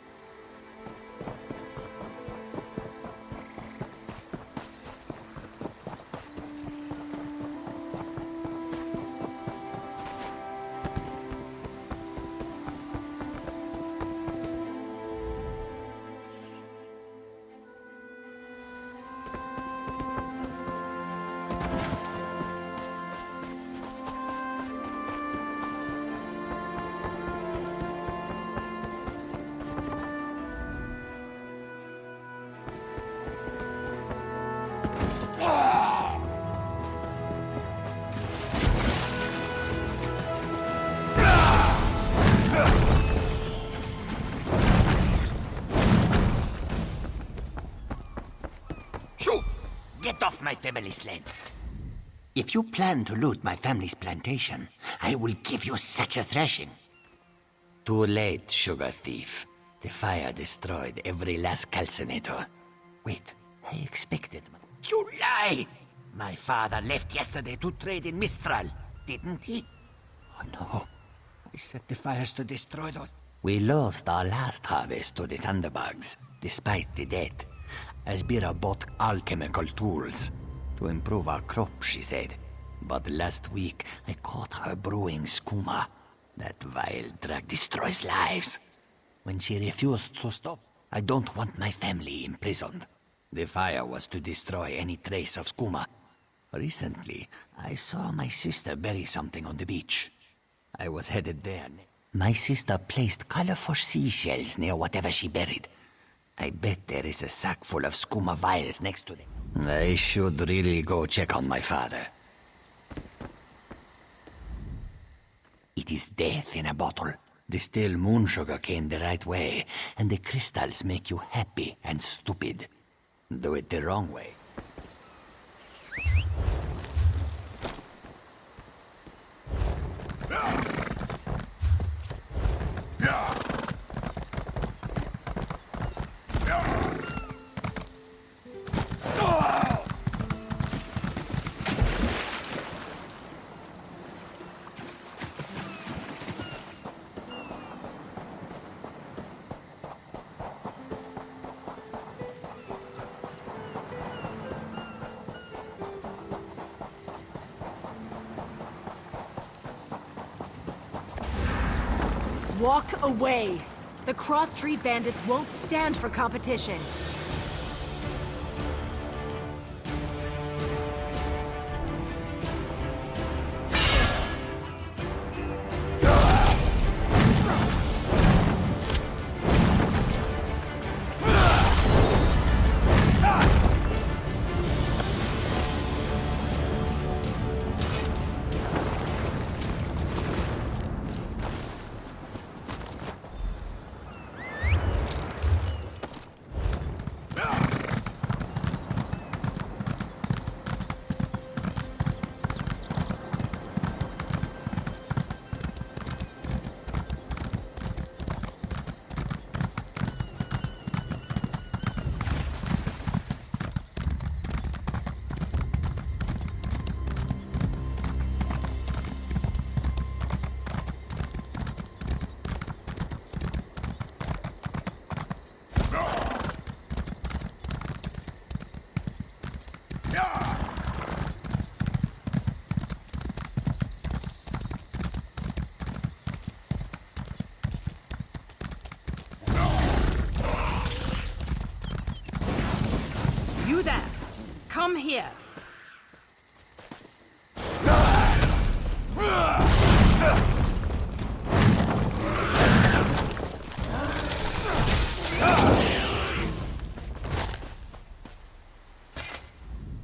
Get off my family's land. If you plan to loot my family's plantation, I will give you such a thrashing. Too late, sugar thief. The fire destroyed every last calcinator. Wait, I expected... You lie! My father left yesterday to trade in Mistral, didn't he? Oh no. I set the fires to destroy those... We lost our last harvest to the thunderbugs, despite the debt. Asbira bought alchemical tools to improve our crop, she said. But last week, I caught her brewing skooma. That vile drug destroys lives. When she refused to stop, I don't want my family imprisoned. The fire was to destroy any trace of skooma. Recently, I saw my sister bury something on the beach. I was headed there. My sister placed colorful seashells near whatever she buried. I bet there is a sack full of skooma vials next to them. I should really go check on my father. It is death in a bottle. Distill moon sugar cane the right way, and the crystals make you happy and stupid. Do it the wrong way. Walk away! The cross-tree bandits won't stand for competition! You there! Come here!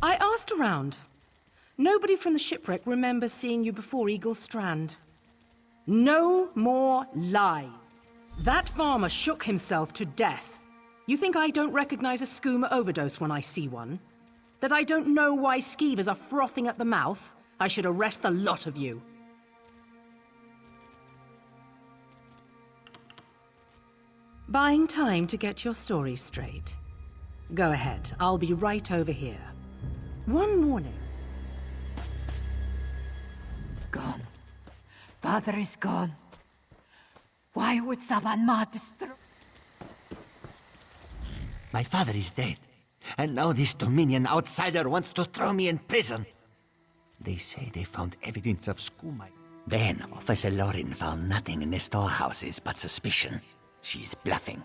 I asked around. Nobody from the shipwreck remembers seeing you before Eagle Strand. No more lies. That farmer shook himself to death. You think I don't recognize a skooma overdose when I see one? That I don't know why skeevers are frothing at the mouth? I should arrest the lot of you. Buying time to get your story straight. Go ahead, I'll be right over here. One morning. Gone. Father is gone. Why would Saban Ma destroy? My father is dead, and now this Dominion outsider wants to throw me in prison. They say they found evidence of skooma. Then Officer Lorin found nothing in the storehouses but suspicion. She's bluffing.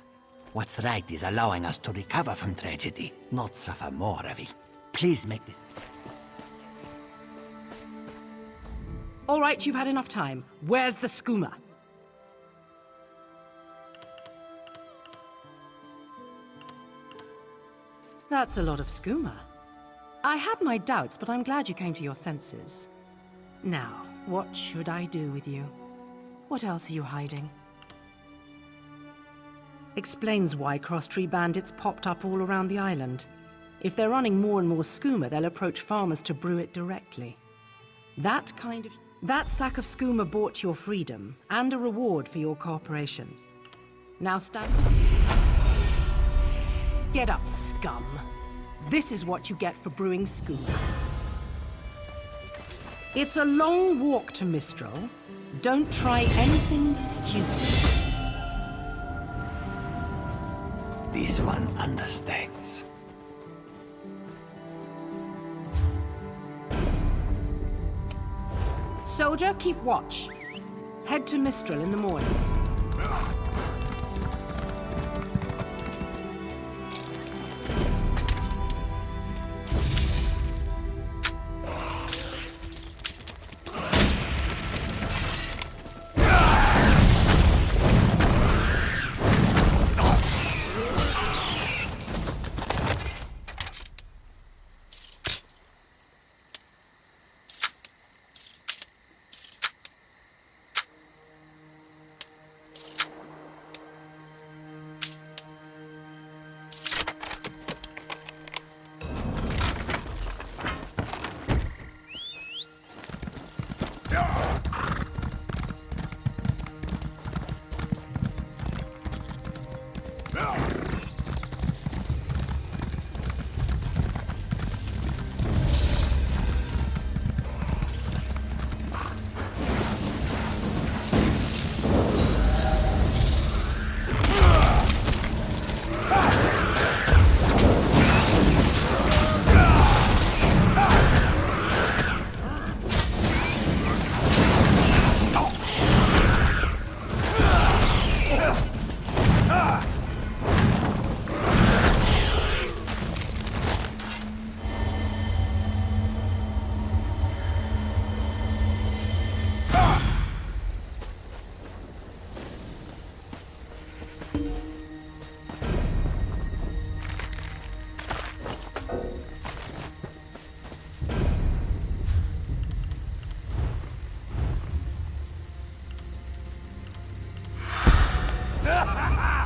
What's right is allowing us to recover from tragedy, not suffer more of it. Please make this... All right, you've had enough time. Where's the skooma? That's a lot of skooma. I had my doubts, but I'm glad you came to your senses. Now, what should I do with you? What else are you hiding? Explains why cross-tree bandits popped up all around the island. If they're running more and more skooma, they'll approach farmers to brew it directly. That sack of skooma bought your freedom, and a reward for your cooperation. Now stand... Get up, scum. This is what you get for brewing skooma. It's a long walk to Mistral. Don't try anything stupid. This one understands. Soldier, keep watch. Head to Mistral in the morning. Ha ha ha!